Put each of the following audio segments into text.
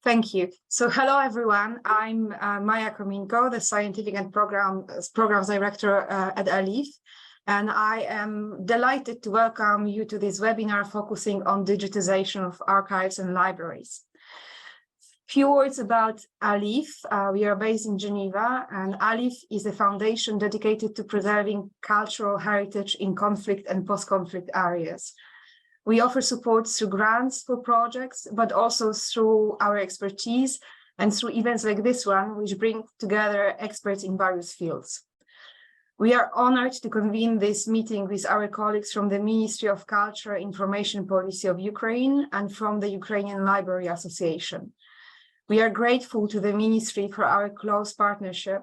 Thank you. So hello, everyone. I'm Maya Kominko, the Scientific and Programs Director at ALIF, and I am delighted to welcome you to this webinar focusing on digitization of archives and libraries. Few words about ALIF. We are based in Geneva, and ALIF is a foundation dedicated to preserving cultural heritage in conflict and post-conflict areas. We offer support through grants for projects, but also through our expertise and through events like this one, which bring together experts in various fields. We are honored to convene this meeting with our colleagues from the Ministry of Culture and Information Policy of Ukraine and from the Ukrainian Library Association. We are grateful to the Ministry for our close partnership.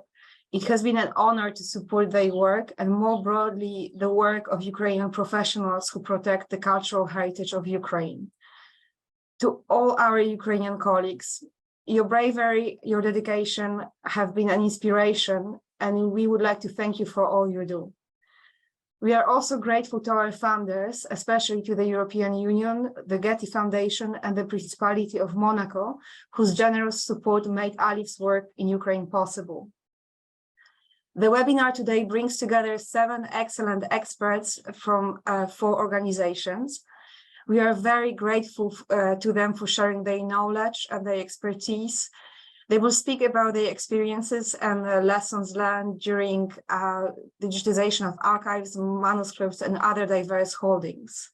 It has been an honor to support their work and more broadly, the work of Ukrainian professionals who protect the cultural heritage of Ukraine. To all our Ukrainian colleagues, your bravery, your dedication have been an inspiration, and we would like to thank you for all you do. We are also grateful to our funders, especially to the European Union, the Getty Foundation, and the Principality of Monaco, whose generous support made ALIF's work in Ukraine possible. The webinar today brings together 7 excellent experts from 4 organizations. We are very grateful to them for sharing their knowledge and their expertise. They will speak about their experiences and lessons learned during digitization of archives, manuscripts, and other diverse holdings.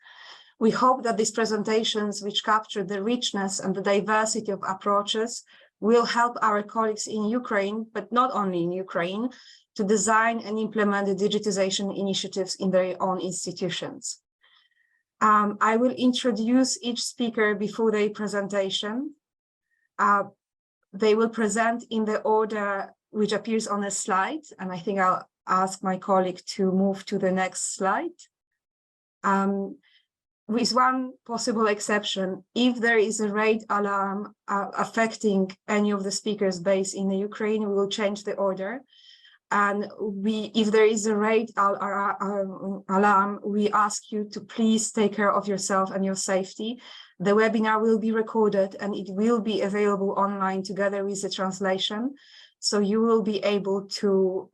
We hope that these presentations, which capture the richness and the diversity of approaches, will help our colleagues in Ukraine, but not only in Ukraine, to design and implement the digitization initiatives in their own institutions. I will introduce each speaker before their presentation. They will present in the order which appears on the slide, and I think I'll ask my colleague to move to the next slide. With one possible exception, if there is a raid alarm affecting any of the speakers based in the Ukraine, we will change the order. And if there is a raid alarm, we ask you to please take care of yourself and your safety. The webinar will be recorded and it will be available online together with the translation. So you will be able to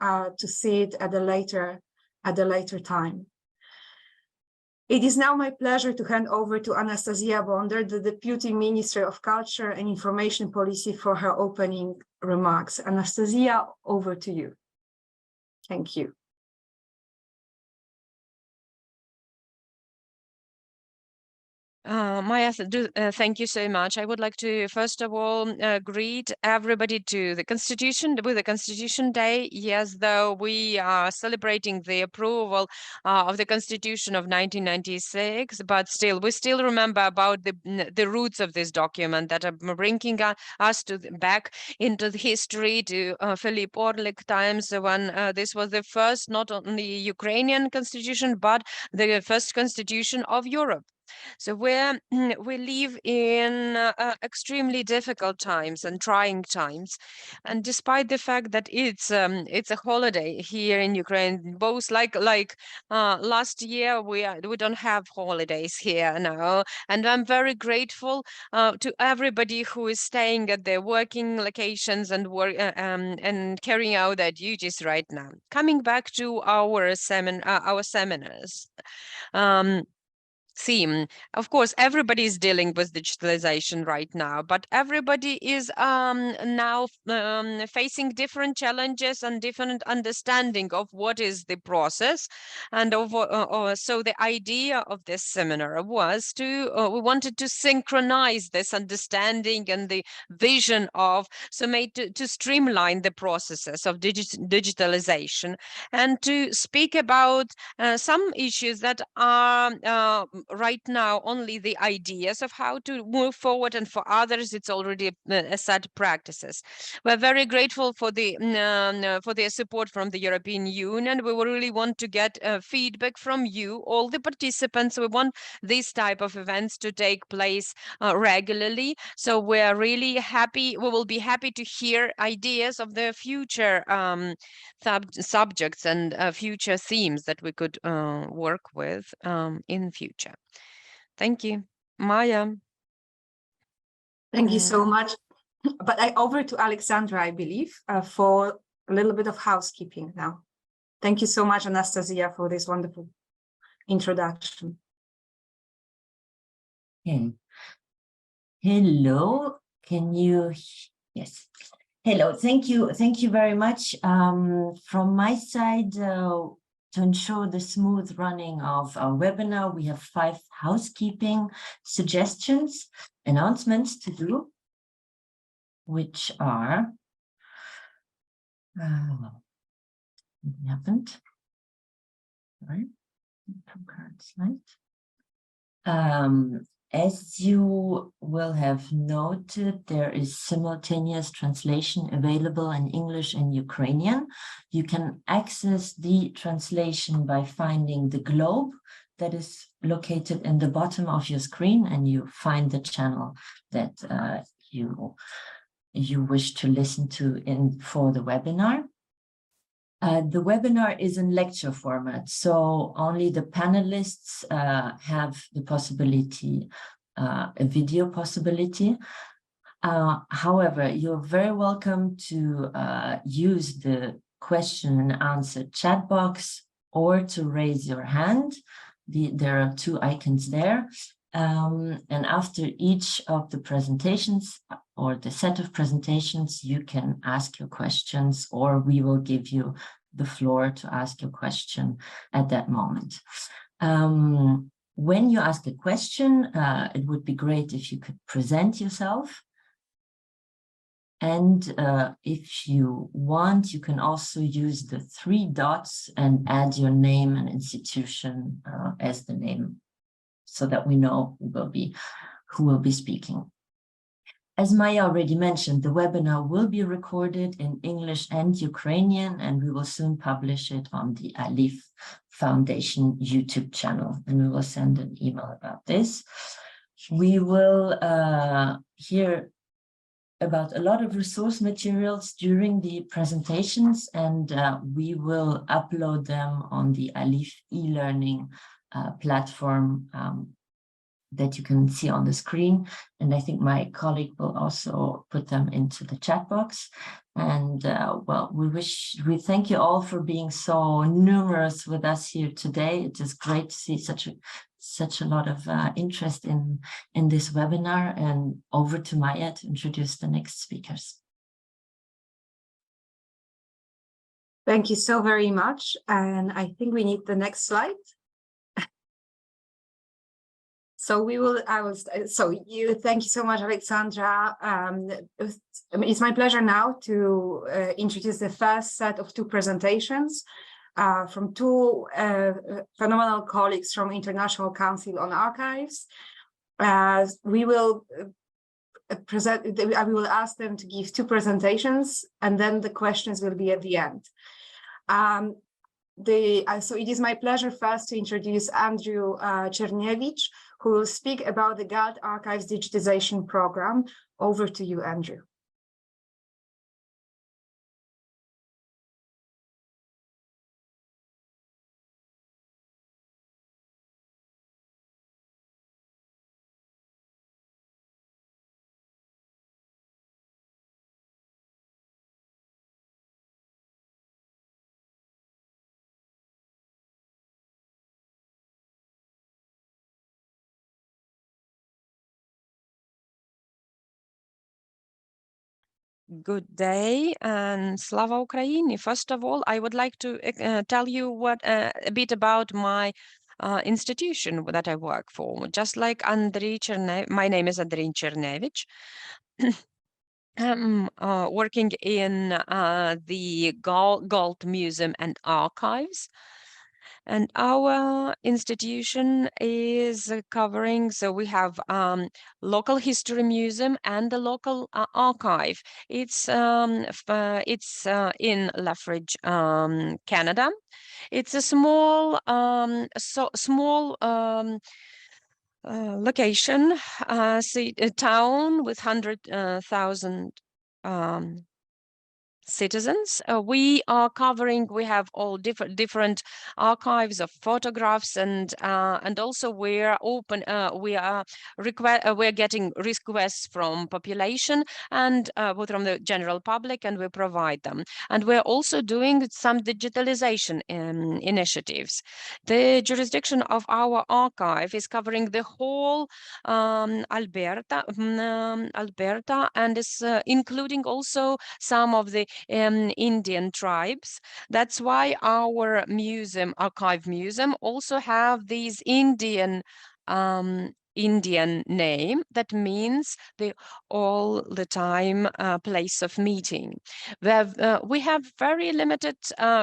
see it at a later time. It is now my pleasure to hand over to Anastasia Bonder, the Deputy Minister of Culture and Information Policy, for her opening remarks. Anastasia, over to you. Thank you. Maya, thank you so much. I would like to, first of all, greet everybody to the Constitution, with the Constitution Day. Yes, though we are celebrating the approval of the Constitution of 1996, but still, we still remember about the roots of this document that are bringing us back into the history to Philip Orlik times, when this was the first, not only Ukrainian constitution, but the first constitution of Europe. So we live in extremely difficult times and trying times, and despite the fact that it's a holiday here in Ukraine, both like last year, we don't have holidays here now, and I'm very grateful to everybody who is staying at their working locations and and carrying out their duties right now. Coming back to our seminars. Theme. Of course, everybody is dealing with digitalization right now, but everybody is now facing different challenges and different understanding of what is the process. And so the idea of this seminar was we wanted to synchronize this understanding and the vision of, to streamline the processes of digitalization, and to speak about some issues that are right now only the ideas of how to move forward, and for others it's already a set practices. We're very grateful for the support from the European Union. We really want to get feedback from you, all the participants. We want these type of events to take place regularly. So we're really happy. We will be happy to hear ideas of the future subjects and future themes that we could work with in future. Thank you. Maya. Thank you so much. But over to Alexandra, I believe, for a little bit of housekeeping now. Thank you so much, Anastasia, for this wonderful introduction. Okay. Hello, can you, yes. Hello, thank you very much. From my side, to ensure the smooth running of our webinar, we have 5 housekeeping suggestions, announcements to do, which are, it happened, sorry, from current slide. As you will have noted, there is simultaneous translation available in English and Ukrainian. You can access the translation by finding the globe that is located in the bottom of your screen, and you find the channel that you wish to listen to for the webinar. The webinar is in lecture format, so only the panelists have the possibility, a video possibility. However, you're very welcome to use the question and answer chat box or to raise your hand. There are 2 icons there. And after each of the presentations or the set of presentations, you can ask your questions, or we will give you the floor to ask your question at that moment. When you ask a question, it would be great if you could present yourself. And if you want, you can also use the 3 dots and add your name and institution as the name, so that we know who will be speaking. As Maya already mentioned, the webinar will be recorded in English and Ukrainian, and we will soon publish it on the Alif Foundation YouTube channel, and we will send an email about this. We will hear about a lot of resource materials during the presentations, and we will upload them on the Alif e-learning platform that you can see on the screen. And I think my colleague will also put them into the chat box. And well, we thank you all for being so numerous with us here today. It is great to see such a lot of interest in this webinar. And over to Maya to introduce the next speakers. Thank you so very much. And I think we need the next slide. So thank you so much, Alexandra. It's my pleasure now to introduce the first set of 2 presentations from 2 phenomenal colleagues from International Council on Archives. We will ask them to give 2 presentations, and then the questions will be at the end. So it is my pleasure first to introduce Andrew Czerniewicz, who will speak about the GALT Archives Digitization Program. Over to you, Andrew. Good day and Slava Ukraini. First of all, I would like to tell you a bit about my institution that I work for. Just like Andriy Chernevich, my name is Andriy Chernevich. I'm working in the GALT Museum and Archives. And our institution is covering, so we have local history museum and the local archive. It's in Lethbridge, Canada. It's a small location, a town with 100,000 citizens. We are covering, we have all different archives of photographs, and also we're open, we're getting requests from population and from the general public, and we provide them. And we're also doing some digitalization initiatives. The jurisdiction of our archive is covering the whole Alberta, and is including also some of the Indian tribes. That's why our museum, archive museum, also have these Indian name that means the all the time place of meeting. We have very limited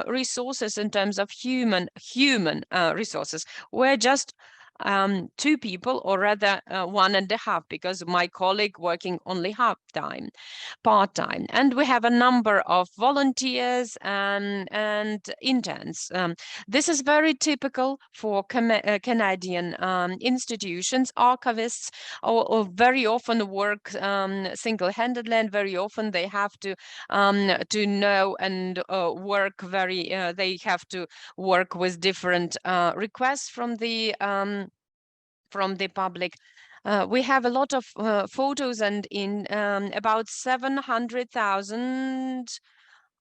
resources in terms of human resources. We're just two people, or rather 1.5, because my colleague working only part-time, and we have a number of volunteers and interns. This is very typical for Canadian institutions. Archivists or very often work single-handedly, and very often they have to know and work very. They have to work with different requests from the public. We have a lot of photos, and in about 700,000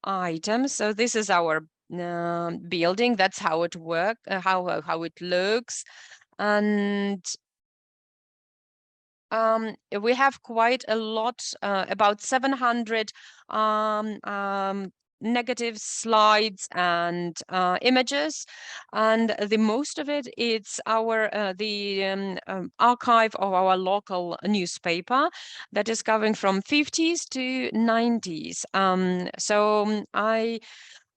items. So this is our building. That's how it works, how it looks, and we have quite a lot, about 700 negative slides and images, and the most of it, it's our the archive of our local newspaper that is covering from 50s to 90s. So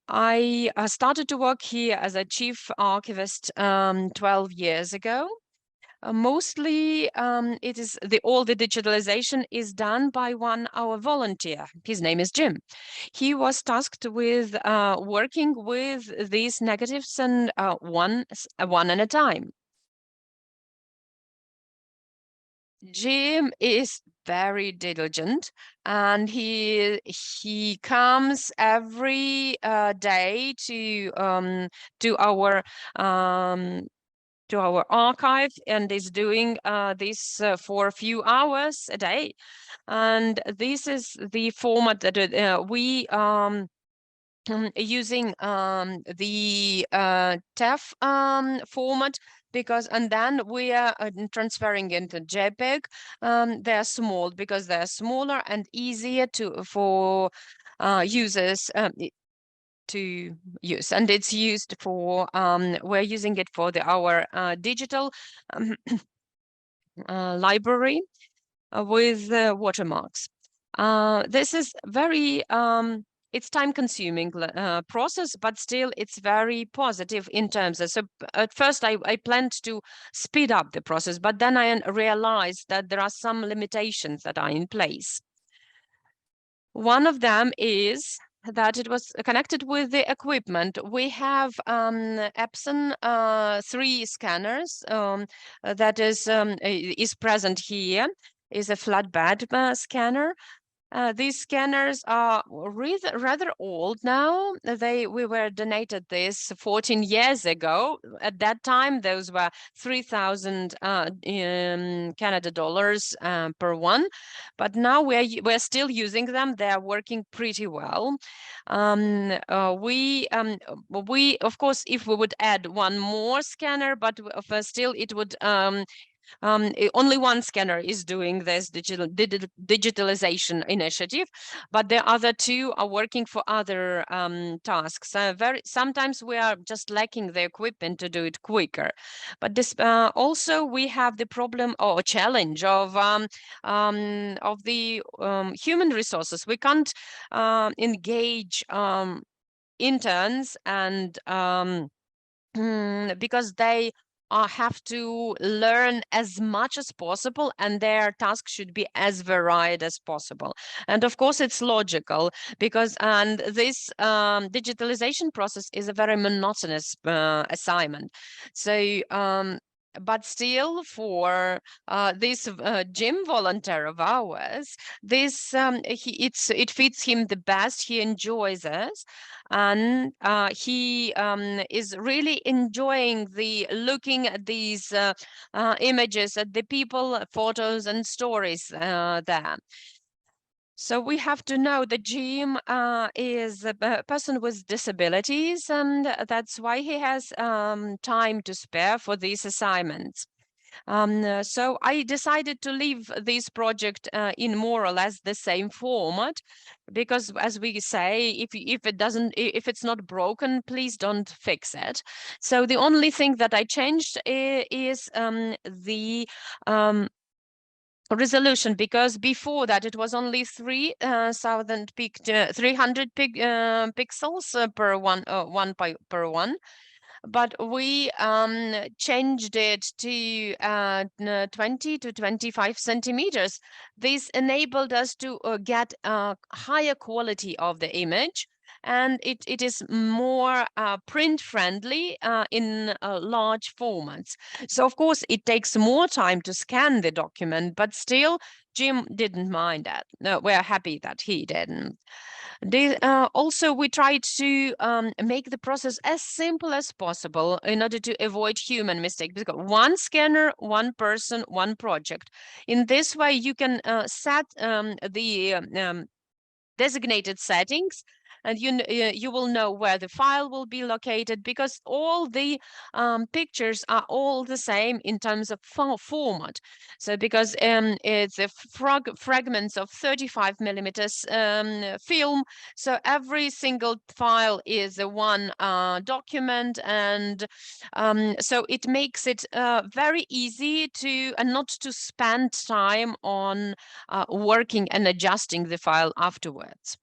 I started to work here as a chief archivist 12 years ago. Mostly, it is all the digitalization is done by our volunteer. His name is Jim. He was tasked with working with these negatives, and one at a time. Jim is very diligent, and he comes every day to our archive, and is doing this for a few hours a day. And this is the format that we using the TEF format, and then we are transferring into JPEG. They're small because they're smaller and easier for users to use, and it's used for we're using it for our digital library with watermarks. This is very it's time-consuming process, but still it's very positive in terms of. So at first I planned to speed up the process, but then I realized that there are some limitations that are in place. One of them is that it was connected with the equipment. We have Epson 3 scanners that is present here. Is a flatbed scanner. These scanners are rather old now. We were donated this 14 years ago. At that time, those were 3,000 Canada dollars per one. But now we're still using them. They are working pretty well. We of course, if we would add one more scanner, but still it would. Only one scanner is doing this digitalization initiative, but the other two are working for other tasks. Sometimes we are just lacking the equipment to do it quicker. But this also we have the problem or challenge of the human resources. We can't engage interns and because they have to learn as much as possible, and their task should be as varied as possible. And of course, it's logical because this digitalization process is a very monotonous assignment. So but still, for this gym volunteer of ours, this it fits him the best. He enjoys it, and he is really enjoying the looking at these images, at the people, photos, and stories there. So we have to know that Jim is a person with disabilities, and that's why he has time to spare for these assignments. So I decided to leave this project in more or less the same format, because, as we say, if it's not broken, please don't fix it. So the only thing that I changed is the resolution, because before that it was only 3,000 300 pixels per one per one, but we changed it to 20 to 25 centimeters. This enabled us to get a higher quality of the image, and it is more print friendly in large formats. So of course it takes more time to scan the document, but still Jim didn't mind that. No, we're happy that he didn't. Also, we tried to make the process as simple as possible in order to avoid human mistakes. Because one scanner, one person, one project. In this way, you can set the designated settings, and you will know where the file will be located, because all the pictures are all the same in terms of format. So because it's a fragments of 35 millimeters film, so every single file is a one document, and so it makes it very easy to and not to spend time on working and adjusting the file afterwards.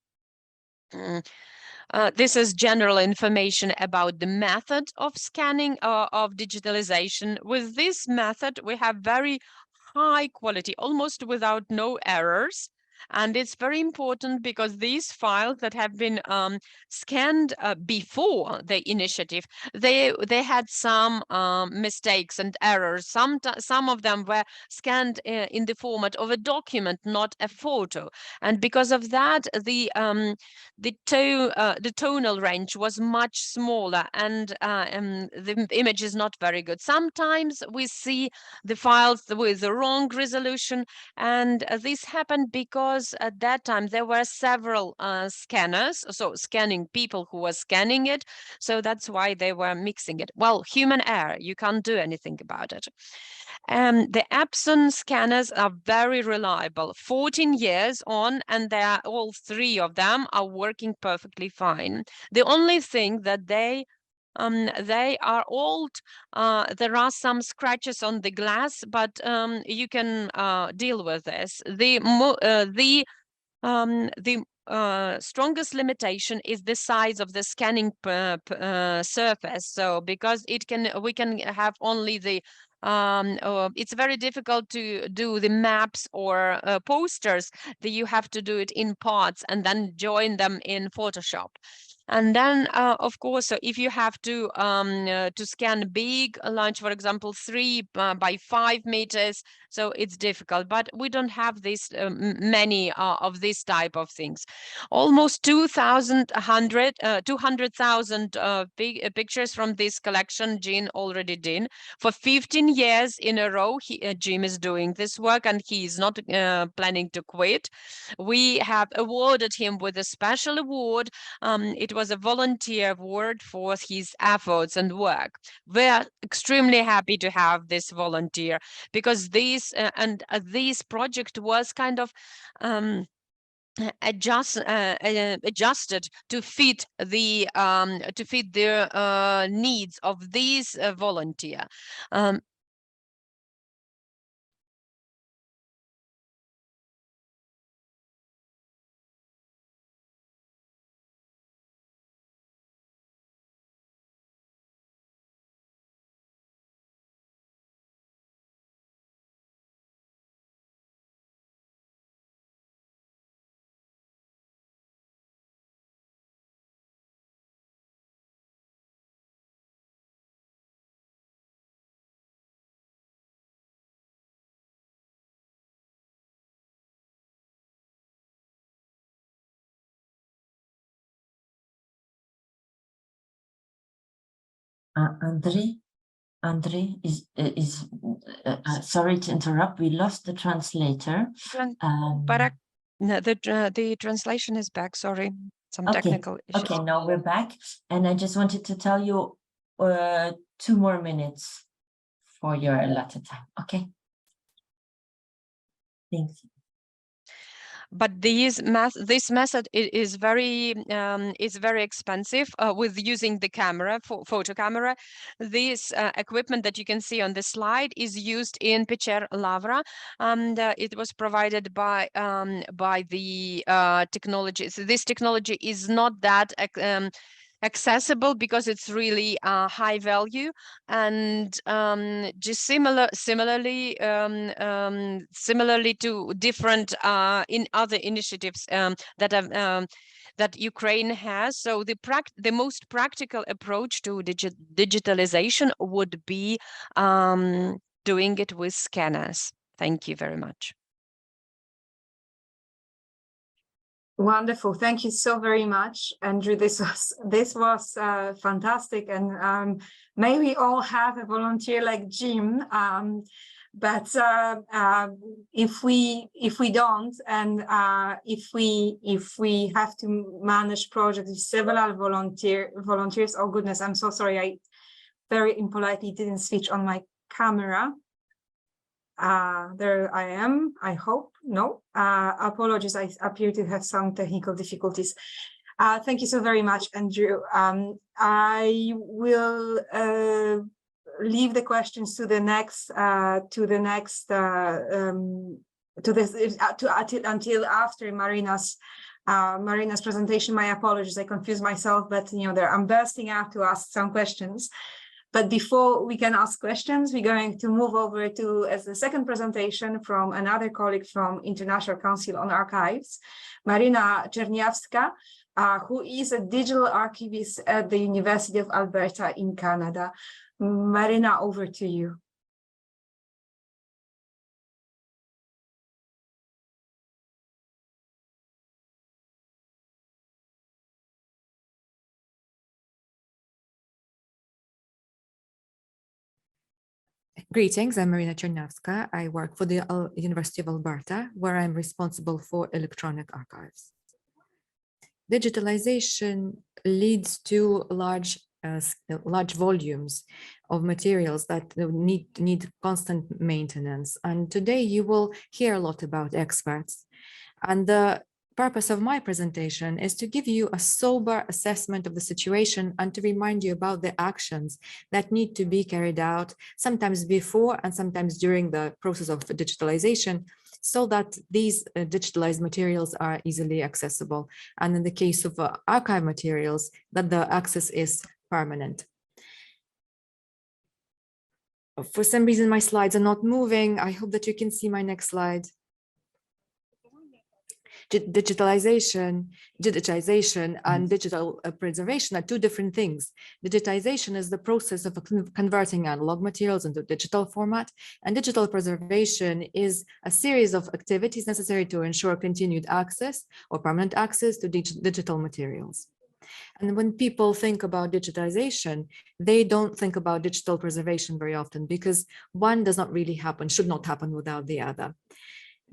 This is general information about the method of scanning of digitalization. With this method, we have very high quality, almost without no errors. And it's very important because these files that have been scanned before the initiative, they had some mistakes and errors. Some of them were scanned in the format of a document, not a photo. And because of that, the tonal range was much smaller, and the image is not very good. Sometimes we see the files with the wrong resolution, and this happened because at that time there were several scanners, so scanning people who were scanning it, so that's why they were mixing it. Well, human error, you can't do anything about it. The Epson scanners are very reliable, 14 years on, and all three of them are working perfectly fine. The only thing that they are old. There are some scratches on the glass, but you can deal with this. The strongest limitation is the size of the scanning surface. So because we can have only the it's very difficult to do the maps or posters, that you have to do it in parts and then join them in Photoshop. And then, of course, so if you have to scan big, large, for example, 3 by 5 meters, so it's difficult. But we don't have this many of this type of things. Almost 200,000 big pictures from this collection Jean already did. For 15 years in a row, Jim is doing this work, and he is not planning to quit. We have awarded him with a special award. It was a volunteer award for his efforts and work. We're extremely happy to have this volunteer, because this project was kind of adjusted to fit the needs of these volunteer. Andre is sorry to interrupt. We lost the translator. But no, the translation is back. Sorry, some technical issues. Okay, now we're back, and I just wanted to tell you 2 more minutes for your allotted time. Okay. Thanks. But this method is very expensive with using the camera, photo camera. This equipment that you can see on the slide is used in Pecer Lavra, and it was provided by the technology. So this technology is not that accessible because it's really high value, and just similarly to different in other initiatives that Ukraine has. So the most practical approach to digitalization would be doing it with scanners. Thank you very much. Wonderful. Thank you so very much, Andrew. This was fantastic, and may we all have a volunteer like Jim. But if we don't, and if we have to manage projects with several volunteers, oh goodness, I'm so sorry. I very impolitely didn't switch on my camera. There I am, I hope. No, apologies, I appear to have some technical difficulties. Thank you so very much, Andrew. I will leave the questions to the next until after Marina's presentation. My apologies, I confused myself, but I'm bursting out to ask some questions. But before we can ask questions, we're going to move over to as the second presentation from another colleague from International Council on Archives, Marina Czerniawska, who is a digital archivist at the University of Alberta in Canada. Marina, over to you. Greetings, I'm Marina Czerniawska. I work for the University of Alberta, where I'm responsible for electronic archives. Digitalization leads to large volumes of materials that need constant maintenance. And today you will hear a lot about experts. And the purpose of my presentation is to give you a sober assessment of the situation and to remind you about the actions that need to be carried out, sometimes before and sometimes during the process of digitalization, so that these digitalized materials are easily accessible. And in the case of archive materials, that the access is permanent. For some reason, my slides are not moving. I hope that you can see my next slide. Digitization and digital preservation are two different things. Digitization is the process of converting analog materials into digital format, and digital preservation is a series of activities necessary to ensure continued access or permanent access to digital materials. And when people think about digitization, they don't think about digital preservation very often, because one does not really happen, should not happen without the other.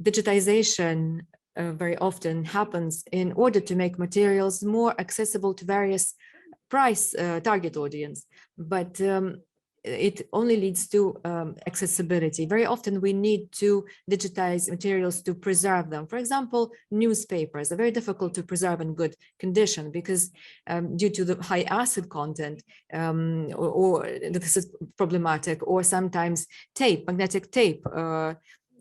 Digitization very often happens in order to make materials more accessible to various price target audience, but it only leads to accessibility. Very often we need to digitize materials to preserve them. For example, newspapers are very difficult to preserve in good condition because due to the high acid content, or this is problematic, or sometimes tape, magnetic tape,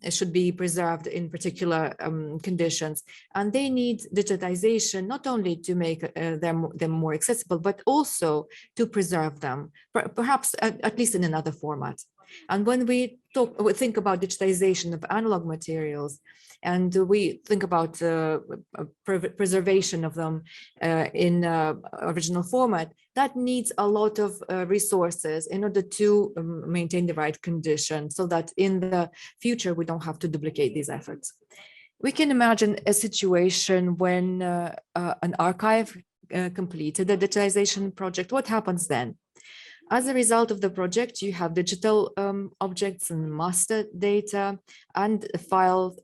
should be preserved in particular conditions, and they need digitization not only to make them more accessible, but also to preserve them, perhaps at least in another format. And when we think about digitization of analog materials, and we think about preservation of them in original format, that needs a lot of resources in order to maintain the right condition, so that in the future we don't have to duplicate these efforts. We can imagine a situation when an archive completed a digitization project. What happens then? As a result of the project, you have digital objects and master data and files,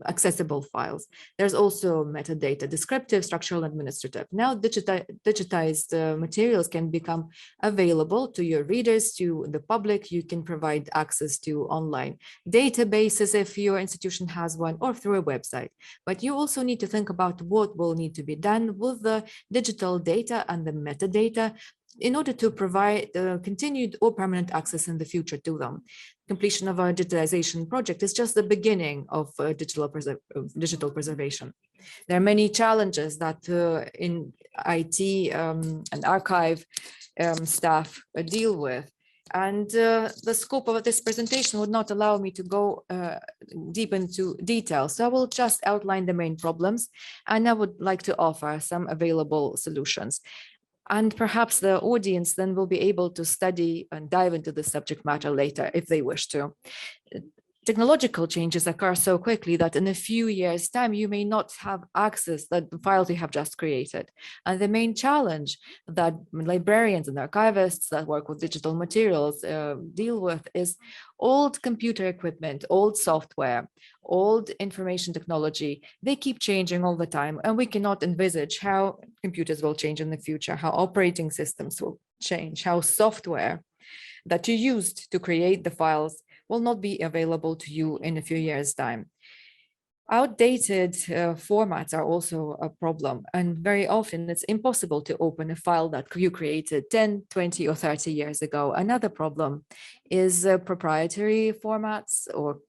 accessible files. There's also metadata, descriptive, structural, administrative. Now digitized materials can become available to your readers, to the public. You can provide access to online databases if your institution has one, or through a website. But you also need to think about what will need to be done with the digital data and the metadata in order to provide continued or permanent access in the future to them. Completion of our digitalization project is just the beginning of digital preservation. There are many challenges that in IT and archive staff deal with. And the scope of this presentation would not allow me to go deep into detail. So I will just outline the main problems, and I would like to offer some available solutions. And perhaps the audience then will be able to study and dive into the subject matter later if they wish to. Technological changes occur so quickly that in a few years' time, you may not have access to the files you have just created. And the main challenge that librarians and archivists that work with digital materials deal with is old computer equipment, old software, old information technology. They keep changing all the time, and we cannot envisage how computers will change in the future, how operating systems will change, how software that you used to create the files will not be available to you in a few years' time. Outdated formats are also a problem, and very often it's impossible to open a file that you created 10, 20, or 30 years ago. Another problem is proprietary formats or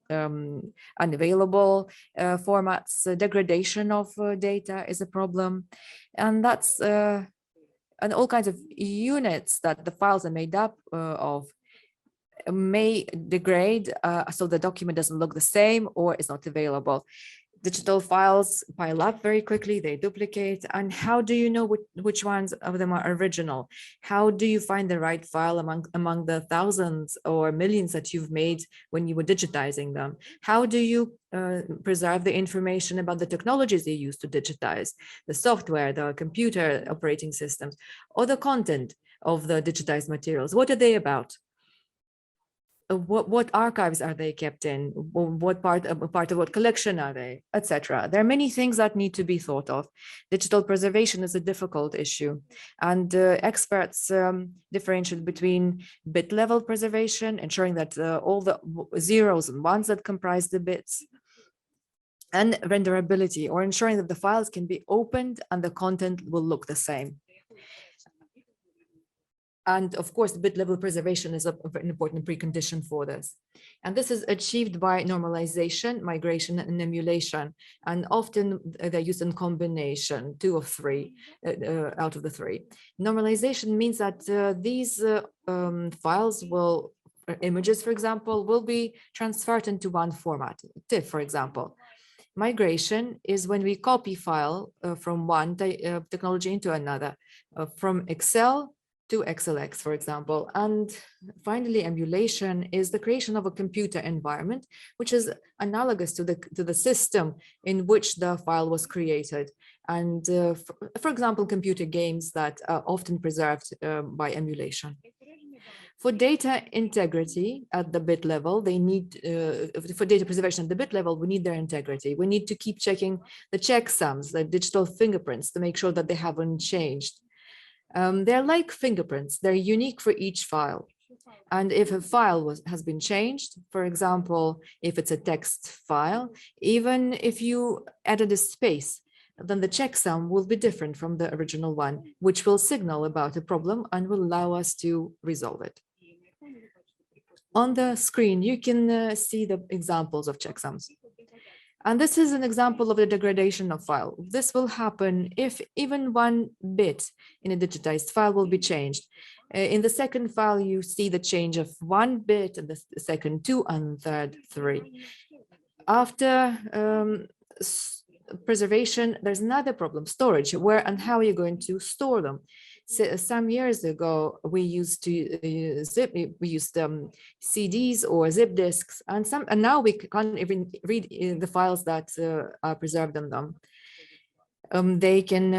unavailable formats. Degradation of data is a problem, and that's and all kinds of units that the files are made up of may degrade, so the document doesn't look the same or is not available. Digital files pile up very quickly, they duplicate. And how do you know which ones of them are original? How do you find the right file among the thousands or millions that you've made when you were digitizing them? How do you preserve the information about the technologies you use to digitize, the software, the computer operating systems, or the content of the digitized materials? What are they about? What archives are they kept in? What part of what collection are they, etc. There are many things that need to be thought of. Digital preservation is a difficult issue, and experts differentiate between bit level preservation, ensuring that all the zeros and ones that comprise the bits, and renderability, or ensuring that the files can be opened and the content will look the same. And of course, bit level preservation is an important precondition for this. And this is achieved by normalization, migration, and emulation. And often they're used in combination, 2 of 3 out of the 3. Normalization means that these files will, images, for example, will be transferred into one format, TIFF, for example. Migration is when we copy file from one technology into another, from Excel to XLX, for example. And finally, emulation is the creation of a computer environment, which is analogous to the system in which the file was created. And for example, computer games that are often preserved by emulation. For data integrity at the bit level, they need, for data preservation at the bit level, we need their integrity. We need to keep checking the checksums, the digital fingerprints, to make sure that they haven't changed. They're like fingerprints, they're unique for each file. And if a file has been changed, for example, if it's a text file, even if you added a space, then the checksum will be different from the original one, which will signal about a problem and will allow us to resolve it. On the screen, you can see the examples of checksums. And this is an example of the degradation of file. This will happen if even one bit in a digitized file will be changed. In the second file, you see the change of 1 bit, and the second 2, and third 3. After preservation, there's another problem, storage. Where and how are you going to store them? So, some years ago, we used to used CDs or zip disks, and now we can't even read the files that are preserved in them. They can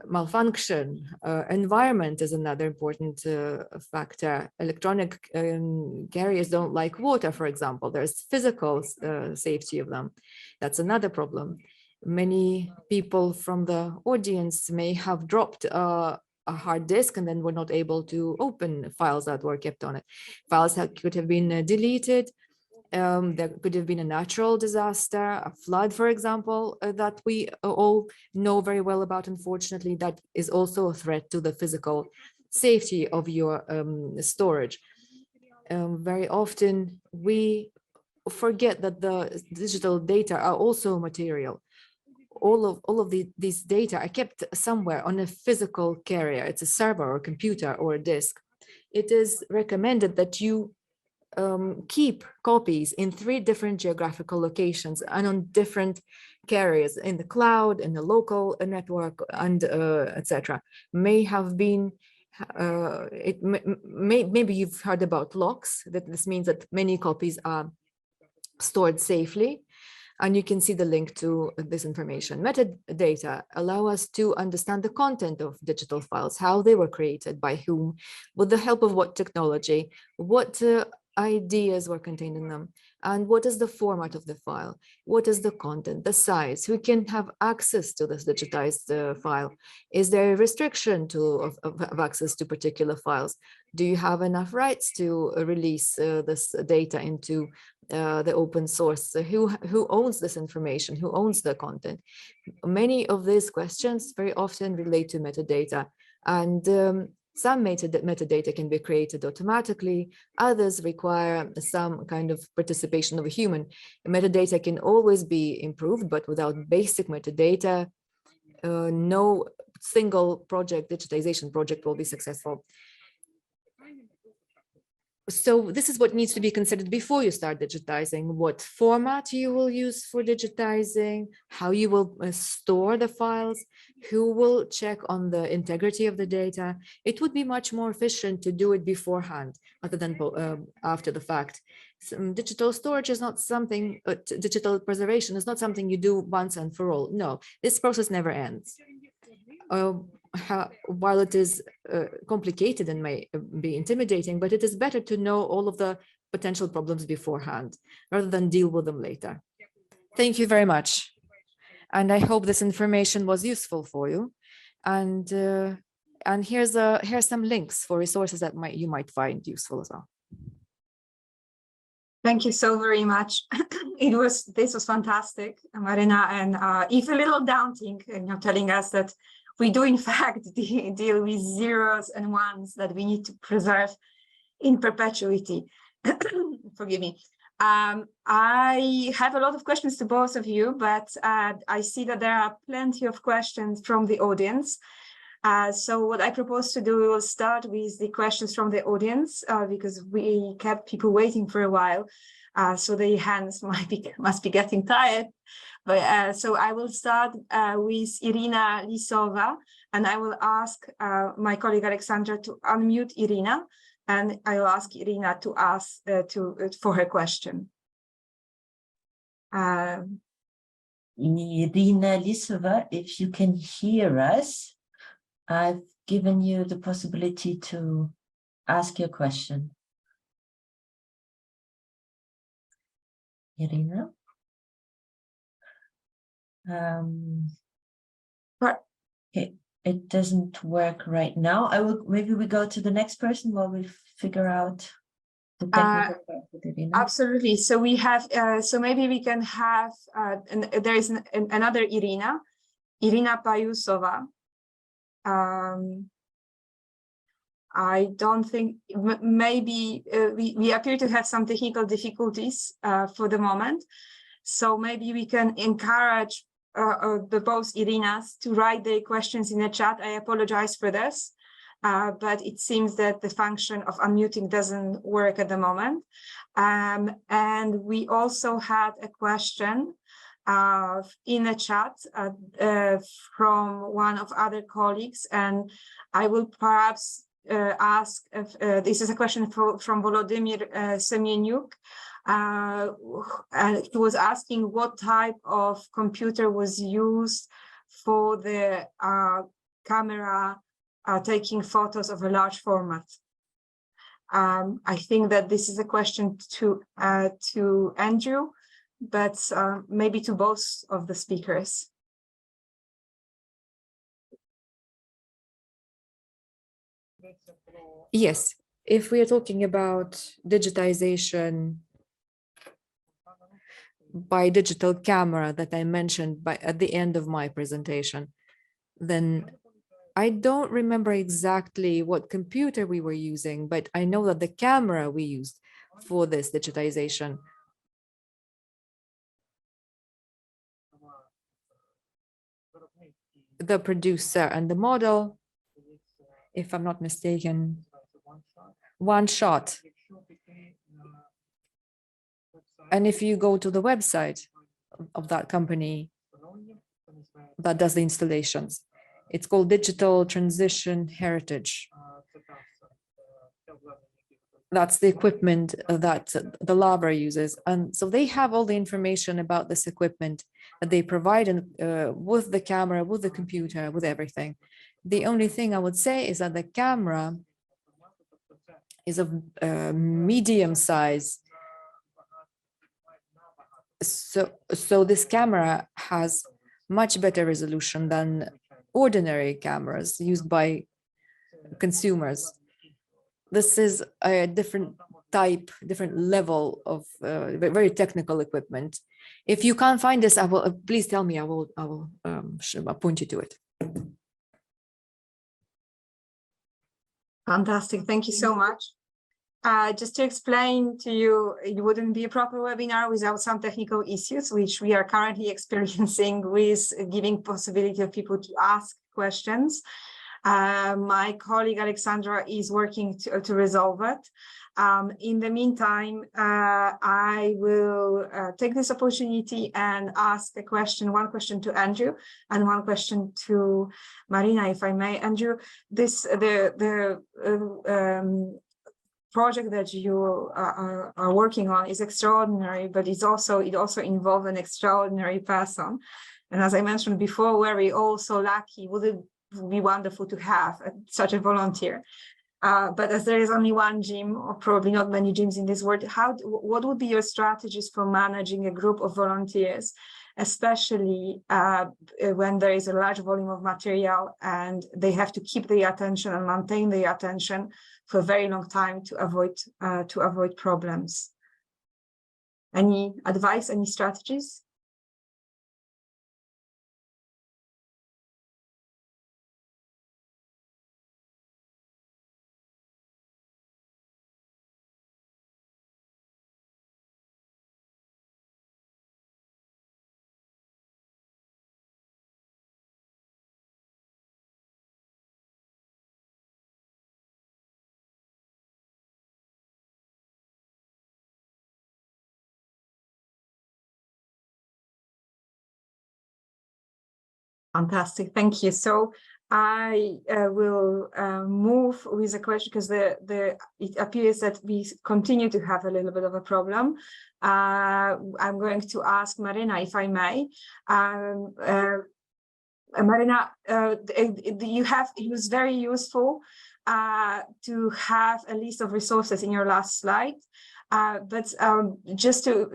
malfunction. Environment is another important factor. Electronic carriers don't like water, for example. There's physical safety of them. That's another problem. Many people from the audience may have dropped a hard disk and then were not able to open files that were kept on it. Files that could have been deleted. There could have been a natural disaster, a flood, for example, that we all know very well about, unfortunately, that is also a threat to the physical safety of your storage. Very often we forget that the digital data are also material. All of these data are kept somewhere on a physical carrier. It's a server or a computer or a disk. It is recommended that you keep copies in 3 different geographical locations and on different carriers in the cloud, in the local network, and etc. May have been maybe you've heard about locks. That this means that many copies are stored safely. And you can see the link to this information. Metadata allow us to understand the content of digital files, how they were created, by whom, with the help of what technology, what ideas were contained in them, and what is the format of the file, what is the content, the size, who can have access to this digitized file. Is there a restriction of access to particular files? Do you have enough rights to release this data into the open source? Who owns this information? Who owns the content? Many of these questions very often relate to metadata, and some metadata can be created automatically. Others require some kind of participation of a human. Metadata can always be improved, but without basic metadata, no single digitization project will be successful. So this is what needs to be considered before you start digitizing: what format you will use for digitizing, how you will store the files, who will check on the integrity of the data. It would be much more efficient to do it beforehand rather than after the fact. Digital storage is not something, digital preservation is not something you do once and for all. No, this process never ends. While it is complicated and may be intimidating, but it is better to know all of the potential problems beforehand rather than deal with them later. Thank you very much. And I hope this information was useful for you. And here's some links for resources that you might find useful as well. Thank you so very much. This was fantastic, Marina, and if a little daunting, telling us that we do in fact deal with zeros and ones that we need to preserve in perpetuity. Forgive me. I have a lot of questions to both of you, but I see that there are plenty of questions from the audience. So what I propose to do, we will start with the questions from the audience because we kept people waiting for a while. So their hands must be getting tired. But so I will start with Irina Lisova, and I will ask my colleague Alexandra to unmute Irina, and I will ask Irina to ask for her question. Irina Lisova, if you can hear us, I've given you the possibility to ask your question. Irina? Okay, it doesn't work right now. Maybe we go to the next person while we figure out the technical part with Irina. Absolutely. So we have, so maybe we can have, there is another Irina Payusova. I don't think, maybe we appear to have some technical difficulties for the moment. So maybe we can encourage the both Irinas to write their questions in the chat. I apologize for this, but it seems that the function of unmuting doesn't work at the moment. And we also had a question in the chat from one of other colleagues, and I will perhaps ask if this is a question from Volodymyr Semyenyuk. And he was asking what type of computer was used for the camera taking photos of a large format? I think that this is a question to Andrew, but maybe to both of the speakers. Yes, if we are talking about digitization by digital camera that I mentioned at the end of my presentation, then I don't remember exactly what computer we were using, but I know that the camera we used for this digitization the producer and the model, if I'm not mistaken, one shot. And if you go to the website of that company that does the installations, it's called Digital Transition Heritage. That's the equipment that the Lavra uses. And so they have all the information about this equipment that they provide with the camera, with the computer, with everything. The only thing I would say is that the camera is of medium size. So this camera has much better resolution than ordinary cameras used by consumers. This is a different type, different level of very technical equipment. If you can't find this, I will please tell me. I will point you to it. Fantastic, thank you so much. Just to explain to you, it wouldn't be a proper webinar without some technical issues, which we are currently experiencing with giving possibility of people to ask questions. My colleague Alexandra is working to resolve it. In the meantime, I will take this opportunity and ask one question to Andrew and one question to Marina, if I may. Andrew, the project that you are working on is extraordinary, but it also involves an extraordinary person. And as I mentioned before, we're all so lucky. Would it be wonderful to have such a volunteer? But as there is only one gym, or probably not many gyms in this world, what would be your strategies for managing a group of volunteers, especially when there is a large volume of material and they have to keep their attention and maintain their attention for a very long time to avoid problems? Any advice, any strategies? Fantastic, thank you. So I will move with a question because it appears that we continue to have a little bit of a problem. I'm going to ask Marina, if I may. Marina, it was very useful to have a list of resources in your last slide. But just to,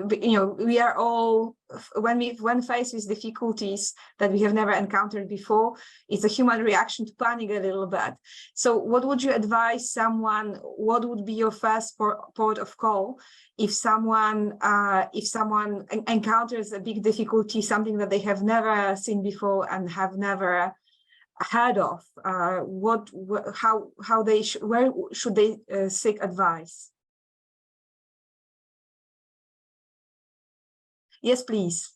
we are all, when faced with difficulties that we have never encountered before, it's a human reaction to panic a little bit. So what would you advise someone, what would be your first port of call if someone encounters a big difficulty, something that they have never seen before and have never heard of? Where should they seek advice? Yes, please.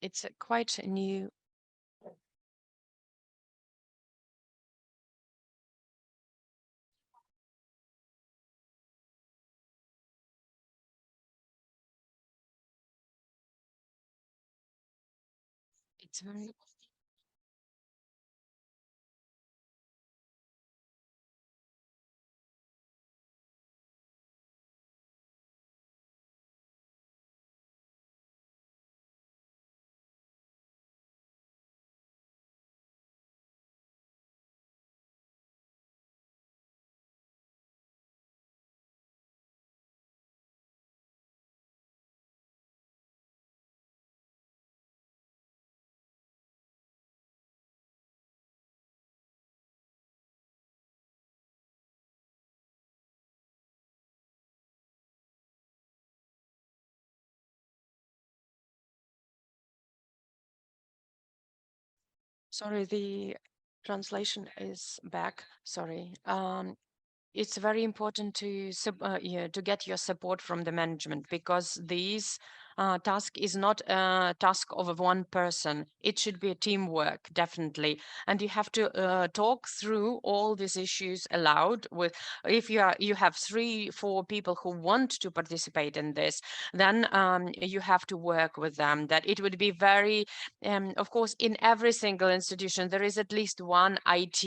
It's quite a new. It's very Sorry, the translation is back. Sorry. It's very important to to get your support from the management, because this task is not a task of one person. It should be a teamwork, definitely, and you have to talk through all these issues aloud. With if you have 3-4 people who want to participate in this, then you have to work with them. That it would be very, of course, in every single institution there is at least one IT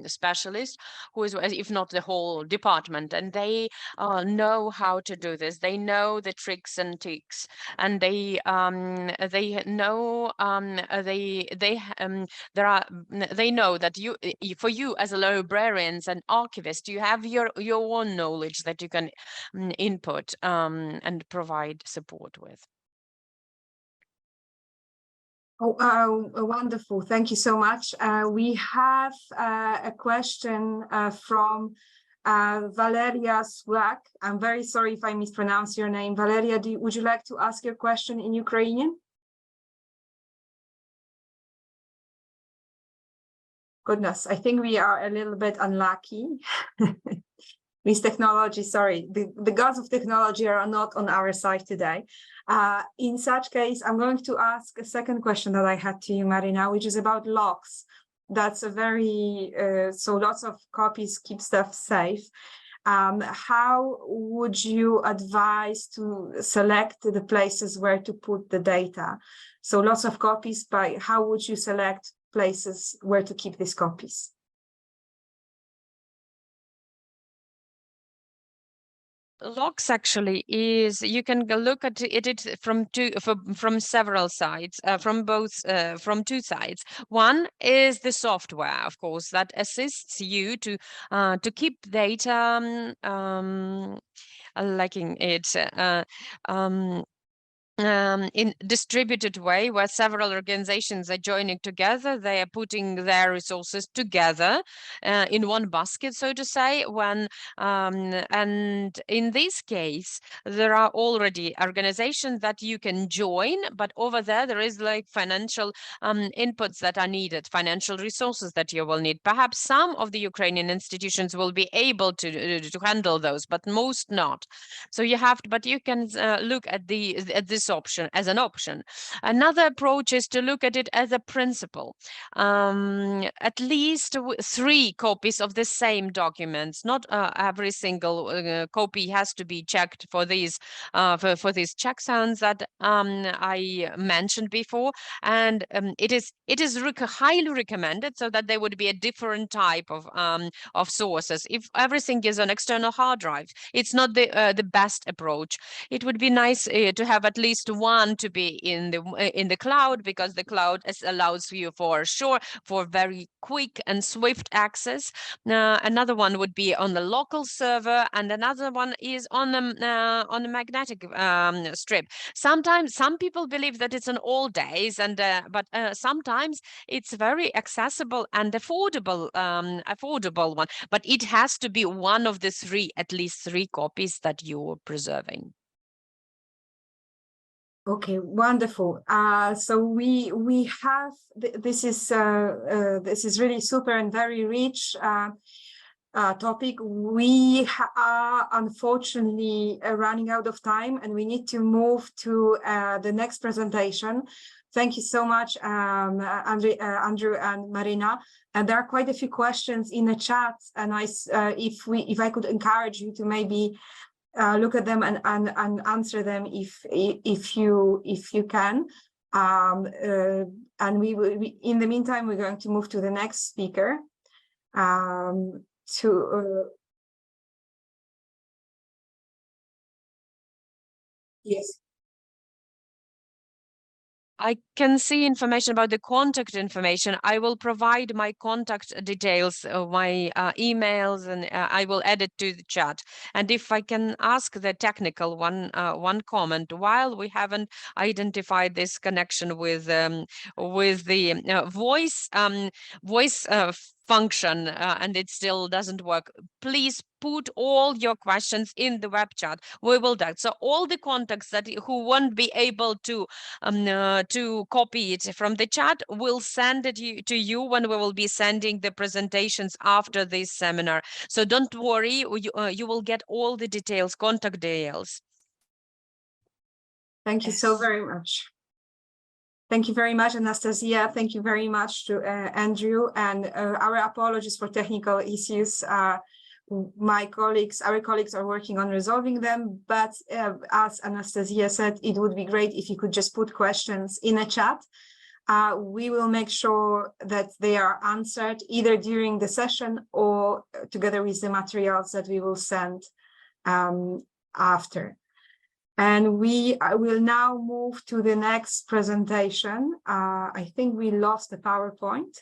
specialist who is, if not the whole department, and they know how to do this. They know the tricks and tics, and they know they know that for you as a librarians and archivists, you have your own knowledge that you can input and provide support with. Oh, wonderful. Thank you so much. We have a question from Valeria Swak. I'm very sorry if I mispronounce your name. Valeria, would you like to ask your question in Ukrainian? Goodness, I think we are a little bit unlucky. With technology, sorry, the gods of technology are not on our side today. In such case, I'm going to ask a second question that I had to you, Marina, which is about locks. That's a very, so lots of copies keep stuff safe. How would you advise to select the places where to put the data? So lots of copies, but how would you select places where to keep these copies? Logs actually is, you can go look at it from several sides, from two sides. One is the software, of course, that assists you to keep data liking it in distributed way, where several organizations are joining together. They are putting their resources together in one basket, so to say. And in this case, there are already organizations that you can join, but over there is like financial inputs that are needed, financial resources that you will need. Perhaps some of the Ukrainian institutions will be able to handle those, but most not. So you have to, but you can look at this option as an option. Another approach is to look at it as a principle. At least 3 copies of the same documents. Not every single copy has to be checked for these checksounds that I mentioned before, and it is highly recommended, so that there would be a different type of sources. If everything is on external hard drive, it's not the best approach. It would be nice to have at least one to be in the cloud, because the cloud allows you for very quick and swift access. Another one would be on the local server, and another one is on the magnetic strip. Sometimes some people believe that it's on all days, and but sometimes it's very accessible and affordable one. But it has to be one of the 3, at least 3 copies that you're preserving. Okay, wonderful. So we have this is really super and very rich topic. We are unfortunately running out of time, and we need to move to the next presentation. Thank you so much, Andrew and Marina. And there are quite a few questions in the chat, and if I could encourage you to maybe look at them and answer them if you can. And in the meantime, we're going to move to the next speaker. Yes. I can see information about the contact information. I will provide my contact details, my emails, and I will add it to the chat. And if I can ask the technical one comment, while we haven't identified this connection with the voice function and it still doesn't work, please put all your questions in the web chat. We will do that. So all the contacts that who won't be able to copy it from the chat will send it to you when we will be sending the presentations after this seminar. So don't worry, you will get all the details, contact details. Thank you so very much. Thank you very much, Anastasia. Thank you very much to Andrew, and our apologies for technical issues. Our colleagues are working on resolving them, but as Anastasia said, it would be great if you could just put questions in a chat. We will make sure that they are answered either during the session or together with the materials that we will send after. And we will now move to the next presentation. I think we lost the PowerPoint,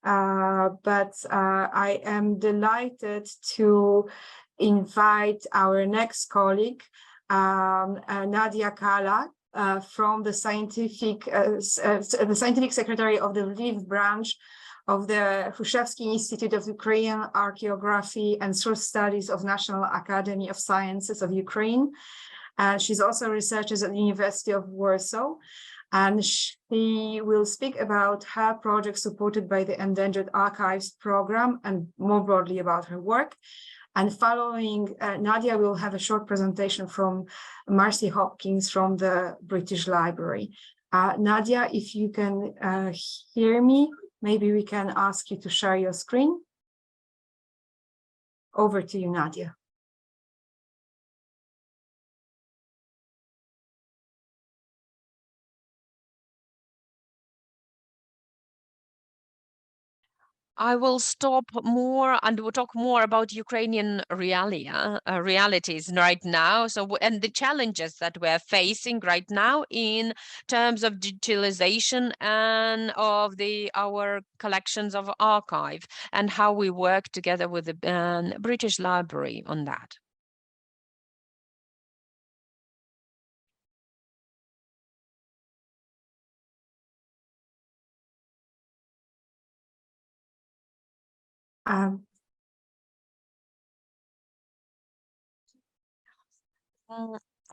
but I am delighted to invite our next colleague, Nadia Kala, from the scientific secretary of the Lviv branch of the Hrushevsky Institute of Ukrainian Archaeography and Source Studies of National Academy of Sciences of Ukraine. She's also a researcher at the University of Warsaw, and she will speak about her project supported by the Endangered Archives program and more broadly about her work. And following Nadia, we'll have a short presentation from Marcy Hopkins from the British Library. Nadia, if you can hear me, maybe we can ask you to share your screen. Over to you, Nadia. I will stop more and we'll talk more about Ukrainian realities right now. So, and the challenges that we're facing right now in terms of digitalization and of our collections of archive and how we work together with the British Library on that. I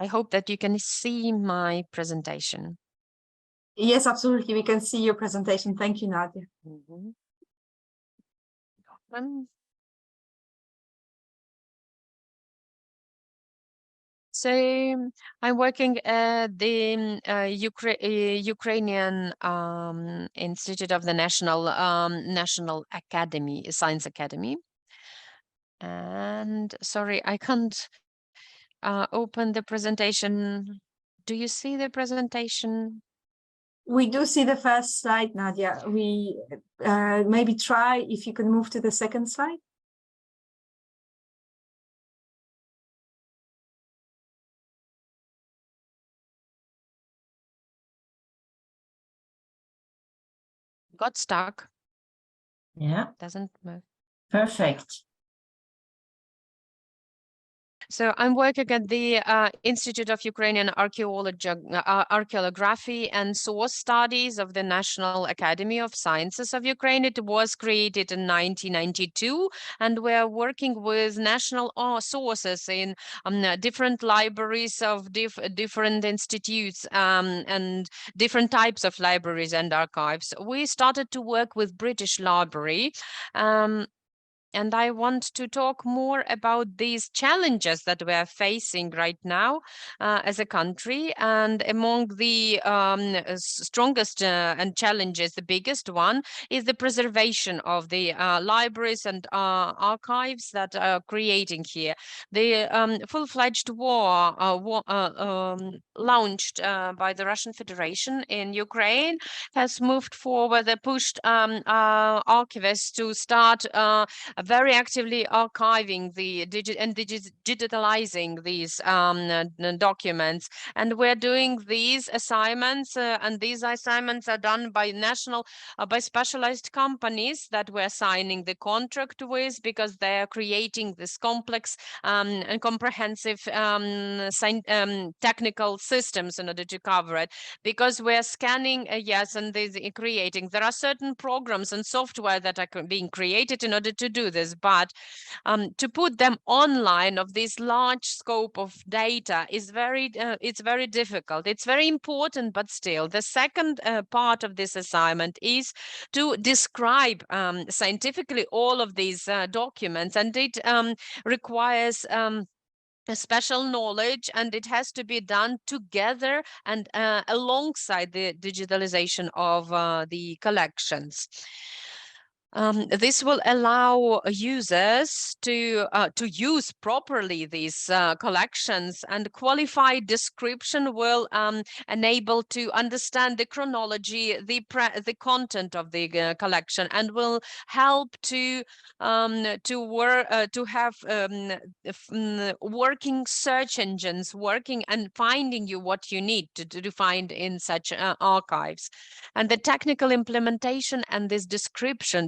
hope that you can see my presentation. Yes, absolutely. We can see your presentation. Thank you, Nadia. So I'm working at the Ukrainian Institute of the National Academy, Science Academy. And sorry, I can't open the presentation. Do you see the presentation? We do see the first slide, Nadia. We maybe try if you can move to the second slide. Got stuck. Yeah. Doesn't move. Perfect. So I'm working at the Institute of Ukrainian Archaeography and Source Studies of the National Academy of Sciences of Ukraine. It was created in 1992, and we're working with national sources in different libraries of different institutes and different types of libraries and archives. We started to work with British Library. And I want to talk more about these challenges that we are facing right now as a country. And among the strongest and challenges, the biggest one is the preservation of the libraries and archives that are creating here. The full-fledged war launched by the Russian Federation in Ukraine has moved forward, pushed archivists to start very actively archiving digitalizing these documents, and we're doing these assignments, and these assignments are done by by specialized companies that we're signing the contract with, because they're creating this complex and comprehensive technical systems in order to cover it, because we're scanning, yes, and creating. There are certain programs and software that are being created in order to do this, but to put them online of this large scope of data is it's very difficult. It's very important, but still, the second part of this assignment is to describe scientifically all of these documents, and it requires a special knowledge, and it has to be done together and alongside the digitalization of the collections. This will allow users to use properly these collections, and qualified description will enable to understand the chronology, the content of the collection, and will help to work to have working search engines working and finding you what you need to find in such archives. And the technical implementation and this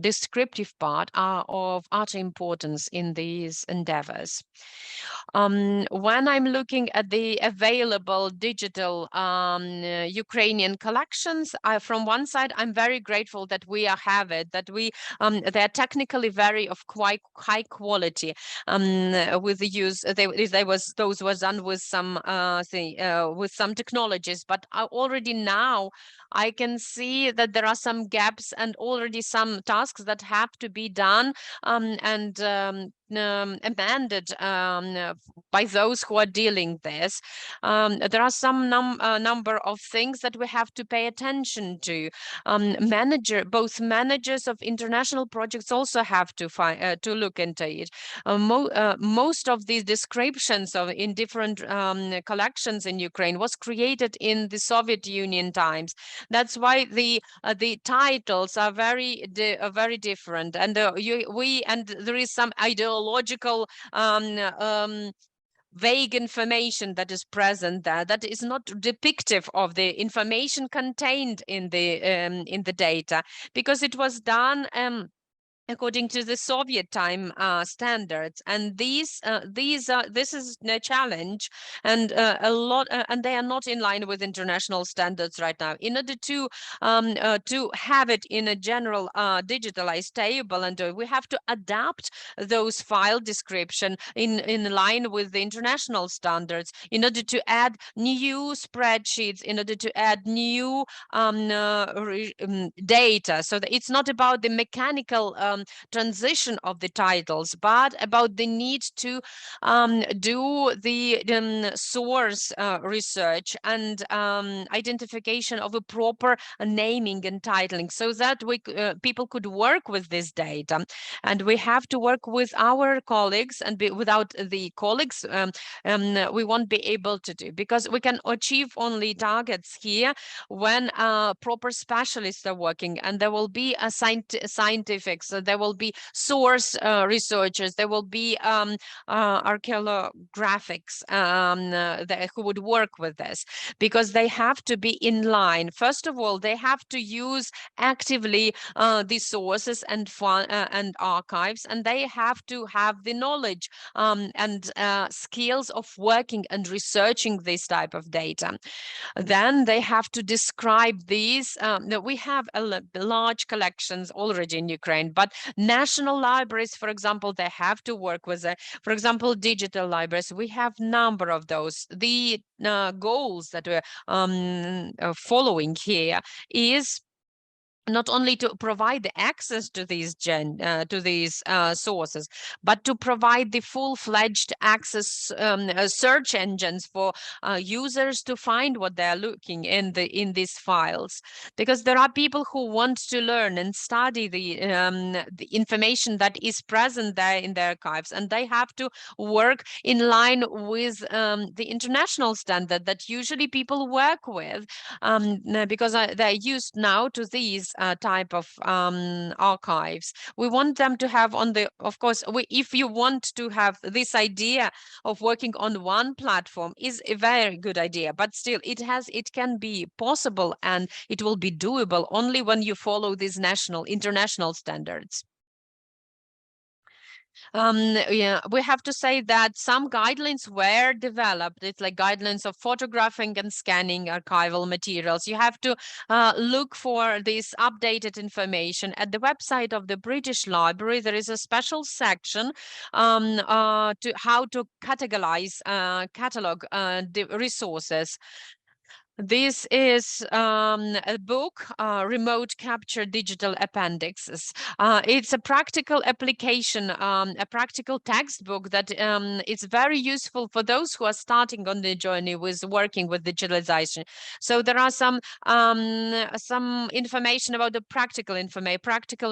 descriptive part are of utter importance in these endeavors. When I'm looking at the available digital Ukrainian collections, from one side, I'm very grateful that we have it, that they're technically very of quite high quality. With the use, those was done with some technologies, but already now I can see that there are some gaps and already some tasks that have to be done and amended by those who are dealing this. There are some number of things that we have to pay attention to. Both managers of international projects also have to look into it. Most of these descriptions in different collections in Ukraine was created in the Soviet Union times. That's why the titles are very different, and there is some ideological vague information that is present there that is not depictive of the information contained in the data, because it was done according to the Soviet time standards, and this is a challenge, and and they are not in line with international standards right now. In order to have it in a general digitalized table, and we have to adapt those file description in line with the international standards, in order to add new spreadsheets, in order to add new data, so that it's not about the mechanical transition of the titles, but about the need to do the source research and identification of a proper naming and titling, so that people could work with this data. And we have to work with our colleagues, and without the colleagues we won't be able to do, because we can achieve only targets here when proper specialists are working, and there will be a scientific, so there will be source researchers, there will be archaeographics who would work with this, because they have to be in line. First of all, they have to use actively the sources and archives, and they have to have the knowledge and skills of working and researching this type of data. Then they have to describe these. We have large collections already in Ukraine, but national libraries, for example, they have to work with, for example, digital libraries. We have number of those. The goals that we're following here is not only to provide the access to these sources, but to provide the full-fledged access search engines for users to find what they're looking in these files. Because there are people who want to learn and study the information that is present there in the archives, and they have to work in line with the international standard that usually people work with, because they're used now to these type of archives. We want them to have on the, of course, if you want to have this idea of working on one platform is a very good idea, but still it can be possible and it will be doable only when you follow these international standards. Yeah, we have to say that some guidelines were developed. It's like guidelines of photographing and scanning archival materials. You have to look for this updated information at the website of the British Library. There is a special section to how to categorize, catalog the resources. This is a book, Remote Capture Digital Appendixes. It's a practical application, a practical textbook that is very useful for those who are starting on the journey with working with digitalization. So there are some information about the practical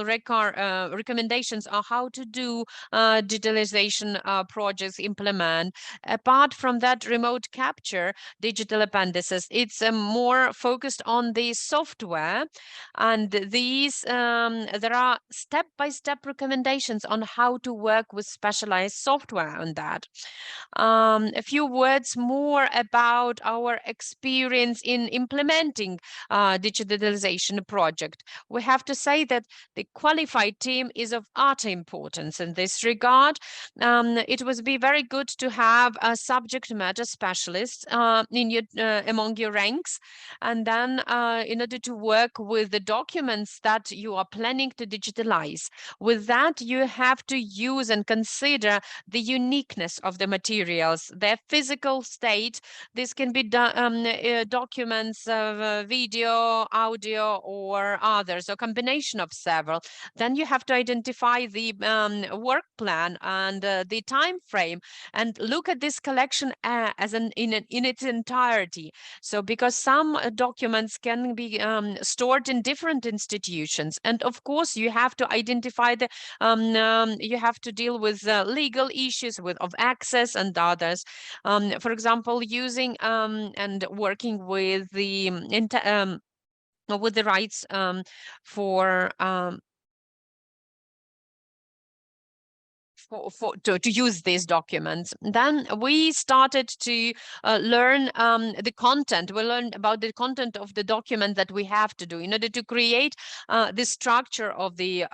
recommendations on how to do digitalization projects implement. Apart from that remote capture digital appendices, it's more focused on the software, and these there are step-by-step recommendations on how to work with specialized software on that. A few words more about our experience in implementing digitalization project. We have to say that the qualified team is of utter importance in this regard. It would be very good to have a subject matter specialist among your ranks, and then in order to work with the documents that you are planning to digitalize. With that, you have to use and consider the uniqueness of the materials, their physical state. This can be documents of video, audio, or others, or combination of several. Then you have to identify the work plan and the time frame, and look at this collection as in its entirety. So because some documents can be stored in different institutions, and of course you have to identify the you have to deal with legal issues of access and others. For example, using and working with the rights for to use these documents. Then we started to learn the content. We learned about the content of the document that we have to do in order to create the structure of the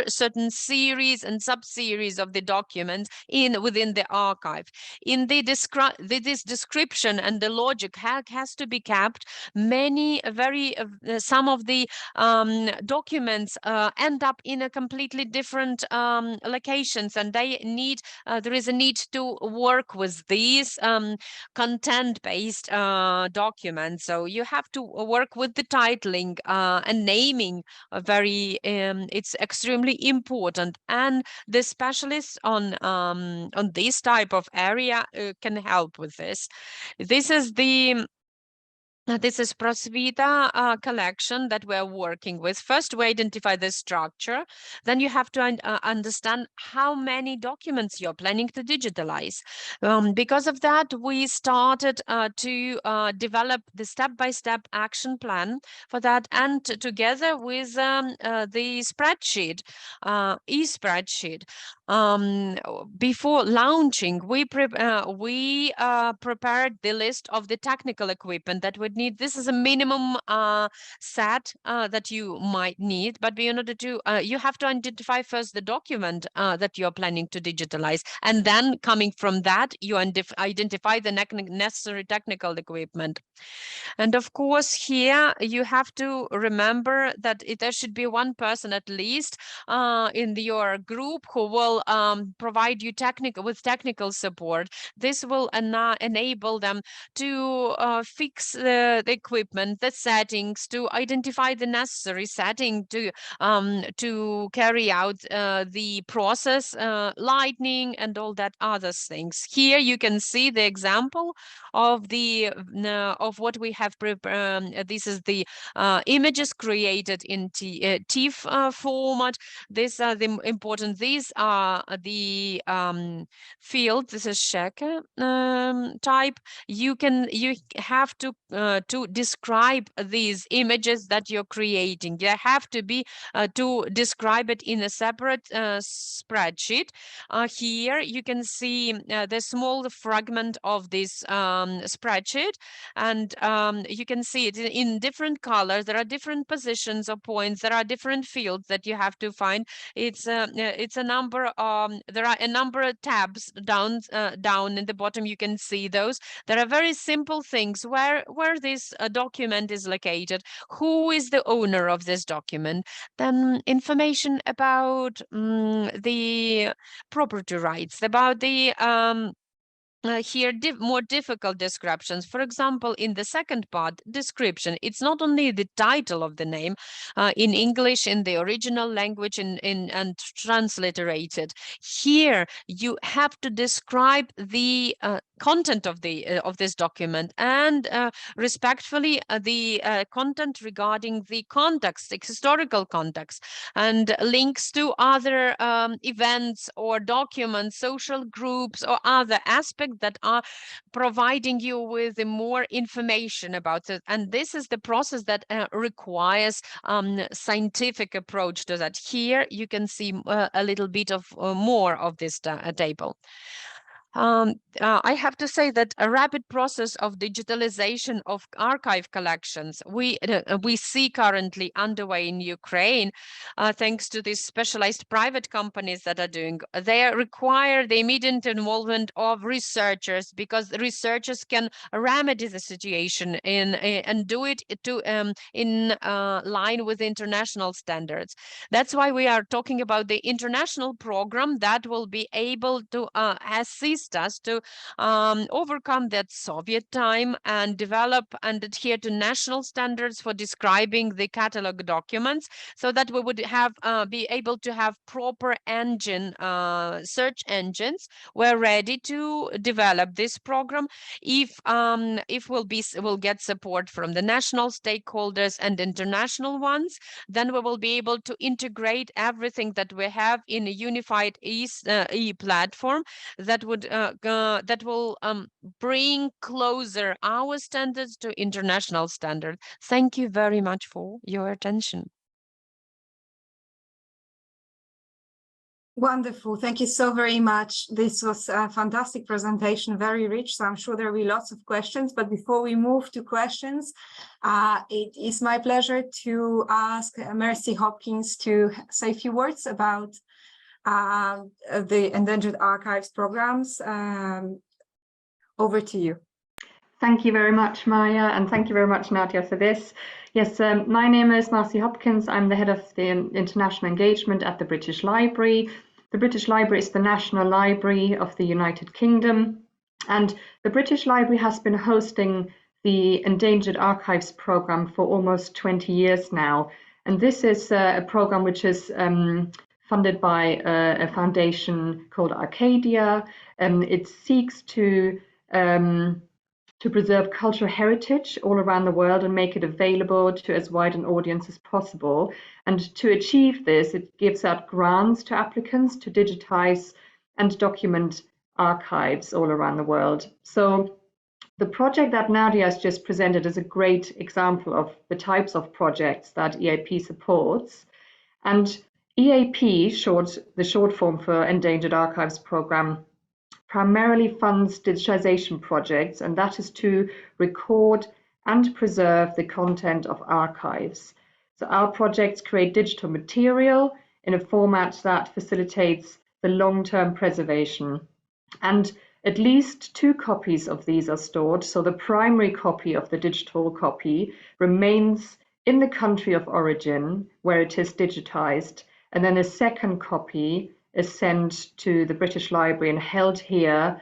certain series and sub-series of the documents within the archive. In this description and the logic has to be kept. Some of the documents end up in a completely different locations, and they need there is a need to work with these content-based documents. So you have to work with the titling and naming. It's extremely important, and the specialists on this type of area can help with this. This is Prosvita collection that we're working with. First, we identify the structure. Then you have to understand how many documents you're planning to digitalize. Because of that, we started to develop the step-by-step action plan for that, and together with the spreadsheet, e-spreadsheet. Before launching, we prepared the list of the technical equipment that would need. This is a minimum set that you might need, but in order to you have to identify first the document that you're planning to digitalize, and then coming from that you identify the necessary technical equipment. And of course, here you have to remember that there should be one person at least in your group who will provide you with technical support. This will enable them to fix the equipment, the settings, to identify the necessary setting to carry out the process, lightning, and all that other things. Here you can see the example of of what we have prepared. This is the images created in TIFF format. These are the important. These are the fields. This is checker type. You have to to describe these images that you're creating. They have to be to describe it in a separate spreadsheet. Here you can see the small fragment of this spreadsheet, and you can see it in different colors. There are different positions or points. There are different fields that you have to find. It's a number. There are a number of tabs down in the bottom. You can see those. There are very simple things where this document is located, who is the owner of this document, then information about the property rights, about the here more difficult descriptions. For example, in the second part, description, it's not only the title of the name in English, in the original language, and transliterated. Here you have to describe the content of this document, and respectfully the content regarding the context, the historical context, and links to other events or documents, social groups, or other aspects that are providing you with more information about it. And this is the process that requires scientific approach to that. Here you can see a little bit of more of this table. I have to say that a rapid process of digitalization of archive collections we see currently underway in Ukraine, thanks to these specialized private companies that are doing. They require the immediate involvement of researchers, because the researchers can remedy the situation and do it in line with international standards. That's why we are talking about the international program that will be able to assist us to overcome that Soviet time and develop and adhere to national standards for describing the catalog documents, so that we would have be able to have proper search engines. We're ready to develop this program if we'll get support from the national stakeholders and international ones. Then we will be able to integrate everything that we have in a unified e-platform that will bring closer our standards to international standards. Thank you very much for your attention. Wonderful. Thank you so very much. This was a fantastic presentation, very rich. So I'm sure there will be lots of questions. But before we move to questions, it is my pleasure to ask Mercy Hopkins to say a few words about the Endangered Archives programs. Over to you. Thank you very much, Maya, and thank you very much, Nadia, for this. Yes, my name is Marcy Hopkins. I'm the head of the international engagement at the British Library. The British Library is the national library of the United Kingdom, and the British Library has been hosting the Endangered Archives program for almost 20 years now. And this is a program which is funded by a foundation called Arcadia, and it seeks to preserve cultural heritage all around the world and make it available to as wide an audience as possible. And to achieve this, it gives out grants to applicants to digitize and document archives all around the world. So the project that Nadia has just presented is a great example of the types of projects that EAP supports. And EAP, the short form for Endangered Archives Program, primarily funds digitization projects, and that is to record and preserve the content of archives. So our projects create digital material in a format that facilitates the long-term preservation. And at least 2 copies of these are stored. So the primary copy of the digital copy remains in the country of origin where it is digitized. And then a second copy is sent to the British Library and held here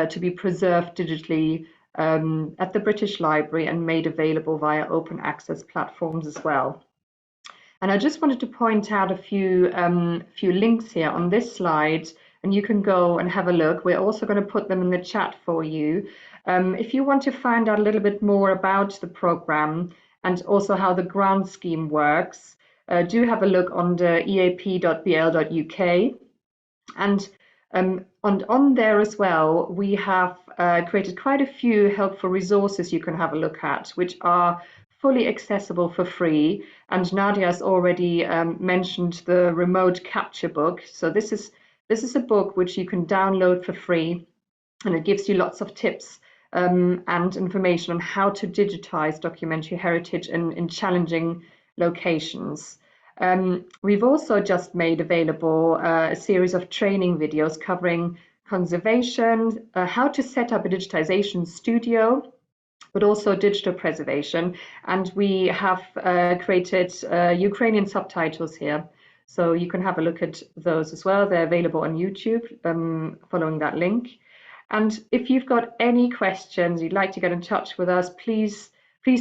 to be preserved digitally at the British Library and made available via open access platforms as well. And I just wanted to point out a few links here on this slide, and you can go and have a look. We're also going to put them in the chat for you. If you want to find out a little bit more about the program and also how the grant scheme works, do have a look on the eap.bl.uk. And on there as well, we have created quite a few helpful resources you can have a look at, which are fully accessible for free. And Nadia has already mentioned the remote capture book. So this is a book which you can download for free, and it gives you lots of tips and information on how to digitize documentary heritage in challenging locations. We've also just made available a series of training videos covering conservation, how to set up a digitization studio, but also digital preservation. And we have created Ukrainian subtitles here, so you can have a look at those as well. They're available on YouTube following that link. And if you've got any questions, you'd like to get in touch with us, please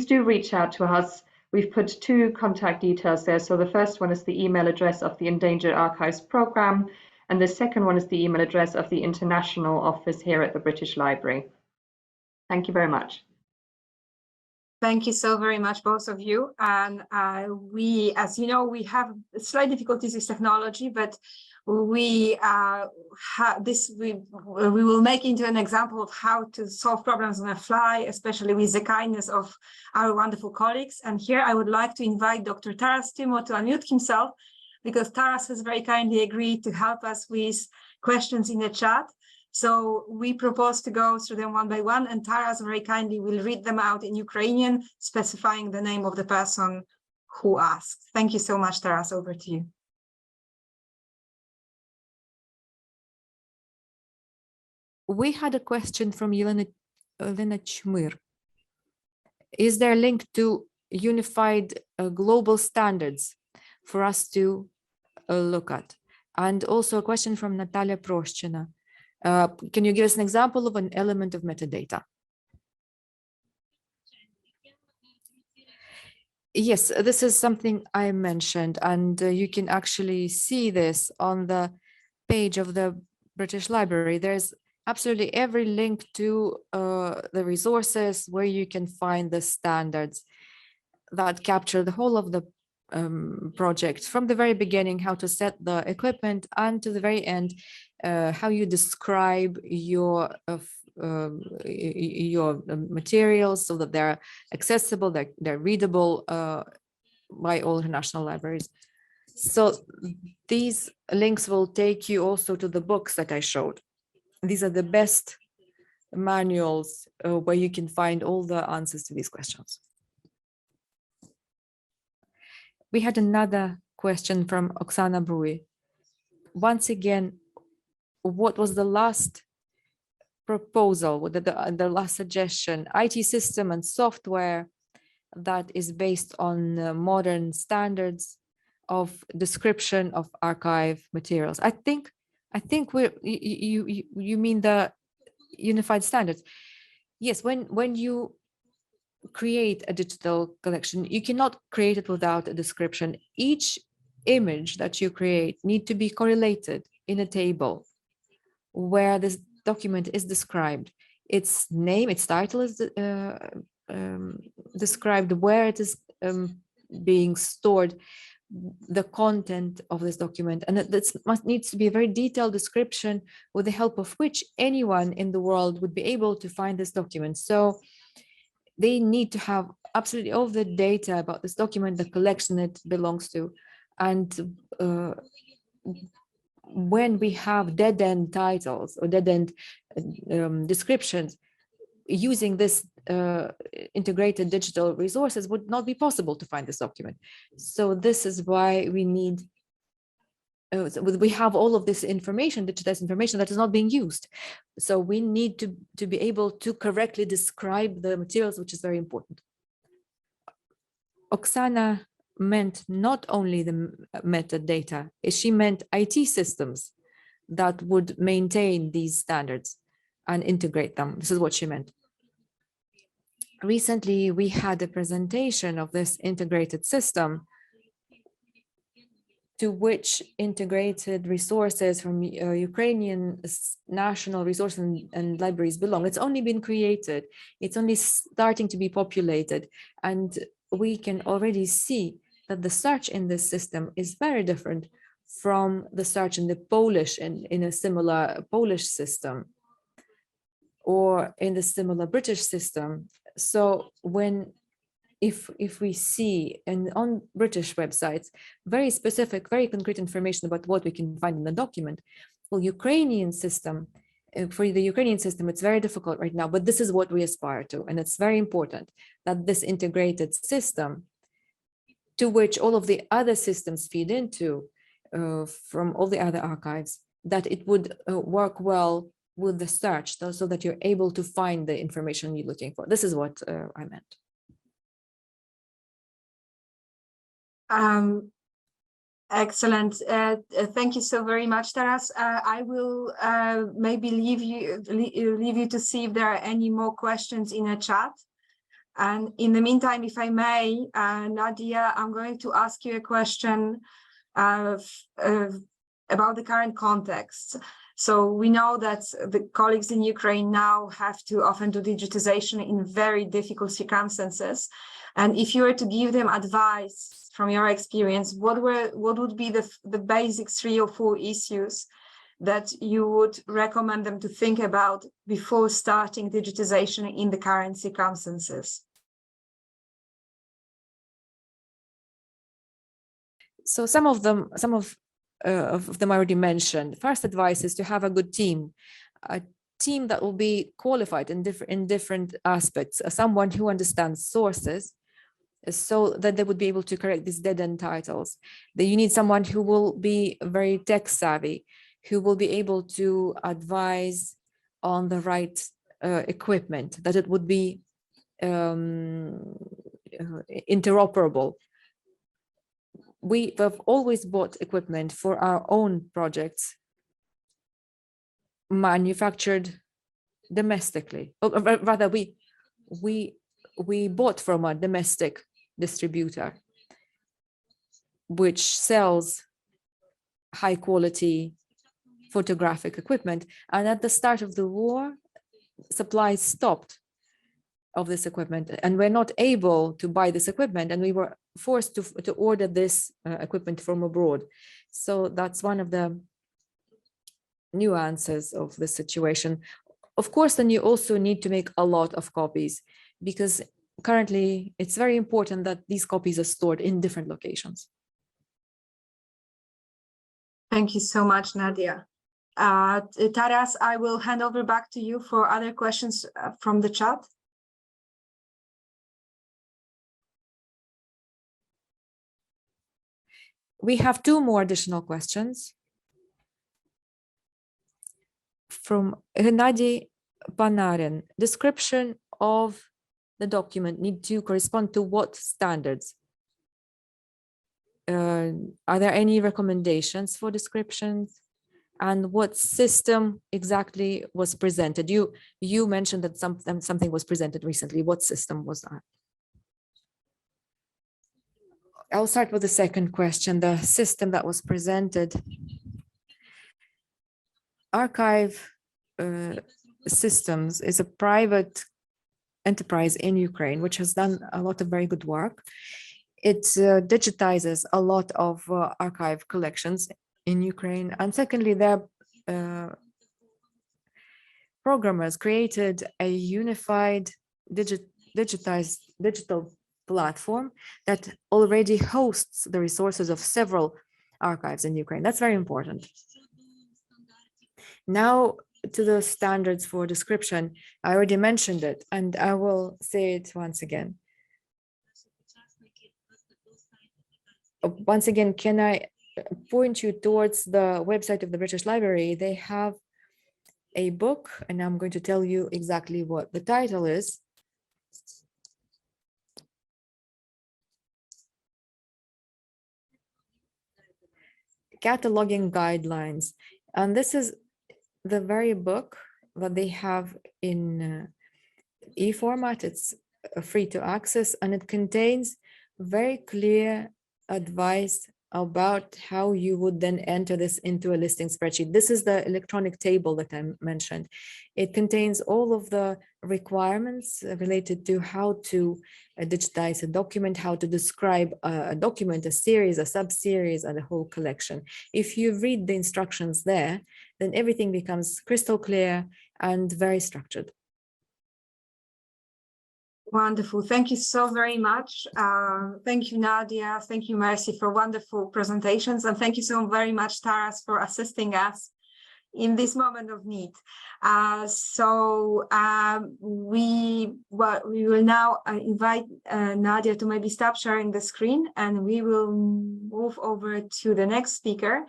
do reach out to us. We've put 2 contact details there. So the first one is the email address of the Endangered Archives Programme, and the second one is the email address of the International Office here at the British Library. Thank you very much. Thank you so very much, both of you. And we, as you know, we have slight difficulties with technology, but we will make into an example of how to solve problems on the fly, especially with the kindness of our wonderful colleagues. And here I would like to invite Dr. Taras Timo to unmute himself, because Taras has very kindly agreed to help us with questions in the chat. So we propose to go through them one by one, and Taras very kindly will read them out in Ukrainian, specifying the name of the person who asked. Thank you so much, Taras. Over to you. We had a question from Elena Chmir. Is there a link to unified global standards for us to look at? And also a question from Natalia Proshchina. Can you give us an example of an element of metadata? Yes, this is something I mentioned, and you can actually see this on the page of the British Library. There's absolutely every link to the resources where you can find the standards that capture the whole of the project, from the very beginning, how to set the equipment, and to the very end, how you describe your materials so that they're accessible, they're readable by all international libraries. So these links will take you also to the books that I showed. These are the best manuals where you can find all the answers to these questions. We had another question from Oksana Brui. Once again, what was the last proposal, the last suggestion? IT system and software that is based on modern standards of description of archive materials. I think you mean the unified standards. Yes, when you create a digital collection, you cannot create it without a description. Each image that you create need to be correlated in a table where this document is described. Its name, its title is described, where it is being stored, the content of this document, and this needs to be a very detailed description with the help of which anyone in the world would be able to find this document. So they need to have absolutely all the data about this document, the collection it belongs to. And when we have dead-end titles or dead-end descriptions, using this integrated digital resources would not be possible to find this document. So this is why we need, we have all of this information, digitized information that is not being used. So we need to be able to correctly describe the materials, which is very important. Oksana meant not only the metadata, she meant IT systems that would maintain these standards and integrate them. This is what she meant. Recently, we had a presentation of this integrated system to which integrated resources from Ukrainian national resources and libraries belong. It's only been created. It's only starting to be populated. And we can already see that the search in this system is very different from the search in the Polish and in a similar Polish system, or in the similar British system. So if we see on British websites very specific, very concrete information about what we can find in the document, well, Ukrainian system, for the Ukrainian system, it's very difficult right now, but this is what we aspire to. And it's very important that this integrated system, to which all of the other systems feed into from all the other archives, that it would work well with the search, so that you're able to find the information you're looking for. This is what I meant. Excellent. Thank you so very much, Taras. I will maybe leave you to see if there are any more questions in a chat. And in the meantime, if I may, Nadia, I'm going to ask you a question about the current context. So we know that the colleagues in Ukraine now have to often do digitization in very difficult circumstances. And if you were to give them advice from your experience, what would be the basic 3 or 4 issues that you would recommend them to think about before starting digitization in the current circumstances? So some of them I already mentioned. First advice is to have a good team, a team that will be qualified in different aspects, someone who understands sources, so that they would be able to correct these dead-end titles. That you need someone who will be very tech savvy, who will be able to advise on the right equipment, that it would be interoperable. We have always bought equipment for our own projects manufactured domestically. Or rather, we bought from a domestic distributor, which sells high quality photographic equipment. And at the start of the war, supplies stopped of this equipment, and we're not able to buy this equipment, and we were forced to order this equipment from abroad. So that's one of the nuances of the situation. Of course, then you also need to make a lot of copies, because currently it's very important that these copies are stored in different locations. Thank you so much, Nadia. Taras, I will hand over back to you for other questions from the chat. We have 2 more additional questions from Gennady Panarin. Description of the document need to correspond to what standards? Are there any recommendations for descriptions? And what system exactly was presented? You mentioned that something was presented recently. What system was that? I'll start with the second question. The system that was presented. Archive Systems is a private enterprise in Ukraine, which has done a lot of very good work. It digitizes a lot of archive collections in Ukraine. And secondly, their programmers created a unified digital platform that already hosts the resources of several archives in Ukraine. That's very important. Now to the standards for description. I already mentioned it, and I will say it once again. Once again, can I point you towards the website of the British Library? They have a book, and I'm going to tell you exactly what the title is. Cataloging Guidelines. And this is the very book that they have in e-format. It's free to access, and it contains very clear advice about how you would then enter this into a listing spreadsheet. This is the electronic table that I mentioned. It contains all of the requirements related to how to digitize a document, how to describe a document, a series, a sub-series, and a whole collection. If you read the instructions there, then everything becomes crystal clear and very structured. Wonderful. Thank you so very much. Thank you, Nadia. Thank you, Mercy, for wonderful presentations. And thank you so very much, Taras, for assisting us in this moment of need. We will now invite Nadia to maybe stop sharing the screen, and we will move over to the next speaker,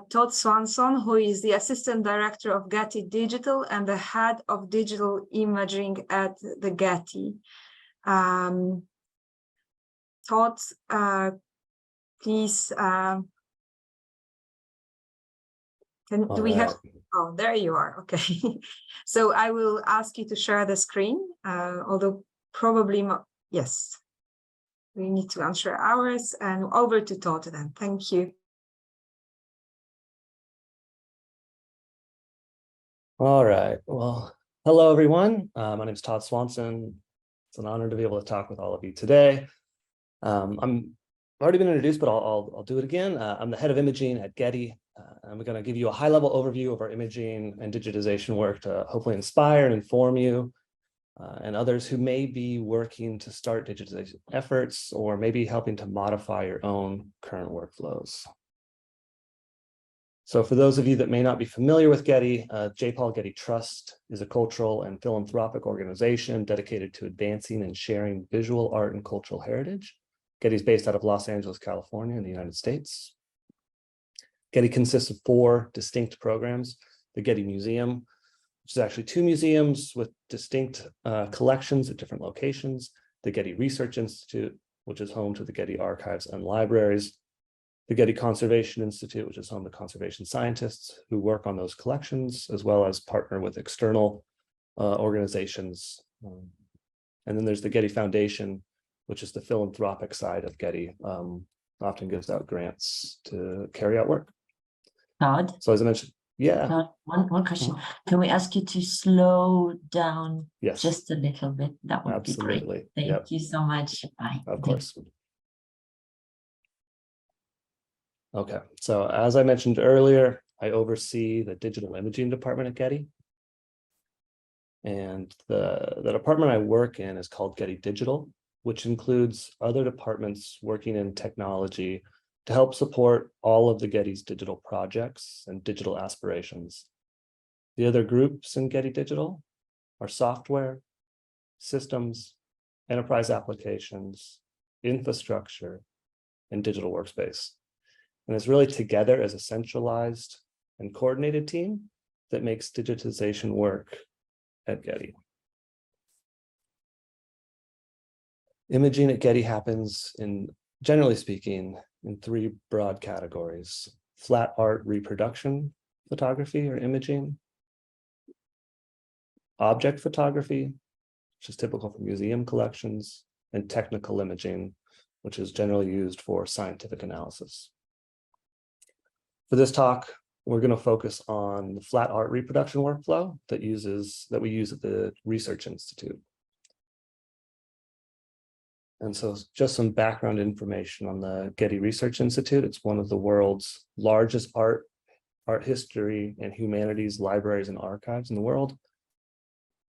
Todd Swanson, who is the Assistant Director of Getty Digital and the Head of Digital Imaging at the Getty. Todd, please, do we have? Oh, there you are. Okay. So I will ask you to share the screen, although probably, yes, we need to answer ours, and over to Todd then. Thank you. All right. Well, hello, everyone. My name is Todd Swanson. It's an honor to be able to talk with all of you today. I've already been introduced, but I'll do it again. I'm the head of imaging at Getty. I'm going to give you a high-level overview of our imaging and digitization work to hopefully inspire and inform you and others who may be working to start digitization efforts or maybe helping to modify your own current workflows. So for those of you that may not be familiar with Getty, J. Paul Getty Trust is a cultural and philanthropic organization dedicated to advancing and sharing visual art and cultural heritage. Getty is based out of Los Angeles, California in the United States. Getty consists of 4 distinct programs: the Getty Museum, which is actually 2 museums with distinct collections at different locations, the Getty Research Institute, which is home to the Getty Archives and Libraries, the Getty Conservation Institute, which is home to conservation scientists who work on those collections, as well as partner with external organizations. And then there's the Getty Foundation, which is the philanthropic side of Getty, often gives out grants to carry out work. Todd? So as I mentioned, yeah. Todd, one question. Can we ask you to slow down Yes. just a little bit? That would be Absolutely. great. Thank you so much. Bye. Of course. Okay, so as I mentioned earlier, I oversee the digital imaging department at Getty. And the department I work in is called Getty Digital, which includes other departments working in technology to help support all of the Getty's digital projects and digital aspirations. The other groups in Getty Digital are software, systems, enterprise applications, infrastructure, and digital workspace. And it's really together as a centralized and coordinated team that makes digitization work at Getty. Imaging at Getty happens generally speaking, in 3 broad categories: flat art reproduction photography or imaging, object photography, which is typical for museum collections, and technical imaging, which is generally used for scientific analysis. For this talk, we're going to focus on the flat art reproduction workflow that we use at the Research Institute. And so just some background information on the Getty Research Institute. It's one of the world's largest art history and humanities libraries and archives in the world.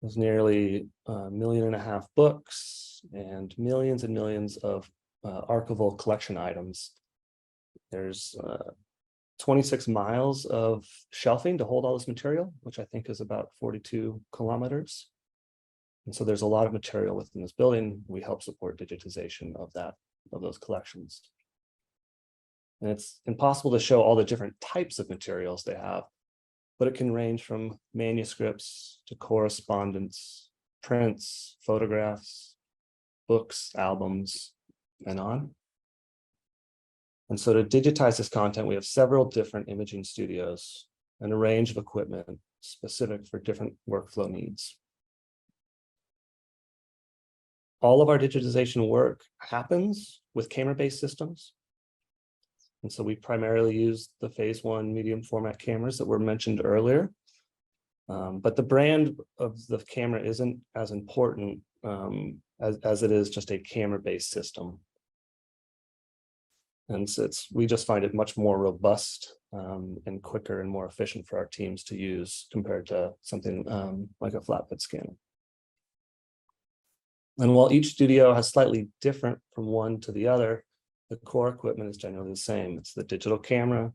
There's nearly 1.5 million books and millions of archival collection items. There's 26 miles of shelving to hold all this material, which I think is about 42 kilometers. And so there's a lot of material within this building. We help support digitization of those collections. And it's impossible to show all the different types of materials they have, but it can range from manuscripts to correspondence, prints, photographs, books, albums, and on. And so to digitize this content, we have several different imaging studios and a range of equipment specific for different workflow needs. All of our digitization work happens with camera-based systems. And so we primarily use the phase 1 medium format cameras that were mentioned earlier. But the brand of the camera isn't as important as it is just a camera-based system. And so we just find it much more robust and quicker and more efficient for our teams to use compared to something like a flatbed scanner. And while each studio has slightly different from one to the other, the core equipment is generally the same. It's the digital camera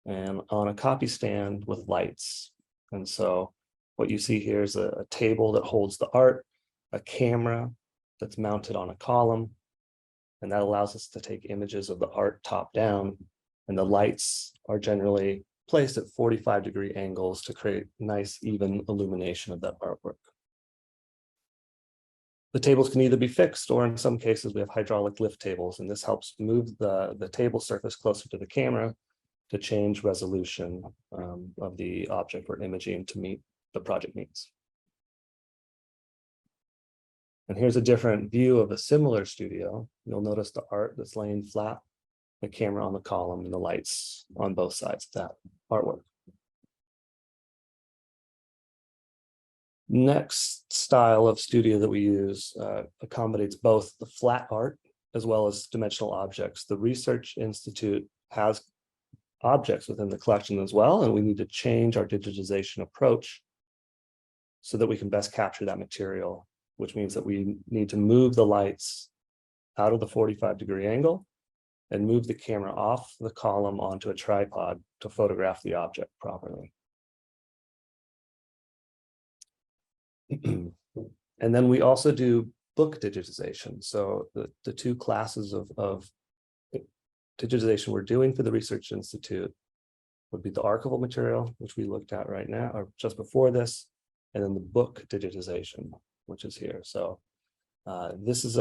and on a copy stand with lights. And so what you see here is a table that holds the art, a camera that's mounted on a column, and that allows us to take images of the art top down, and the lights are generally placed at 45-degree angles to create nice, even illumination of that artwork. The tables can either be fixed, or in some cases we have hydraulic lift tables, and this helps move the table surface closer to the camera to change resolution of the object we're imaging to meet the project needs. And here's a different view of a similar studio. You'll notice the art that's laying flat, the camera on the column, and the lights on both sides of that artwork. Next style of studio that we use accommodates both the flat art as well as dimensional objects. The Research Institute has objects within the collection as well, and we need to change our digitization approach so that we can best capture that material, which means that we need to move the lights out of the 45-degree angle and move the camera off the column onto a tripod to photograph the object properly. And then we also do book digitization. So the two classes of digitization we're doing for the Research Institute would be the archival material, which we looked at right now, or just before this, and then the book digitization, which is here. So this is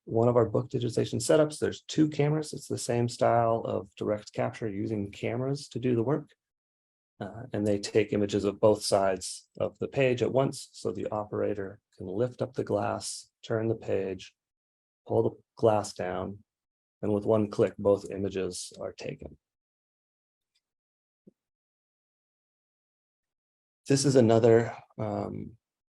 one of our book digitization setups. There's two cameras. It's the same style of direct capture using cameras to do the work. And they take images of both sides of the page at once, so the operator can lift up the glass, turn the page, pull the glass down, and with one click, both images are taken. This is another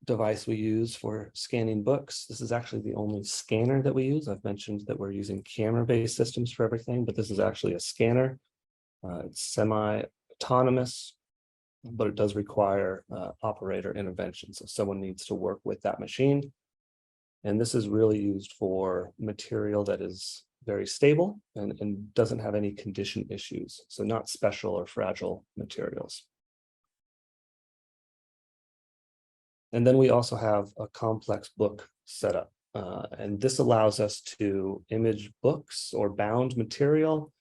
device we use for scanning books. This is actually the only scanner that we use. I've mentioned that we're using camera-based systems for everything, but this is actually a scanner. It's semi-autonomous, but it does require operator intervention. So someone needs to work with that machine. And this is really used for material that is very stable and doesn't have any condition issues. So not special or fragile materials. And then we also have a complex book setup. And this allows us to image books or bound material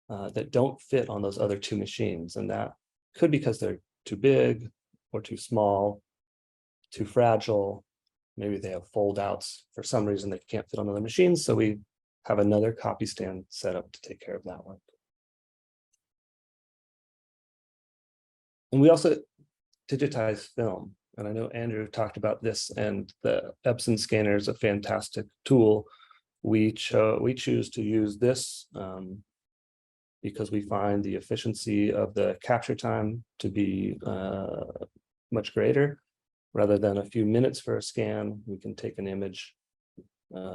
that don't fit on those other two machines. And that could be because they're too big or too small, too fragile. Maybe they have fold outs. For some reason, they can't fit on other machines. So we have another copy stand set up to take care of that one. And we also digitize film. And I know Andrew talked about this, and the Epson scanner is a fantastic tool. We choose to use this because we find the efficiency of the capture time to be much greater. Rather than a few minutes for a scan, we can take an image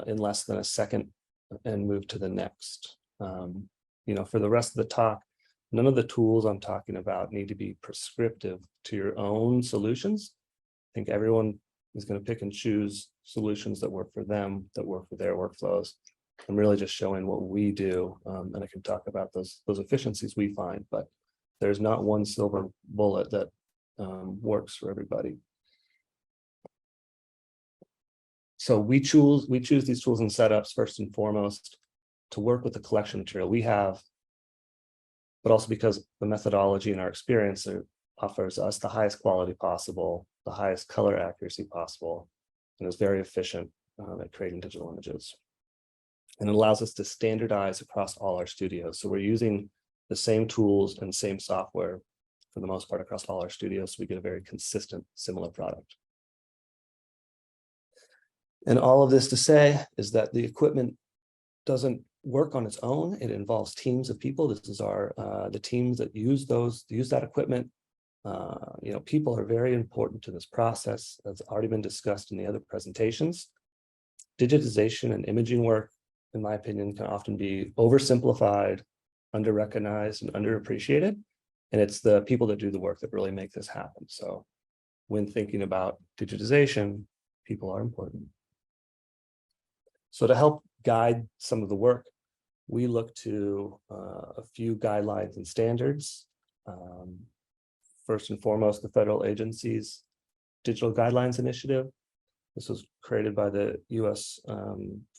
in less than a second and move to the next. For the rest of the talk, none of the tools I'm talking about need to be prescriptive to your own solutions. I think everyone is going to pick and choose solutions that work for them, that work for their workflows. I'm really just showing what we do, and I can talk about those efficiencies we find, but there's not one silver bullet that works for everybody. So we choose these tools and setups first and foremost to work with the collection material we have, but also because the methodology and our experience offers us the highest quality possible, the highest color accuracy possible, and is very efficient at creating digital images. And it allows us to standardize across all our studios. So we're using the same tools and same software for the most part across all our studios, so we get a very consistent, similar product. And all of this to say is that the equipment doesn't work on its own. It involves teams of people. This is the teams that use that equipment. People are very important to this process, as already been discussed in the other presentations. Digitization and imaging work, in my opinion, can often be oversimplified, under-recognized, and underappreciated. And it's the people that do the work that really make this happen. So when thinking about digitization, people are important. So to help guide some of the work, we look to a few guidelines and standards. First and foremost, the federal agency's Digital Guidelines Initiative. This was created by the US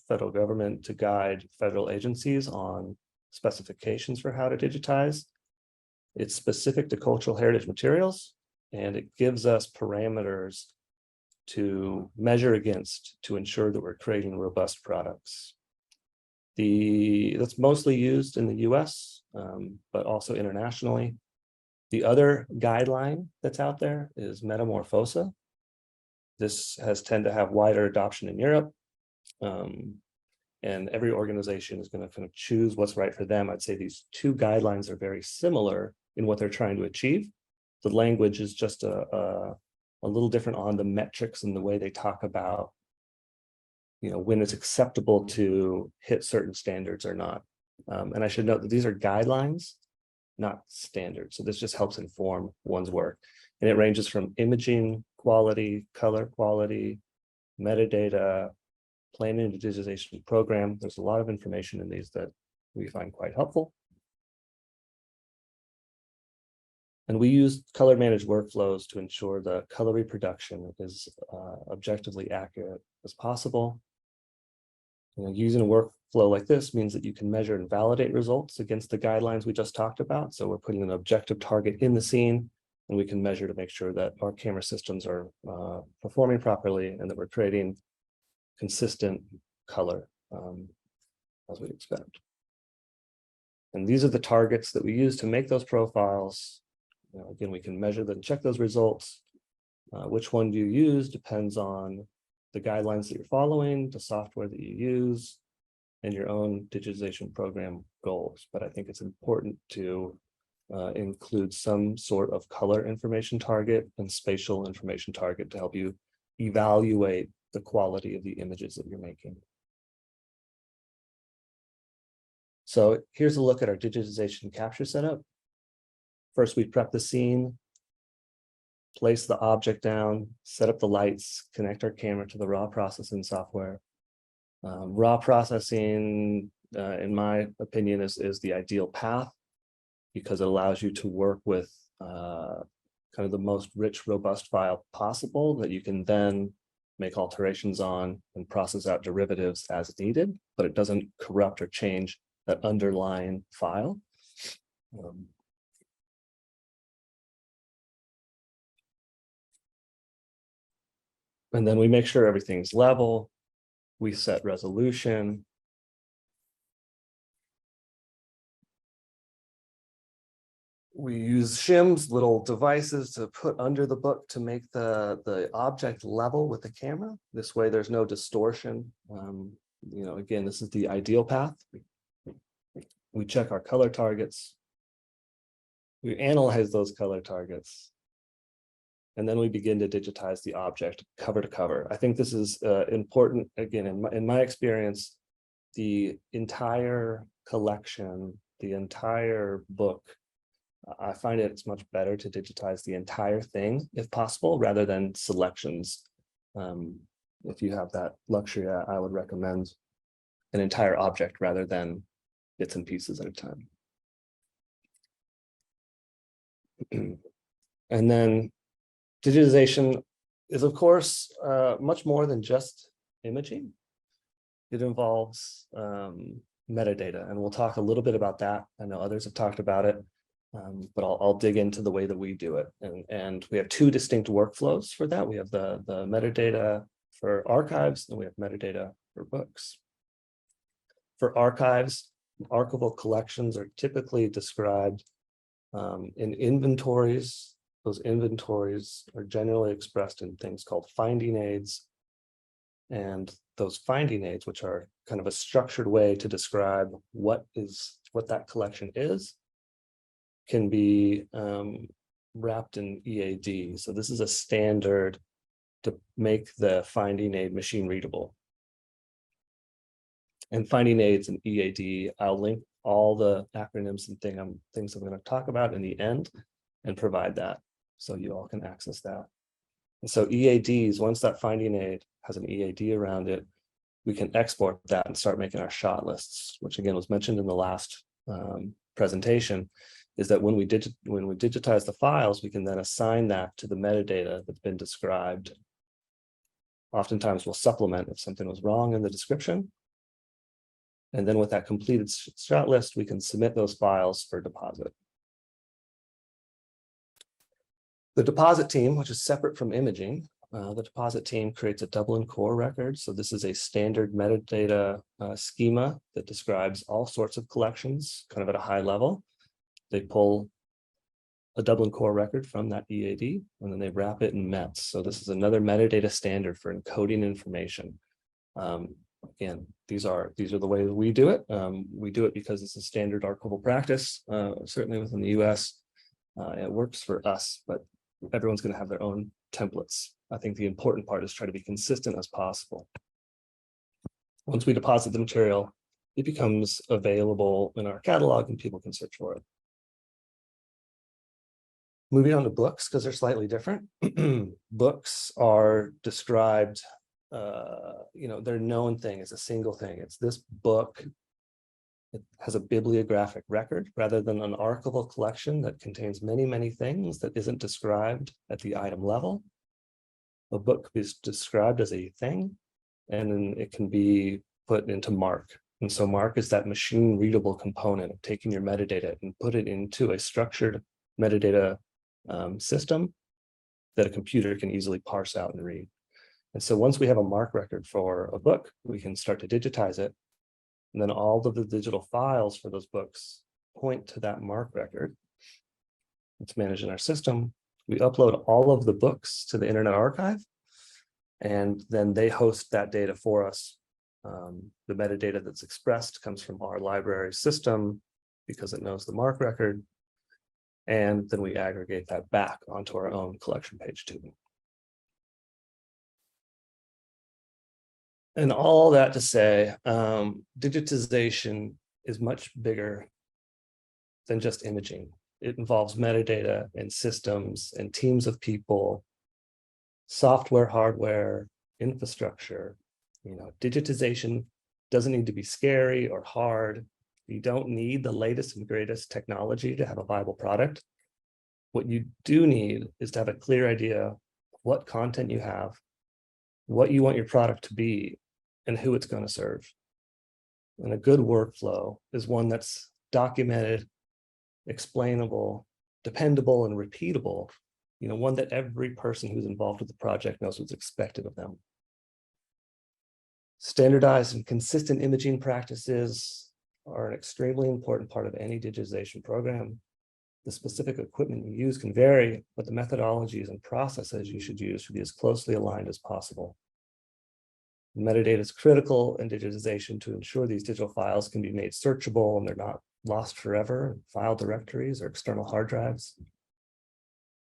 federal government to guide federal agencies on specifications for how to digitize. It's specific to cultural heritage materials, and it gives us parameters to measure against to ensure that we're creating robust products. That's mostly used in the US, but also internationally. The other guideline that's out there is Metamorphosa. This has tended to have wider adoption in Europe. And every organization is going to kind of choose what's right for them. I'd say these two guidelines are very similar in what they're trying to achieve. The language is just a little different on the metrics and the way they talk about, when it's acceptable to hit certain standards or not. And I should note that these are guidelines, not standards. So this just helps inform one's work. And it ranges from imaging quality, color quality, metadata, planning and digitization program. There's a lot of information in these that we find quite helpful. And we use color managed workflows to ensure the color reproduction is objectively accurate as possible. Using a workflow like this means that you can measure and validate results against the guidelines we just talked about. So we're putting an objective target in the scene, and we can measure to make sure that our camera systems are performing properly and that we're creating consistent color as we expect. And these are the targets that we use to make those profiles. Again, we can measure them, check those results. Which one do you use depends on the guidelines that you're following, the software that you use, and your own digitization program goals. But I think it's important to include some sort of color information target and spatial information target to help you evaluate the quality of the images that you're making. So here's a look at our digitization capture setup. First, we prep the scene, place the object down, set up the lights, connect our camera to the raw processing software. Raw processing, in my opinion, is the ideal path because it allows you to work with kind of the most rich, robust file possible that you can then make alterations on and process out derivatives as needed, but it doesn't corrupt or change that underlying file. And then we make sure everything's level. We set resolution. We use shims, little devices to put under the book to make the object level with the camera. This way there's no distortion. Again, this is the ideal path. We check our color targets. We analyze those color targets. And then we begin to digitize the object cover to cover. I think this is important. Again, in my experience, the entire collection, the entire book, I find it's much better to digitize the entire thing if possible, rather than selections. If you have that luxury, I would recommend an entire object rather than bits and pieces at a time. And then digitization is, of course, much more than just imaging. It involves metadata, and we'll talk a little bit about that. I know others have talked about it, but I'll dig into the way that we do it. And we have two distinct workflows for that. We have the metadata for archives, and we have metadata for books. For archives, archival collections are typically described in inventories. Those inventories are generally expressed in things called finding aids. And those finding aids, which are kind of a structured way to describe what that collection is, can be wrapped in EAD. So this is a standard to make the finding aid machine readable. And finding aids and EAD, I'll link all the acronyms and things I'm going to talk about in the end and provide that so you all can access that. And so EADs, once that finding aid has an EAD around it, we can export that and start making our shot lists, which again was mentioned in the last presentation, is that when we digitize the files, we can then assign that to the metadata that's been described. Oftentimes we'll supplement if something was wrong in the description. And then with that completed shot list, we can submit those files for deposit. The deposit team, which is separate from imaging, the deposit team creates a Dublin core record. So this is a standard metadata schema that describes all sorts of collections, kind of at a high level. They pull a Dublin core record from that EAD, and then they wrap it in METS. So this is another metadata standard for encoding information. Again, these are the ways we do it. We do it because it's a standard archival practice, certainly within the US. It works for us, but everyone's going to have their own templates. I think the important part is try to be consistent as possible. Once we deposit the material, it becomes available in our catalog and people can search for it. Moving on to books, because they're slightly different. Books are described, they're a known thing. It's a single thing. It's this book. It has a bibliographic record rather than an archival collection that contains many, many things that isn't described at the item level. A book is described as a thing, and then it can be put into MARC. And so MARC is that machine readable component of taking your metadata and put it into a structured metadata system that a computer can easily parse out and read. And so once we have a MARC record for a book, we can start to digitize it. And then all of the digital files for those books point to that MARC record. It's managed in our system. We upload all of the books to the Internet Archive, and then they host that data for us. The metadata that's expressed comes from our library system because it knows the MARC record. And then we aggregate that back onto our own collection page too. And all that to say, digitization is much bigger than just imaging. It involves metadata and systems and teams of people, software, hardware, infrastructure. Digitization doesn't need to be scary or hard. You don't need the latest and greatest technology to have a viable product. What you do need is to have a clear idea of what content you have, what you want your product to be, and who it's going to serve. And a good workflow is one that's documented, explainable, dependable, and repeatable. One that every person who's involved with the project knows what's expected of them. Standardized and consistent imaging practices are an extremely important part of any digitization program. The specific equipment you use can vary, but the methodologies and processes you should use should be as closely aligned as possible. Metadata is critical in digitization to ensure these digital files can be made searchable and they're not lost forever in file directories or external hard drives.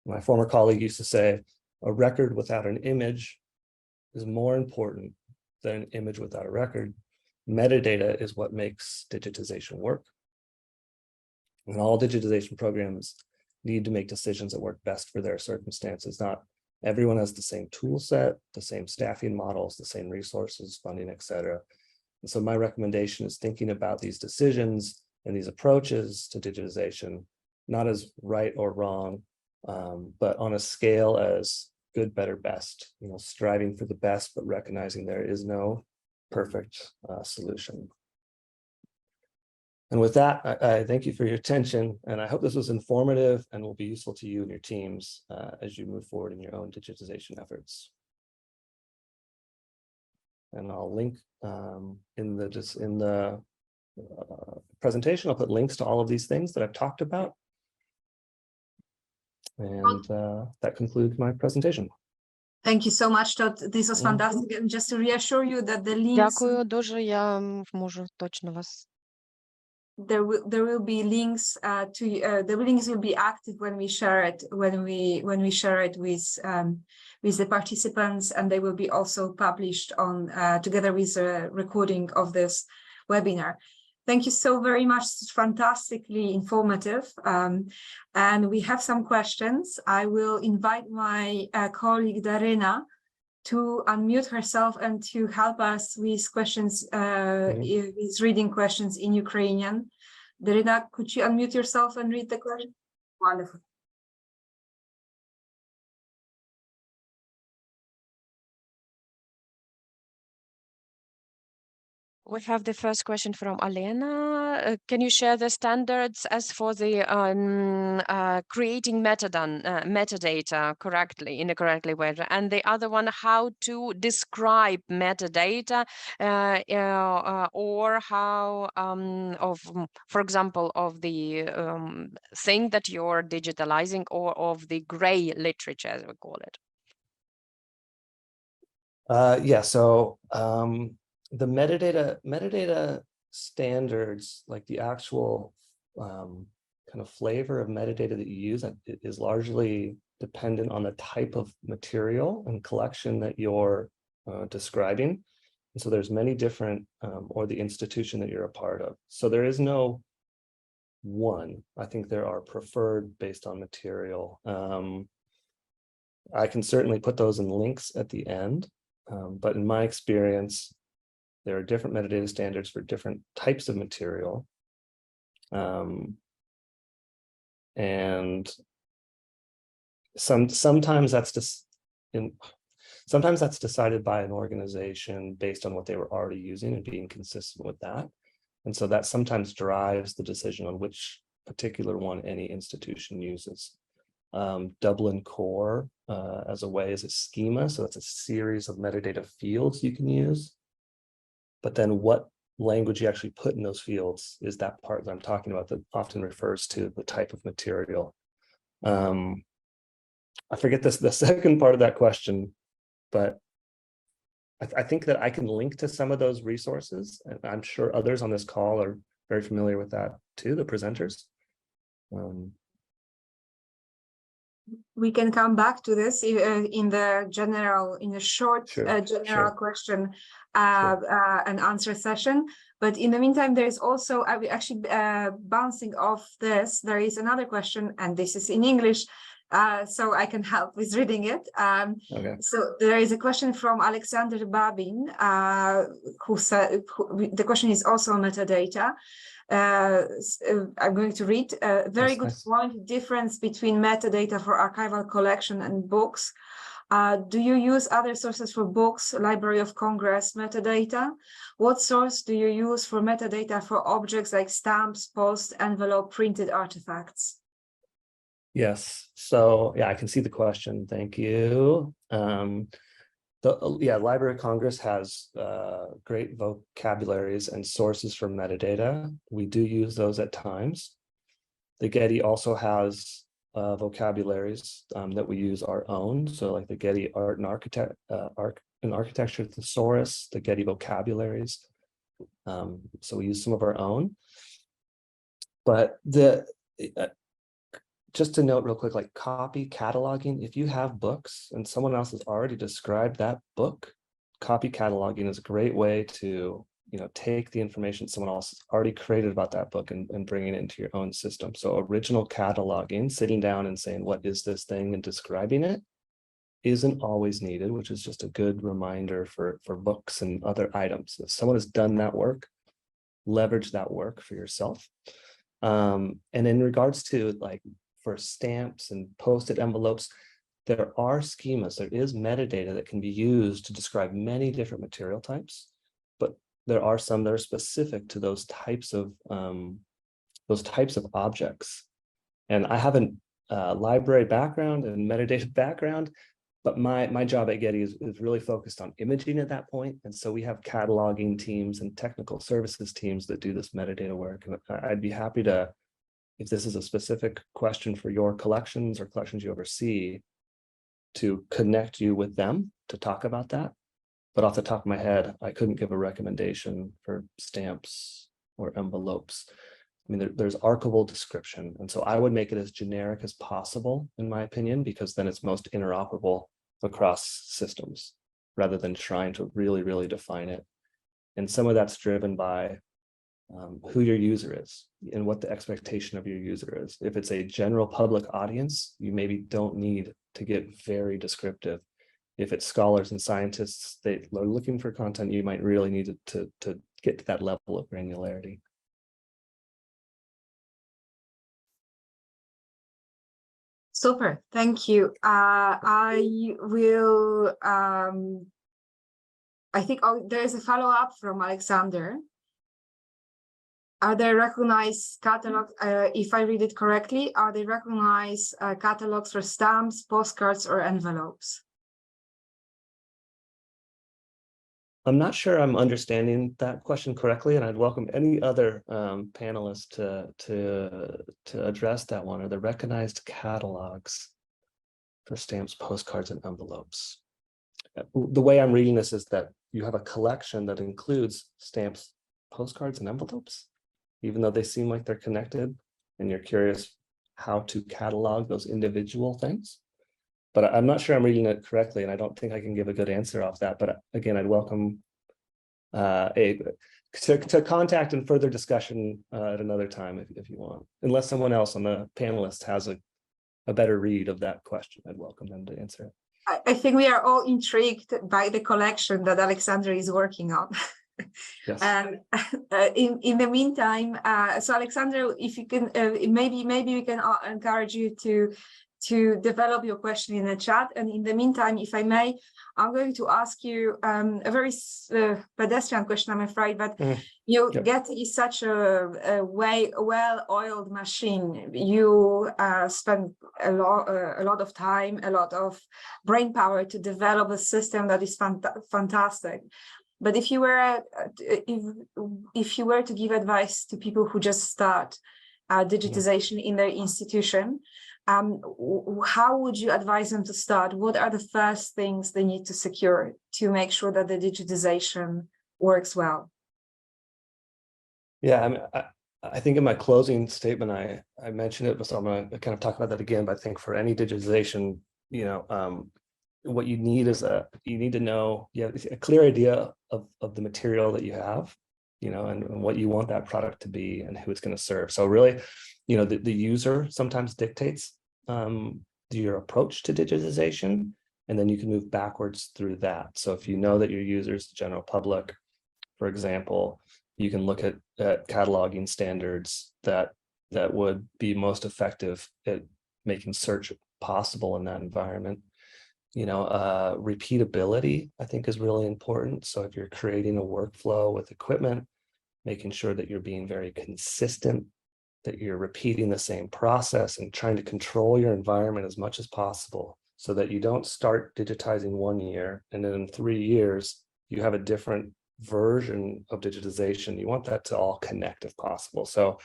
My former colleague used to say, a record without an image is more important than an image without a record. Metadata is what makes digitization work. And all digitization programs need to make decisions that work best for their circumstances. Not everyone has the same tool set, the same staffing models, the same resources, funding, et cetera. And so my recommendation is thinking about these decisions and these approaches to digitization, not as right or wrong, but on a scale as good, better, best, striving for the best, but recognizing there is no perfect solution. And with that, I thank you for your attention, and I hope this was informative and will be useful to you and your teams as you move forward in your own digitization efforts. And I'll link in the presentation, I'll put links to all of these things that I've talked about. And that concludes my presentation. Thank you so much, Todd. This was fantastic. And just to reassure you that the links. Дякую дуже. Я можу точно вас. There will be links the links will be active when we share it when we share it with the participants, and they will be also published on together with the recording of this webinar. Thank you so very much. It's fantastically informative. And we have some questions. I will invite my colleague Darina to unmute herself and to help us with questions, with reading questions in Ukrainian. Darina, could you unmute yourself and read the question? Wonderful. We have the first question from Alena. Can you share the standards as for the creating metadata correctly, in a correctly way? And the other one, how to describe metadata or how, for example, of the thing that you're digitalizing or of the gray literature, as we call it? Yeah, so the metadata standards, like the actual kind of flavor of metadata that you use, is largely dependent on the type of material and collection that you're describing. And so there's many different, or the institution that you're a part of. So there is no one. I think there are preferred based on material. I can certainly put those in links at the end, but in my experience, there are different metadata standards for different types of material. And sometimes that's just sometimes that's decided by an organization based on what they were already using and being consistent with that. And so that sometimes drives the decision on which particular one any institution uses. Dublin Core as a schema. So that's a series of metadata fields you can use. But then what language you actually put in those fields is that part that I'm talking about that often refers to the type of material. I forget the second part of that question, but I think that I can link to some of those resources, and I'm sure others on this call are very familiar with that too, the presenters. We can come back to this in the short general question and answer session. But in the meantime, there is also actually bouncing off this. There is another question, and this is in English, so I can help with reading it. Okay. So there is a question from Alexander Babin, who said the question is also on metadata. I'm going to read a very good point, difference between metadata for archival collection and books. Do you use other sources for books, Library of Congress metadata? What source do you use for metadata for objects like stamps, post, envelope, printed artifacts? Yes, so yeah, I can see the question. Thank you. Library of Congress has great vocabularies and sources for metadata. We do use those at times. The Getty also has vocabularies that we use our own. So like the Getty Art and Architecture Thesaurus, the Getty vocabularies. So we use some of our own. But just to note real quick, like copy cataloging, if you have books and someone else has already described that book, copy cataloging is a great way to, take the information someone else has already created about that book and bringing it into your own system. So original cataloging, sitting down and saying, what is this thing, and describing it isn't always needed, which is just a good reminder for books and other items. If someone has done that work, leverage that work for yourself. And in regards to for stamps and posted envelopes, there are schemas. There is metadata that can be used to describe many different material types, but there are some that are specific to those types of objects. And I have a library background and metadata background, but my job at Getty is really focused on imaging at that point. And so we have cataloging teams and technical services teams that do this metadata work. And I'd be happy to, if this is a specific question for your collections or collections you oversee, to connect you with them to talk about that. But off the top of my head, I couldn't give a recommendation for stamps or envelopes. I mean, there's archival description. And so I would make it as generic as possible, in my opinion, because then it's most interoperable across systems rather than trying to really, really define it. And some of that's driven by who your user is and what the expectation of your user is. If it's a general public audience, you maybe don't need to get very descriptive. If it's scholars and scientists, they are looking for content, you might really need to get to that level of granularity. Super, thank you. I will, I think there's a follow-up from Alexander. Are they recognized catalogs, if I read it correctly, are they recognized catalogs for stamps, postcards, or envelopes? I'm not sure I'm understanding that question correctly, and I'd welcome any other panelists to address that one. Are the recognized catalogs for stamps, postcards, and envelopes? The way I'm reading this is that you have a collection that includes stamps, postcards, and envelopes, even though they seem like they're connected, and you're curious how to catalog those individual things. But I'm not sure I'm reading it correctly, and I don't think I can give a good answer off that. But again, I'd welcome to contact and further discussion at another time if you want. Unless someone else on the panelists has a better read of that question, I'd welcome them to answer it. I think we are all intrigued by the collection that Alexander is working on. Yes. And in the meantime, so Alexander, if you can, maybe we can encourage you to develop your question in the chat. And in the meantime, if I may, I'm going to ask you a very pedestrian question, I'm afraid, but Getty is such a well-oiled machine. You spend a lot of time, a lot of brain power to develop a system that is fantastic. But if you were to give advice to people who just start digitization in their institution, how would you advise them to start? What are the first things they need to secure to make sure that the digitization works well? Yeah, I mean, I think in my closing statement, I mentioned it, so I'm going to kind of talk about that again. But I think for any digitization, what you need is you need to know, a clear idea of the material that you have, and what you want that product to be and who it's going to serve. So really, the user sometimes dictates your approach to digitization, and then you can move backwards through that. So if you know that your users, the general public, for example, you can look at cataloging standards that would be most effective at making search possible in that environment. Repeatability, I think, is really important. So if you're creating a workflow with equipment, making sure that you're being very consistent, that you're repeating the same process and trying to control your environment as much as possible so that you don't start digitizing 1 year and then in 3 years, you have a different version of digitization. You want that to all connect if possible. So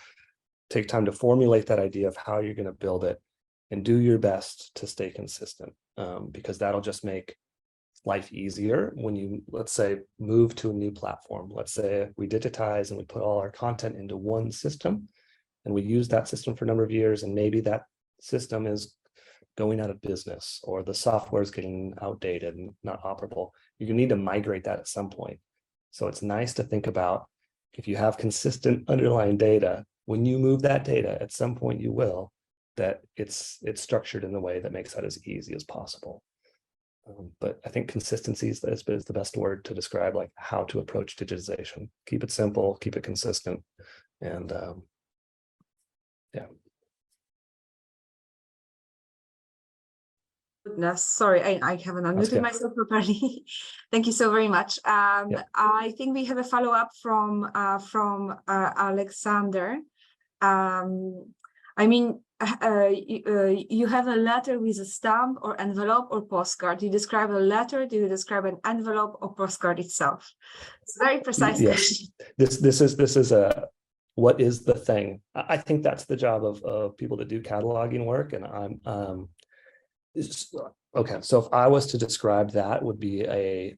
take time to formulate that idea of how you're going to build it and do your best to stay consistent, because that'll just make life easier when you, let's say, move to a new platform. Let's say we digitize and we put all our content into one system and we use that system for a number of years, and maybe that system is going out of business or the software is getting outdated and not operable. You need to migrate that at some point. So it's nice to think about, if you have consistent underlying data, when you move that data, at some point you will, that it's structured in a way that makes that as easy as possible. But I think consistency is the best word to describe like how to approach digitization. Keep it simple, keep it consistent, and yeah. Goodness, sorry, I haven't unmuted myself properly. Thank you so very much. I think we have a follow-up from Alexander. I mean, you have a letter with a stamp or envelope or postcard. Do you describe a letter? Do you describe an envelope or postcard itself? It's a very precise question. This is a what is the thing? I think that's the job of people that do cataloging work, and I'm okay. So if I was to describe that, would be if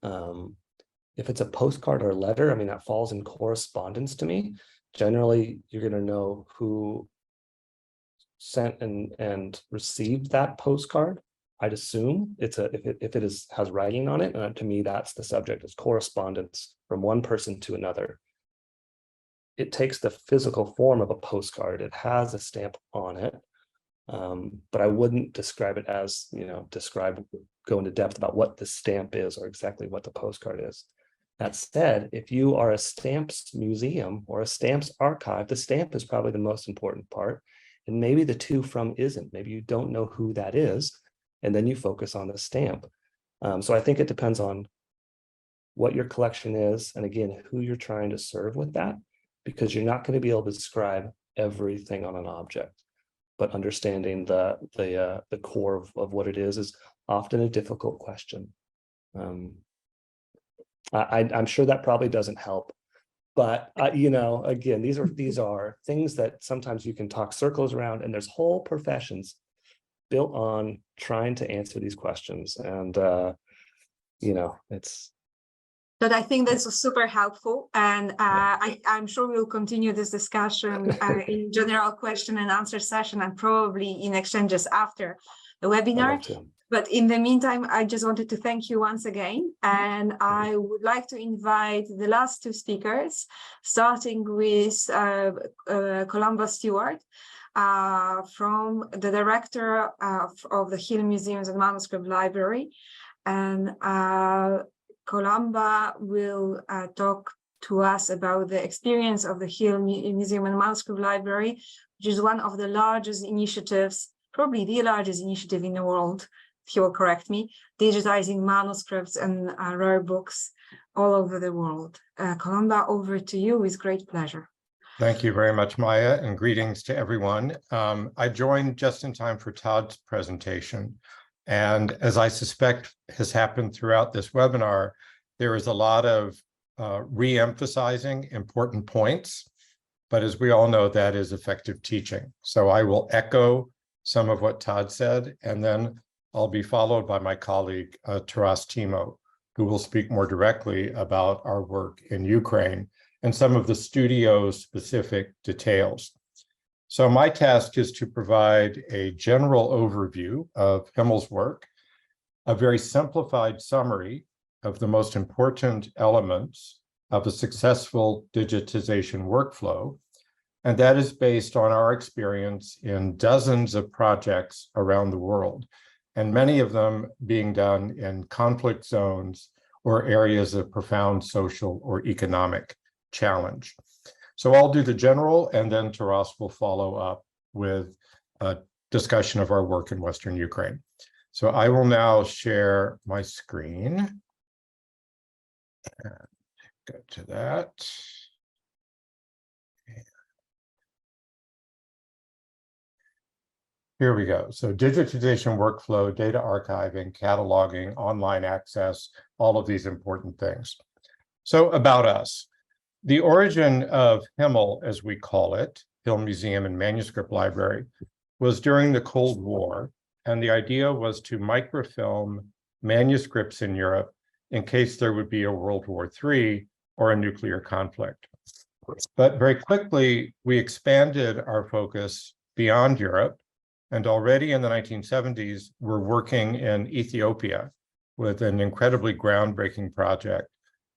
it's a postcard or a letter, I mean, that falls in correspondence to me. Generally, you're going to know who sent and received that postcard. I'd assume if it has writing on it, and to me that's the subject, is correspondence from one person to another. It takes the physical form of a postcard. It has a stamp on it, but I wouldn't describe it as describe go into depth about what the stamp is or exactly what the postcard is. That said, if you are a stamps museum or a stamps archive, the stamp is probably the most important part. And maybe the to from isn't. Maybe you don't know who that is, and then you focus on the stamp. So I think it depends on what your collection is, and again, who you're trying to serve with that, because you're not going to be able to describe everything on an object. But understanding the core of what it is often a difficult question. I'm sure that probably doesn't help, but you know, again, these are things that sometimes you can talk circles around, and there's whole professions built on trying to answer these questions, and you know, it's. But I think this was super helpful, and I'm sure we'll continue this discussion in general question and answer session, and probably in exchanges after the webinar. But in the meantime, I just wanted to thank you once again, and I would like to invite the last two speakers, starting with Columba Stewart, from the director of the Hill Museums and Manuscript Library, and Columba will talk to us about the experience of the Hill Museum and Manuscript Library, which is one of the largest initiatives, probably the largest initiative in the world, if you will correct me, digitizing manuscripts and rare books all over the world. Columba, over to you with great pleasure. Thank you very much, Maya, and greetings to everyone. I joined just in time for Todd's presentation. And as I suspect has happened throughout this webinar, there is a lot of re-emphasizing important points, but as we all know, that is effective teaching. So I will echo some of what Todd said, and then I'll be followed by my colleague, Taras Timo, who will speak more directly about our work in Ukraine and some of the studio-specific details. So my task is to provide a general overview of Himmel's work, a very simplified summary of the most important elements of a successful digitization workflow, and that is based on our experience in dozens of projects around the world, and many of them being done in conflict zones or areas of profound social or economic challenge. So I'll do the general, and then Taras will follow up with a discussion of our work in Western Ukraine. So I will now share my screen. And go to that. Here we go. So digitization workflow, data archiving, cataloging, online access, all of these important things. So about us. The origin of Himmel, as we call it, Hill Museum and Manuscript Library, was during the Cold War, and the idea was to microfilm manuscripts in Europe in case there would be a World War III or a nuclear conflict. But very quickly, we expanded our focus beyond Europe, and already in the 1970s, we're working in Ethiopia with an incredibly groundbreaking project,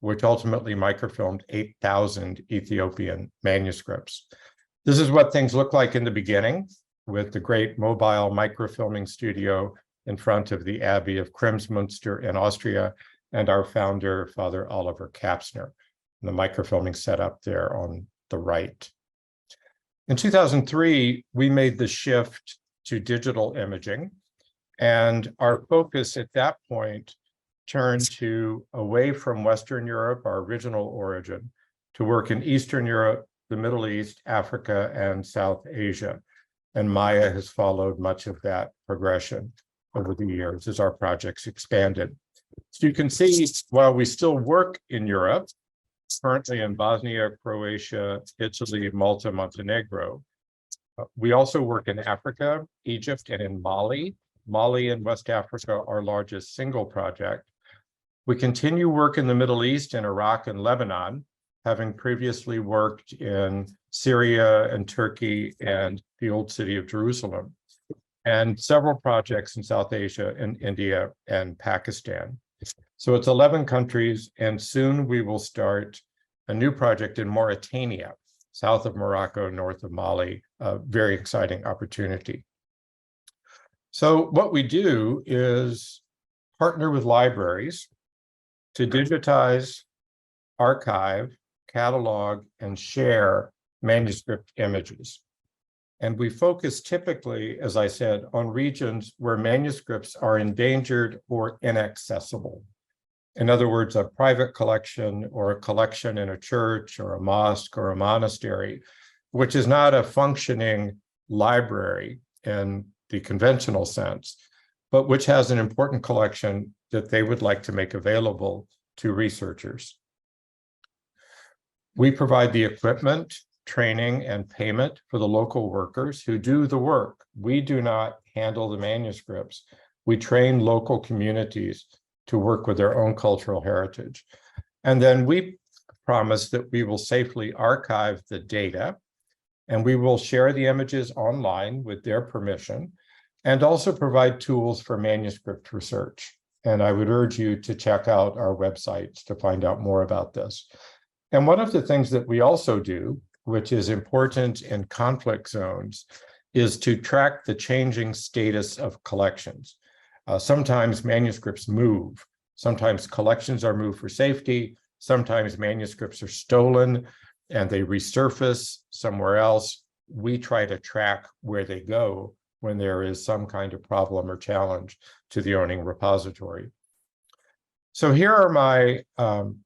which ultimately microfilmed 8,000 Ethiopian manuscripts. This is what things look like in the beginning, with the great mobile microfilming studio in front of the Abbey of Kremsmünster in Austria, and our founder, Father Oliver Kapsner, and the microfilming setup there on the right. In 2003, we made the shift to digital imaging, and our focus at that point turned to away from Western Europe, our original origin, to work in Eastern Europe, the Middle East, Africa, and South Asia. And Maya has followed much of that progression over the years as our projects expanded. So you can see, while we still work in Europe, currently in Bosnia, Croatia, Italy, Malta, Montenegro, we also work in Africa, Egypt, and in Mali. Mali and West Africa, our largest single project. We continue work in the Middle East, in Iraq and Lebanon, having previously worked in Syria and Turkey and the old city of Jerusalem, and several projects in South Asia and India and Pakistan. So it's 11 countries, and soon we will start a new project in Mauritania, south of Morocco, north of Mali, a very exciting opportunity. So what we do is partner with libraries to digitize, archive, catalog, and share manuscript images. And we focus typically, as I said, on regions where manuscripts are endangered or inaccessible. In other words, a private collection or a collection in a church or a mosque or a monastery, which is not a functioning library in the conventional sense, but which has an important collection that they would like to make available to researchers. We provide the equipment, training, and payment for the local workers who do the work. We do not handle the manuscripts. We train local communities to work with their own cultural heritage. And then we promise that we will safely archive the data, and we will share the images online with their permission, and also provide tools for manuscript research. And I would urge you to check out our websites to find out more about this. And one of the things that we also do, which is important in conflict zones, is to track the changing status of collections. Sometimes manuscripts move. Sometimes collections are moved for safety. Sometimes manuscripts are stolen and they resurface somewhere else. We try to track where they go when there is some kind of problem or challenge to the owning repository. So here are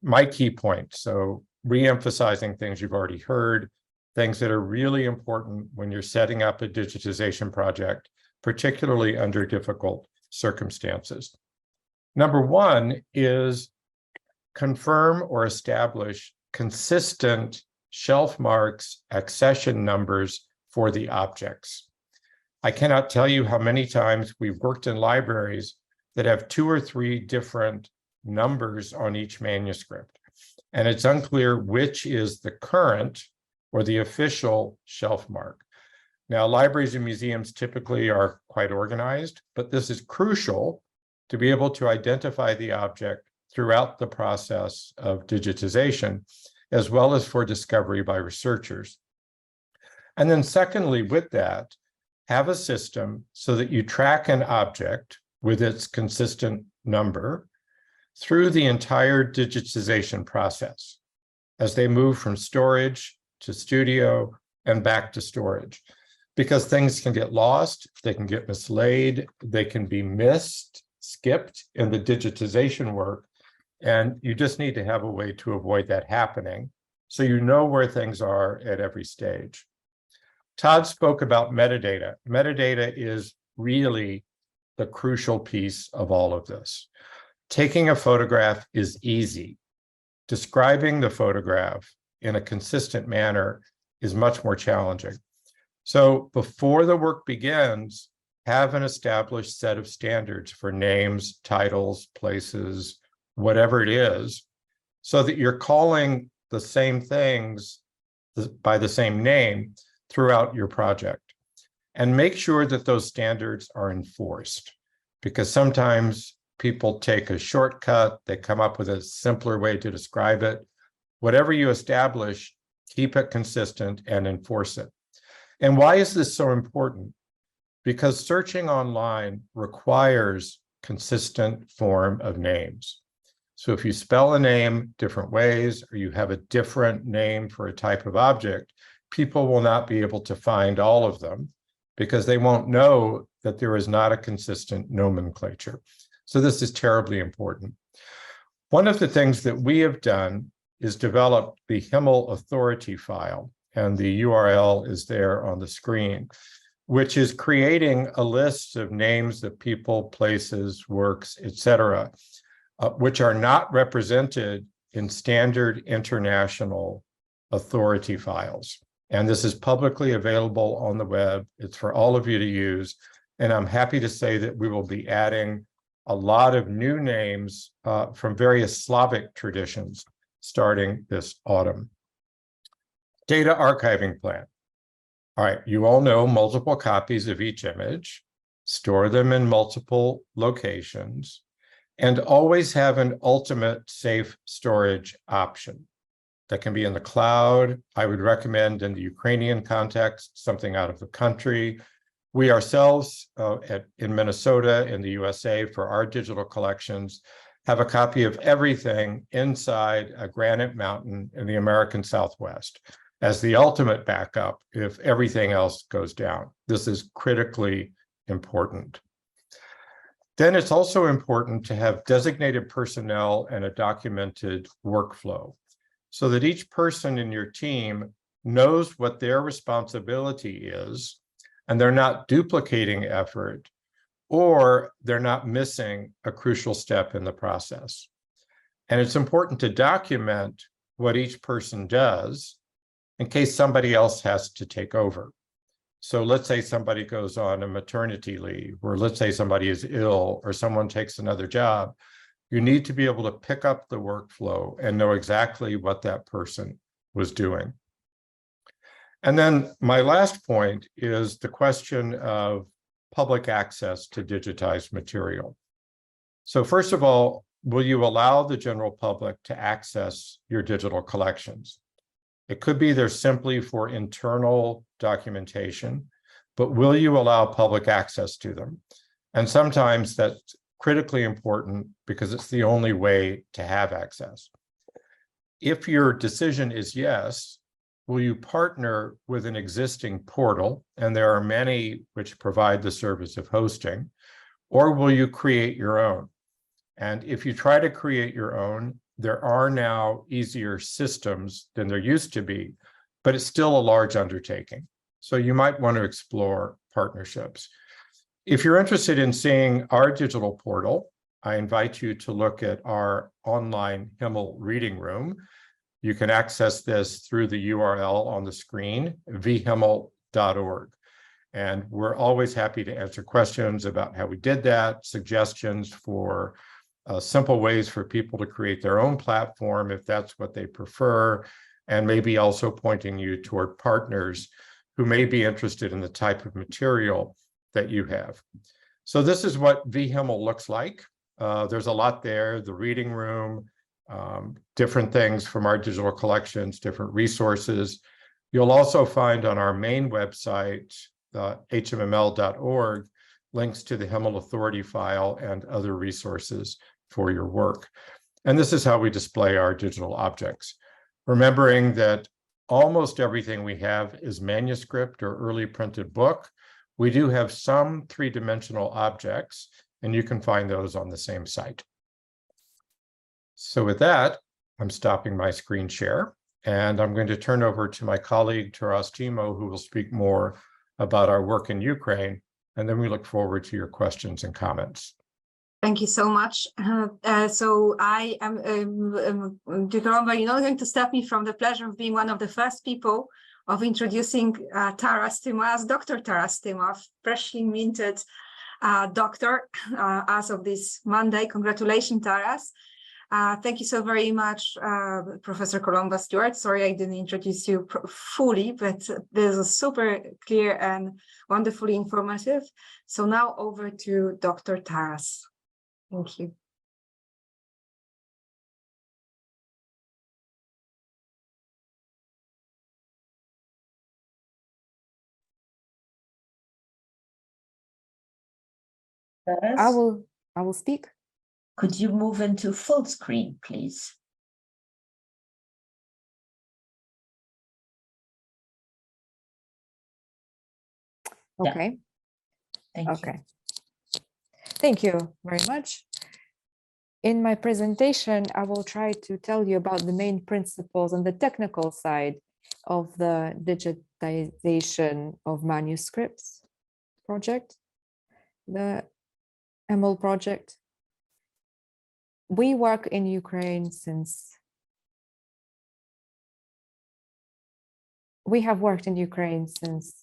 my key points. So re-emphasizing things you've already heard, things that are really important when you're setting up a digitization project, particularly under difficult circumstances. Number one is confirm or establish consistent shelf marks, accession numbers for the objects. I cannot tell you how many times we've worked in libraries that have 2 or 3 different numbers on each manuscript. And it's unclear which is the current or the official shelf mark. Now, libraries and museums typically are quite organized, but this is crucial to be able to identify the object throughout the process of digitization, as well as for discovery by researchers. And then secondly, with that, have a system so that you track an object with its consistent number through the entire digitization process as they move from storage to studio and back to storage. Because things can get lost, they can get mislaid, they can be missed, skipped in the digitization work, and you just need to have a way to avoid that happening so you know where things are at every stage. Todd spoke about metadata. Metadata is really the crucial piece of all of this. Taking a photograph is easy. Describing the photograph in a consistent manner is much more challenging. So before the work begins, have an established set of standards for names, titles, places, whatever it is, so that you're calling the same things by the same name throughout your project. And make sure that those standards are enforced, because sometimes people take a shortcut, they come up with a simpler way to describe it. Whatever you establish, keep it consistent and enforce it. And why is this so important? Because searching online requires consistent form of names. So if you spell a name different ways, or you have a different name for a type of object, people will not be able to find all of them because they won't know that there is not a consistent nomenclature. So this is terribly important. One of the things that we have done is develop the Himmel authority file, and the URL is there on the screen, which is creating a list of names of people, places, works, etc., which are not represented in standard international authority files. And this is publicly available on the web. It's for all of you to use. And I'm happy to say that we will be adding a lot of new names from various Slavic traditions starting this autumn. Data archiving plan. All right, you all know multiple copies of each image, store them in multiple locations, and always have an ultimate safe storage option that can be in the cloud. I would recommend in the Ukrainian context, something out of the country, We ourselves in Minnesota, in the USA, for our digital collections, have a copy of everything inside a granite mountain in the American Southwest as the ultimate backup if everything else goes down. This is critically important. Then it's also important to have designated personnel and a documented workflow so that each person in your team knows what their responsibility is, and they're not duplicating effort, or they're not missing a crucial step in the process. And it's important to document what each person does in case somebody else has to take over. So let's say somebody goes on a maternity leave, or let's say somebody is ill, or someone takes another job. You need to be able to pick up the workflow and know exactly what that person was doing. And then my last point is the question of public access to digitized material. So first of all, will you allow the general public to access your digital collections? It could be they're simply for internal documentation, but will you allow public access to them? And sometimes that's critically important because it's the only way to have access. If your decision is yes, will you partner with an existing portal? And there are many which provide the service of hosting, or will you create your own? And if you try to create your own, there are now easier systems than there used to be, but it's still a large undertaking. So you might want to explore partnerships. If you're interested in seeing our digital portal, I invite you to look at our online Himmel reading room. You can access this through the URL on the screen, vhimmel.org. And we're always happy to answer questions about how we did that, suggestions for simple ways for people to create their own platform if that's what they prefer, and maybe also pointing you toward partners who may be interested in the type of material that you have. So this is what vHimmel looks like. There's a lot there, the reading room, different things from our digital collections, different resources. You'll also find on our main website, hmml.org, links to the Himmel Authority file and other resources for your work. And this is how we display our digital objects, remembering that almost everything we have is manuscript or early printed book. We do have some three-dimensional objects, and you can find those on the same site. So with that, I'm stopping my screen share, and I'm going to turn over to my colleague, Taras Timo, who will speak more about our work in Ukraine, and then we look forward to your questions and comments. Thank you so much. So I am, Colomba, you're not going to stop me from the pleasure of being one of the first people of introducing Taras Timo as Dr. Taras Timo, freshly minted doctor as of this Monday. Congratulations, Taras. Thank you so very much, Professor Colomba Stewart. Sorry I didn't introduce you fully, but this is super clear and wonderfully informative. So now over to Dr. Taras. Thank you. I will speak. Could you move into full screen, please? Okay. Thank you. Okay. Thank you very much. In my presentation, I will try to tell you about the main principles on the technical side of the digitization of manuscripts project, the Himmel project. We work in Ukraine we have worked in Ukraine since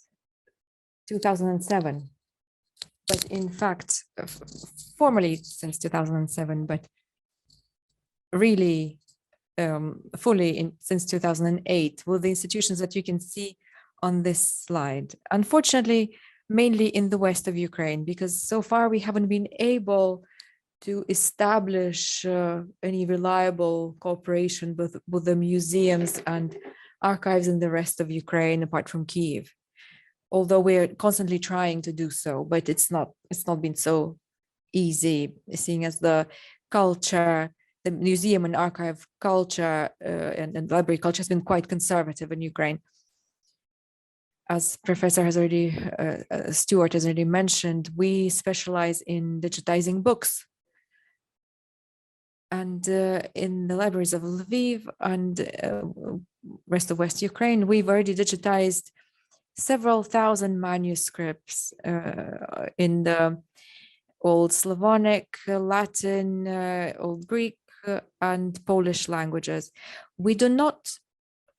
2007. But in fact, formally since 2007, but really fully since 2008 with the institutions that you can see on this slide. Unfortunately, mainly in the west of Ukraine, because so far we haven't been able to establish any reliable cooperation with the museums and archives in the rest of Ukraine, apart from Kyiv. although we're constantly trying to do so, but it's not been so easy, seeing as the culture, the museum and archive culture and library culture has been quite conservative in Ukraine. As Professor has already, Stuart has already mentioned, we specialize in digitizing books. And in the libraries of Lviv and rest of West Ukraine, we've already digitized several thousand manuscripts in the Old Slavonic, Latin, Old Greek, and Polish languages. We do not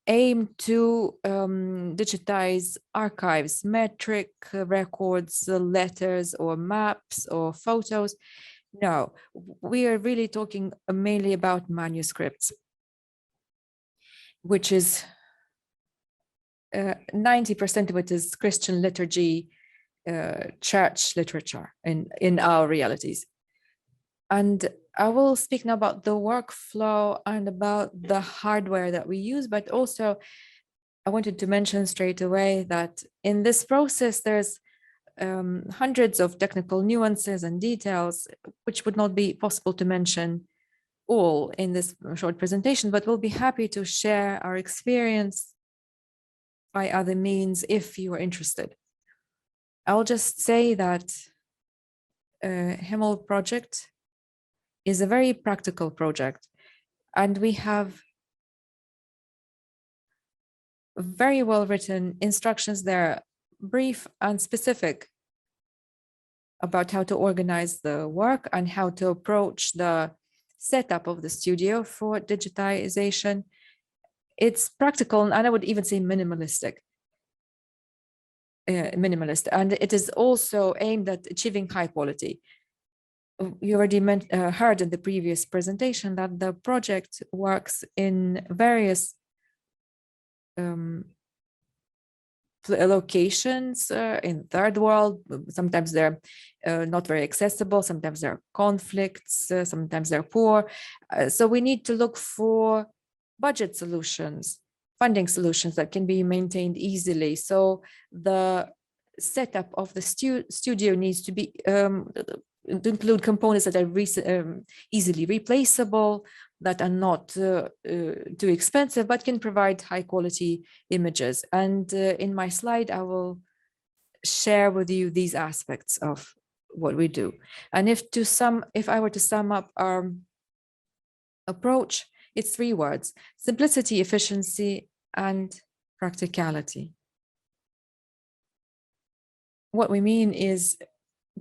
aim to digitize archives, metric records, letters, or maps, or photos. No, we are really talking mainly about manuscripts, which is 90% of it is Christian liturgy, church literature in our realities. And I will speak now about the workflow and about the hardware that we use, but also I wanted to mention straight away that in this process, there's hundreds of technical nuances and details, which would not be possible to mention all in this short presentation, but we'll be happy to share our experience by other means if you are interested. I'll just say that Himmel project is a very practical project, and we have very well written instructions there, brief and specific, about how to organize the work and how to approach the setup of the studio for digitization. It's practical, and I would even say minimalist, and it is also aimed at achieving high quality. You already heard in the previous presentation that the project works in various locations in third world. Sometimes they're not very accessible, sometimes there are conflicts, sometimes they're poor. So we need to look for budget solutions, funding solutions that can be maintained easily. So the setup of the studio needs to be to include components that are easily replaceable, that are not too expensive, but can provide high quality images. And in my slide, I will share with you these aspects of what we do. And if I were to sum up our approach, it's 3 words: simplicity, efficiency, and practicality. What we mean is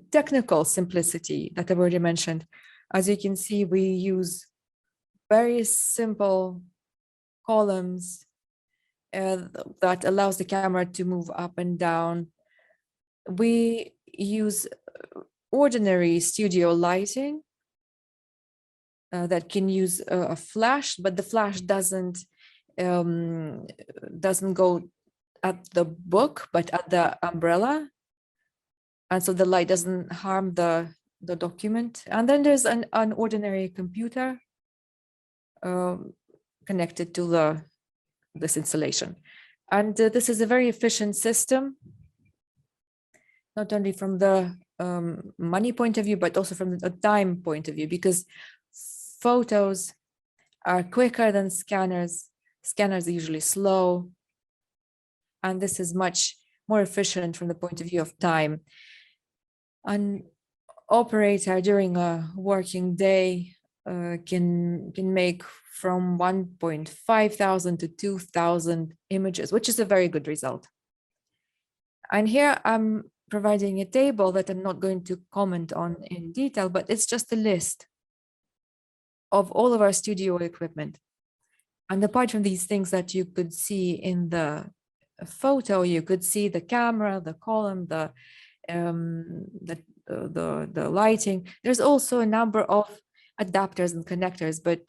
technical simplicity that I've already mentioned. As you can see, we use very simple columns that allows the camera to move up and down. We use ordinary studio lighting that can use a flash, but the flash doesn't go at the book, but at the umbrella. And so the light doesn't harm the document. And then there's an ordinary computer connected to this installation. And this is a very efficient system, not only from the money point of view, but also from the time point of view, because photos are quicker than scanners. Scanners are usually slow. And this is much more efficient from the point of view of time. An operator during a working day can make from 1,500 to 2,000 images, which is a very good result. And here I'm providing a table that I'm not going to comment on in detail, but it's just a list of all of our studio equipment. And apart from these things that you could see in the photo, you could see the camera, the column, the lighting. There's also a number of adapters and connectors, but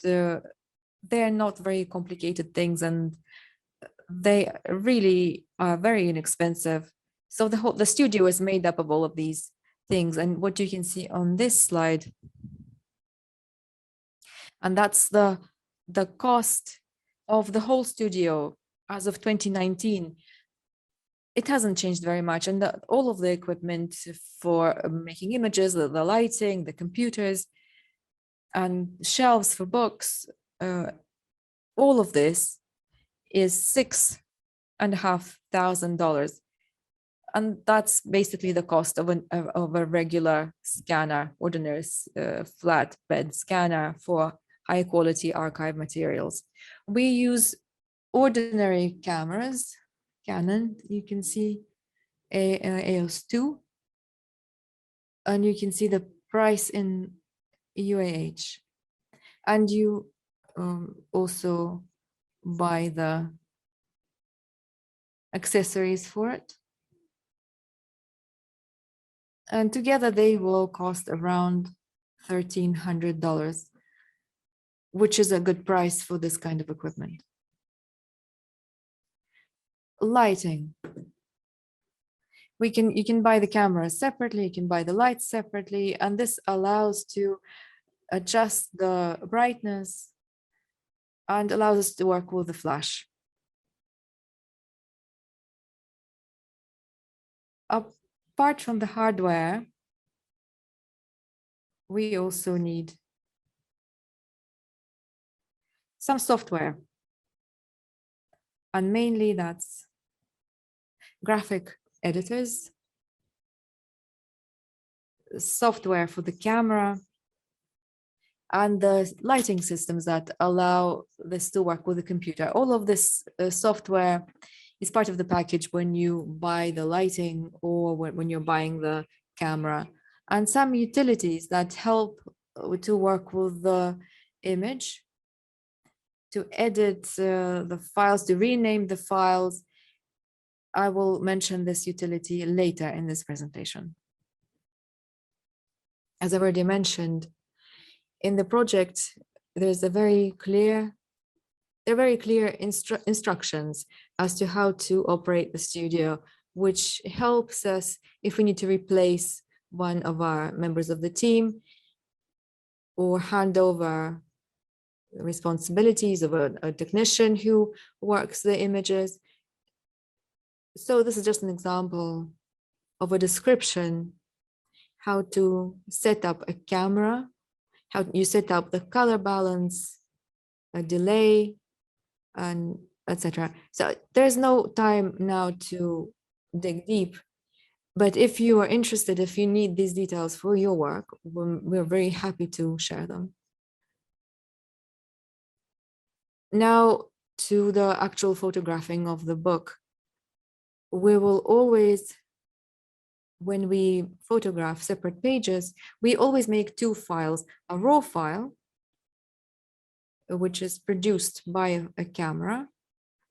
they're not very complicated things, and they really are very inexpensive. So the studio is made up of all of these things, and what you can see on this slide, and that's the cost of the whole studio as of 2019. it hasn't changed very much. And all of the equipment for making images, the lighting, the computers, and shelves for books, all of this is $6,500. And that's basically the cost of a regular scanner, ordinary flatbed scanner for high quality archive materials. We use ordinary cameras, Canon, you can see EOS 2, and you can see the price in UAH. And you also buy the accessories for it. And together they will cost around $1,300, which is a good price for this kind of equipment. Lighting. You can buy the cameras separately, you can buy the lights separately, and this allows to adjust the brightness and allows us to work with the flash. Apart from the hardware, we also need some software. And mainly that's graphic editors, software for the camera, and the lighting systems that allow this to work with the computer. All of this software is part of the package when you buy the lighting or when you're buying the camera, and some utilities that help to work with the image, to edit the files, to rename the files. I will mention this utility later in this presentation. As I already mentioned, in the project, there's very clear instructions as to how to operate the studio, which helps us if we need to replace one of our members of the team or hand over responsibilities of a technician who works the images. So this is just an example of a description how to set up a camera, how you set up the color balance, a delay, and etc. So there's no time now to dig deep, but if you are interested, if you need these details for your work, we're very happy to share them. Now to the actual photographing of the book. We will always, when we photograph separate pages, we always make two files, a raw file, which is produced by a camera,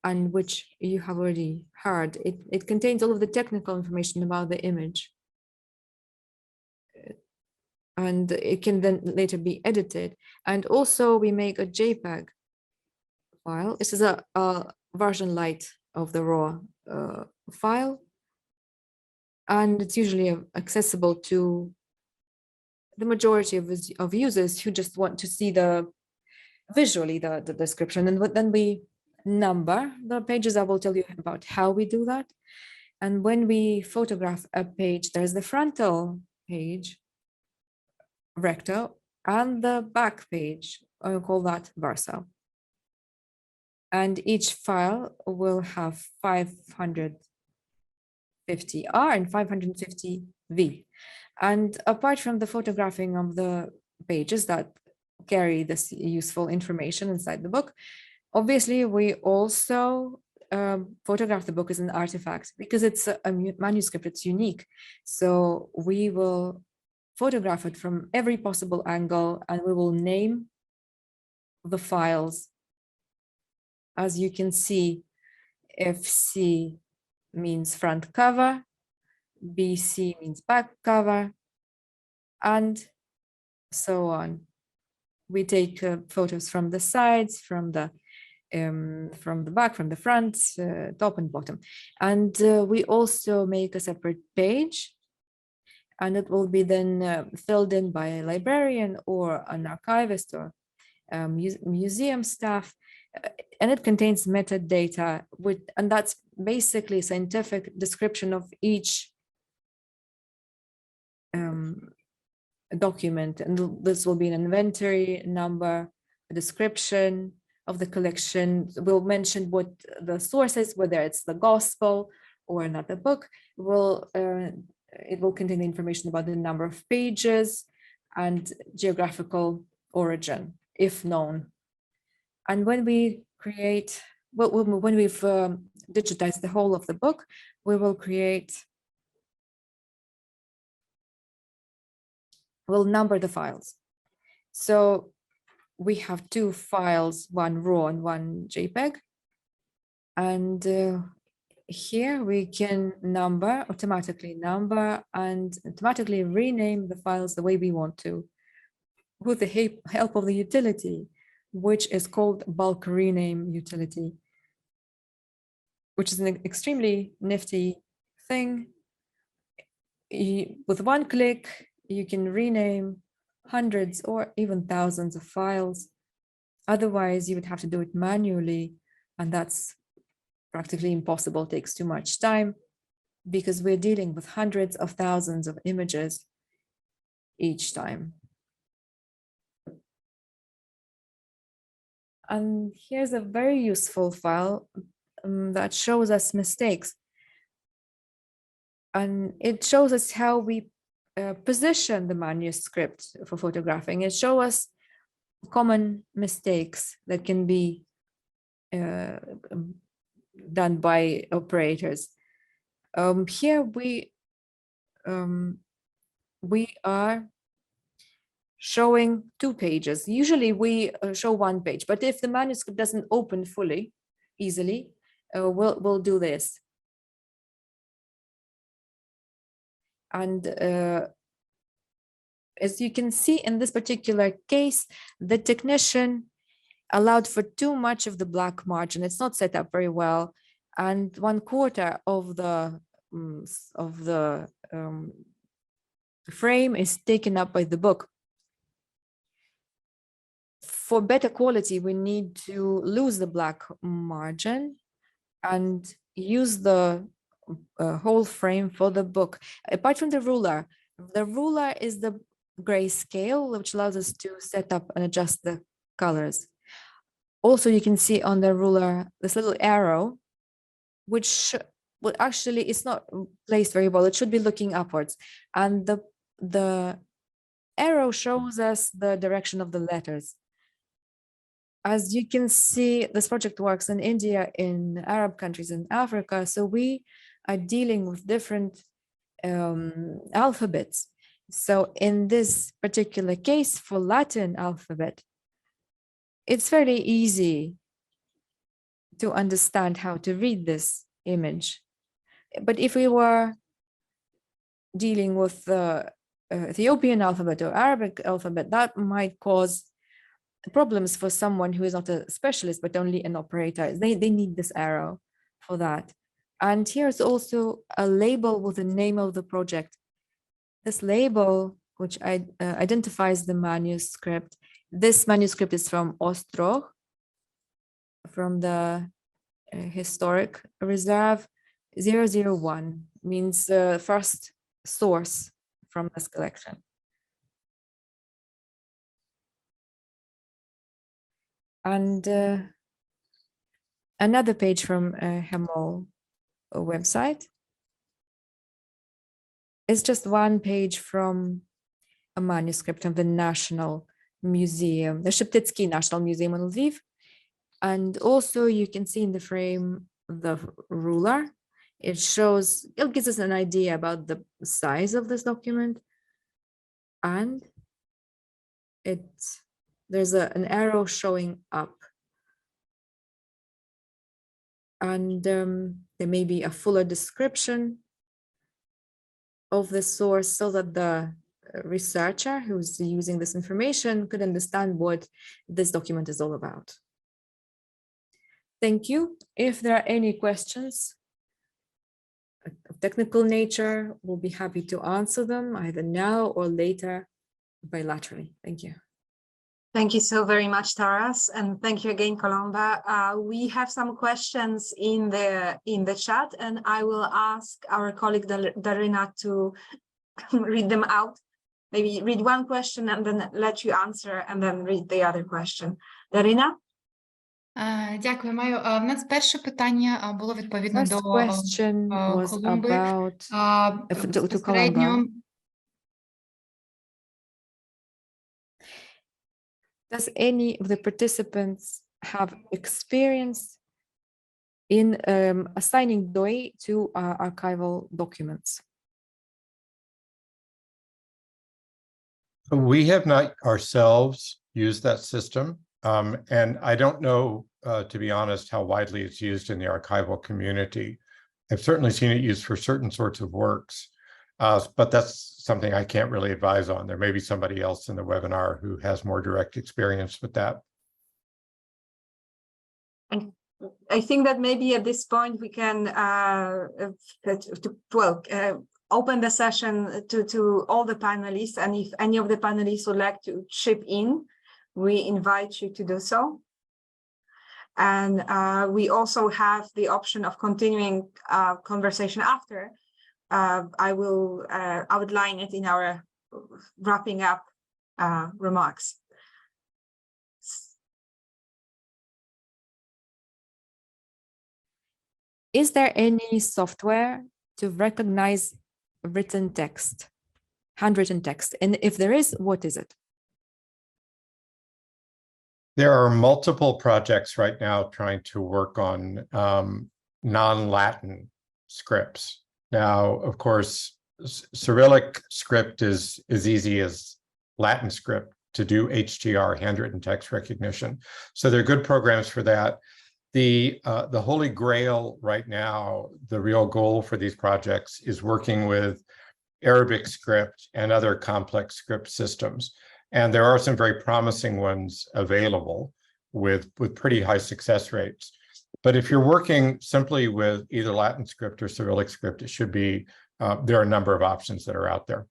and which you have already heard. It contains all of the technical information about the image. And it can then later be edited. And also we make a JPEG file. This is a version light of the raw file. And it's usually accessible to the majority of users who just want to see visually the description. And then we number the pages. I will tell you about how we do that. And when we photograph a page, there's the frontal page, recto, and the back page. I will call that verso. And each file will have 550R and 550V. And apart from the photographing of the pages that carry this useful information inside the book, obviously we also photograph the book as an artifact because it's a manuscript, it's unique. So we will photograph it from every possible angle and we will name the files. As you can see, FC means front cover, BC means back cover, and so on. We take photos from the sides, from the back, from the front, top and bottom. And we also make a separate page, and it will be then filled in by a librarian or an archivist or museum staff. and it contains metadata, and that's basically a scientific description of each document. And this will be an inventory number, a description of the collection. We'll mention what the source is, whether it's the gospel or another book. It will contain the information about the number of pages and geographical origin, if known. And when we create, when we've digitized the whole of the book, we will we'll number the files. So we have two files, one RAW and one JPEG. And here we can automatically number and automatically rename the files the way we want to, with the help of the utility, which is called bulk rename utility, which is an extremely nifty thing. With one click, you can rename hundreds or even thousands of files. Otherwise, you would have to do it manually, and that's practically impossible, takes too much time, because we're dealing with hundreds of thousands of images each time. And here's a very useful file that shows us mistakes. And it shows us how we position the manuscript for photographing. It shows us common mistakes that can be done by operators. Here we are showing 2 pages. Usually we show 1 page, but if the manuscript doesn't open fully, easily, we'll do this. And as you can see in this particular case, the technician allowed for too much of the black margin. It's not set up very well, and 1/4 of the frame is taken up by the book. For better quality, we need to lose the black margin and use the whole frame for the book. Apart from the ruler is the grayscale, which allows us to set up and adjust the colors. Also, you can see on the ruler this little arrow, which actually is not placed very well. It should be looking upwards, and the arrow shows us the direction of the letters. As you can see, this project works in India, in Arab countries, in Africa. So we are dealing with different alphabets. So in this particular case, for Latin alphabet, it's very easy to understand how to read this image. But if we were dealing with the Ethiopian alphabet or Arabic alphabet, that might cause problems for someone who is not a specialist, but only an operator. They need this arrow for that. And here's also a label with the name of the project. This label, which identifies the manuscript. This manuscript is from Ostrog, from the historic reserve. 001 means the first source from this collection. And another page from Hemel website is just one page from a manuscript of the National Museum, the Sheptytsky National Museum in Lviv. And also you can see in the frame the ruler. It gives us an idea about the size of this document. And there's an arrow showing up. And there may be a fuller description of the source so that the researcher who's using this information could understand what this document is all about. Thank you. If there are any questions of technical nature, we'll be happy to answer them either now or later bilaterally. Thank you. Thank you so very much, Taras, and thank you again, Colomba. We have some questions in the chat, and I will ask our colleague Darina to read them out. Maybe read one question and then let you answer, and then read the other question. Darina? Дякую, Маю. В нас перше питання було відповідно First до question was Колумби. about to Безпосередньо Colomba. Does any of the participants have experience in assigning DOI to archival documents? We have not ourselves used that system. And I don't know, to be honest, how widely it's used in the archival community. I've certainly seen it used for certain sorts of works, but that's something I can't really advise on. There may be somebody else in the webinar who has more direct experience with that. I think that maybe at this point we can open the session to all the panelists, and if any of the panelists would like to chip in, we invite you to do so. And we also have the option of continuing conversation after. I will outline it in our wrapping up remarks. Is there any software to recognize written text, handwritten text? And if there is, what is it? There are multiple projects right now trying to work on non-Latin scripts. Now, of course, Cyrillic script is as easy as Latin script to do HTR, handwritten text recognition. So there are good programs for that. The holy grail right now, the real goal for these projects is working with Arabic script and other complex script systems. And there are some very promising ones available with pretty high success rates. But if you're working simply with either Latin script or Cyrillic script, it should be, there are a number of options that are out there.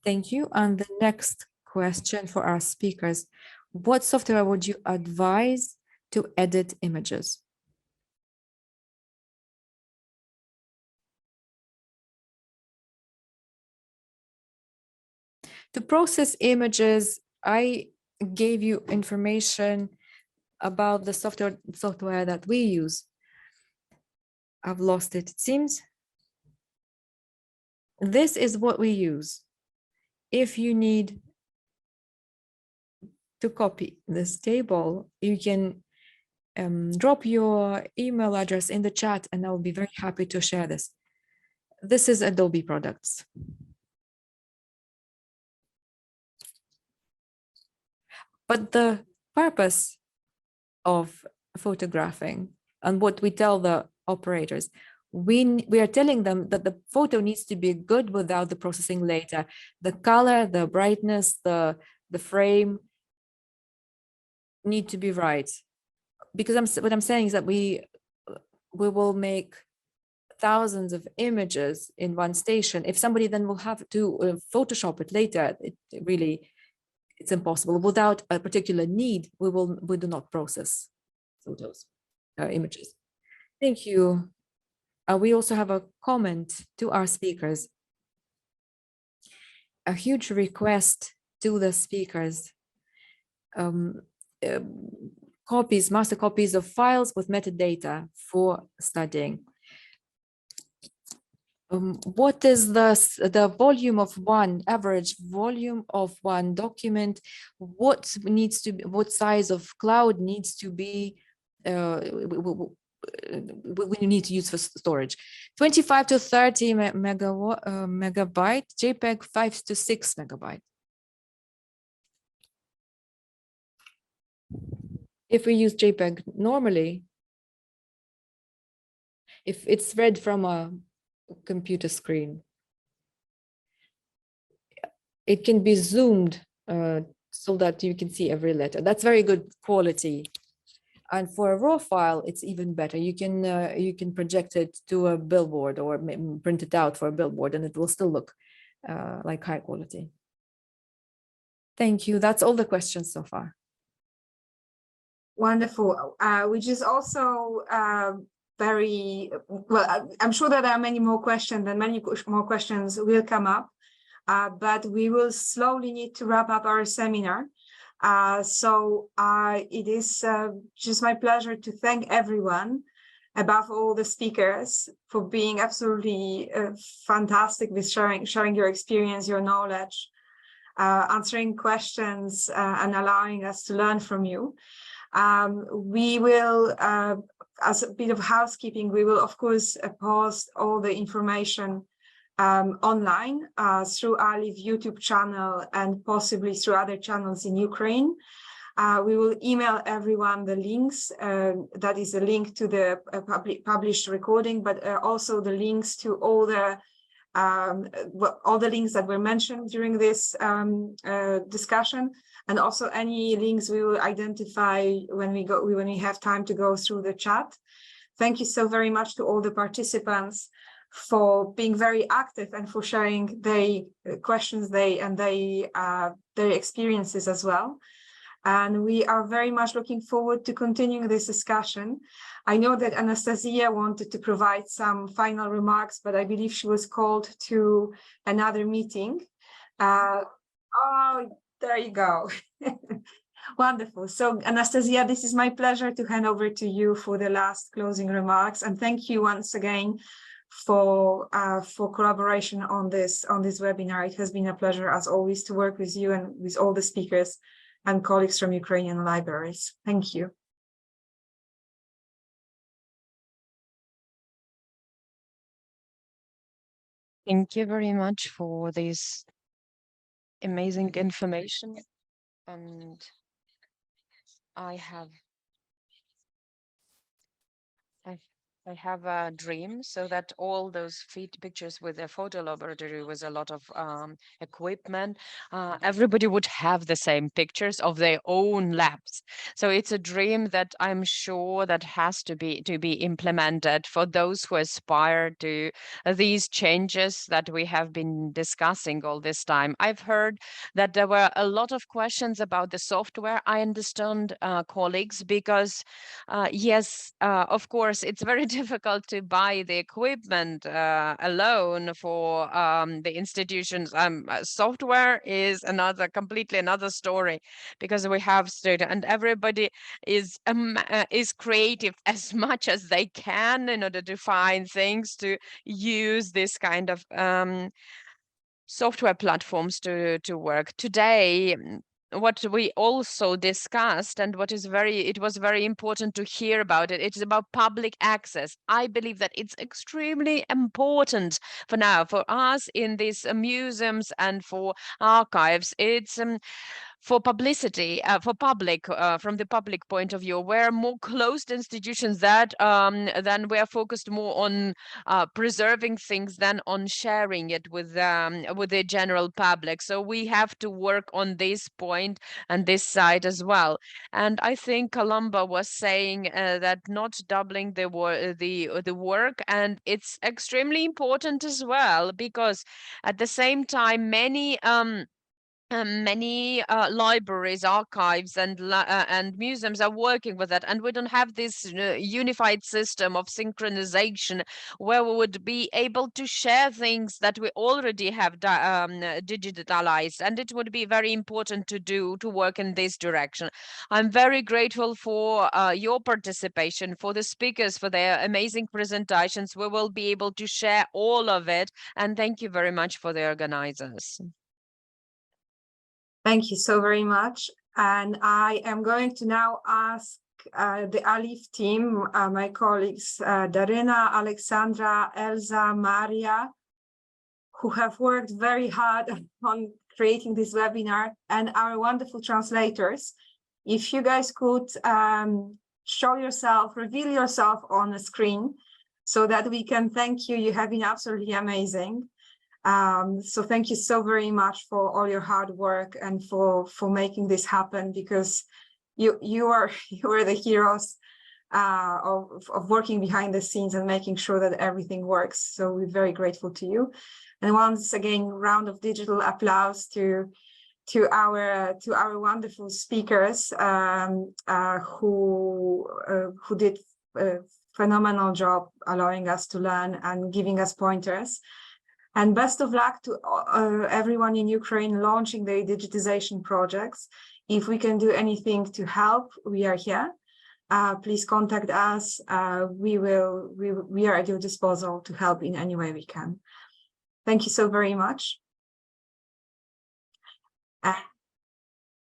Thank you. And the next question for our speakers: what software would you advise to edit images? To process images, I gave you information about the software that we use. I've lost it, it seems. This is what we use. If you need to copy this table, you can drop your email address in the chat and I'll be very happy to share this. This is Adobe products. But the purpose of photographing and what we tell the operators, we are telling them that the photo needs to be good without the processing later. The color, the brightness, the frame need to be right. Because what I'm saying is that we will make thousands of images in one station. If somebody then will have to Photoshop it later, it's impossible. Without a particular need, we do not process photos, images. Thank you. We also have a comment to our speakers. A huge request to the speakers. Master copies of files with metadata for studying. What is the volume of average volume of one document? What size of cloud needs to be we need to use for storage? 25 to 30 megabyte, JPEG 5 to 6 megabyte. If we use JPEG normally, if it's read from a computer screen, it can be zoomed so that you can see every letter. That's very good quality. And for a raw file, it's even better. You can project it to a billboard or print it out for a billboard, and it will still look like high quality. Thank you. That's all the questions so far. Wonderful. Which is also very well. I'm sure that there are many more questions, and many more questions will come up. But we will slowly need to wrap up our seminar. So it is just my pleasure to thank everyone, above all the speakers, for being absolutely fantastic with sharing your experience, your knowledge, answering questions, and allowing us to learn from you. We will, as a bit of housekeeping, we will of course post all the information online through Aliv YouTube channel and possibly through other channels in Ukraine. We will email everyone the links. That is a link to the published recording, but also the links to all the links that were mentioned during this discussion, and also any links we will identify when we have time to go through the chat. Thank you so very much to all the participants for being very active and for sharing their questions and their experiences as well. And we are very much looking forward to continuing this discussion. I know that Anastasia wanted to provide some final remarks, but I believe she was called to another meeting. Oh, there you go. Wonderful. So Anastasia, this is my pleasure to hand over to you for the last closing remarks. And thank you once again for collaboration on this webinar. It has been a pleasure, as always, to work with you and with all the speakers and colleagues from Ukrainian libraries. Thank you. Thank you very much for this amazing information. And I have a dream, so that all those pictures with a photo laboratory with a lot of equipment, everybody would have the same pictures of their own labs. So it's a dream that I'm sure that has to be implemented for those who aspire to these changes that we have been discussing all this time. I've heard that there were a lot of questions about the software. I understand, colleagues, because yes, of course, it's very difficult to buy the equipment alone for the institutions. Software is completely another story, because we have students and everybody is creative as much as they can in order to find things to use this kind of software platforms to work. Today, what we also discussed, and it was very important to hear about it, it's about public access. I believe that it's extremely important for now, for us in these museums and for archives. It's for publicity, for public, from the public point of view. We're more closed institutions that then we are focused more on preserving things than on sharing it with the general public. So we have to work on this point and this side as well. And I think Columba was saying that not doubling the work, and it's extremely important as well, because at the same time many libraries, archives, and museums are working with that, and we don't have this unified system of synchronization where we would be able to share things that we already have digitalized, and it would be very important to work in this direction. I'm very grateful for your participation, for the speakers, for their amazing presentations. We will be able to share all of it, and thank you very much for the organizers. Thank you so very much. And I am going to now ask the Aliv team, my colleagues, Darina, Alexandra, Elsa, Maria, who have worked very hard on creating this webinar, and our wonderful translators. If you guys could reveal yourself on the screen so that we can thank you. You have been absolutely amazing. So thank you so very much for all your hard work and for making this happen, because you are the heroes of working behind the scenes and making sure that everything works. So we're very grateful to you. And once again, round of digital applause to our wonderful speakers who did a phenomenal job allowing us to learn and giving us pointers. And best of luck to everyone in Ukraine launching their digitization projects. If we can do anything to help, we are here. Please contact us. We are at your disposal to help in any way we can. Thank you so very much.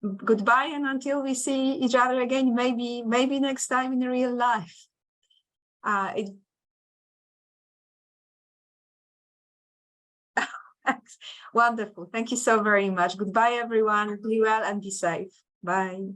Goodbye, and until we see each other again, maybe next time in real life. Wonderful. Thank you so very much. Goodbye, everyone. Be well and be safe. Bye.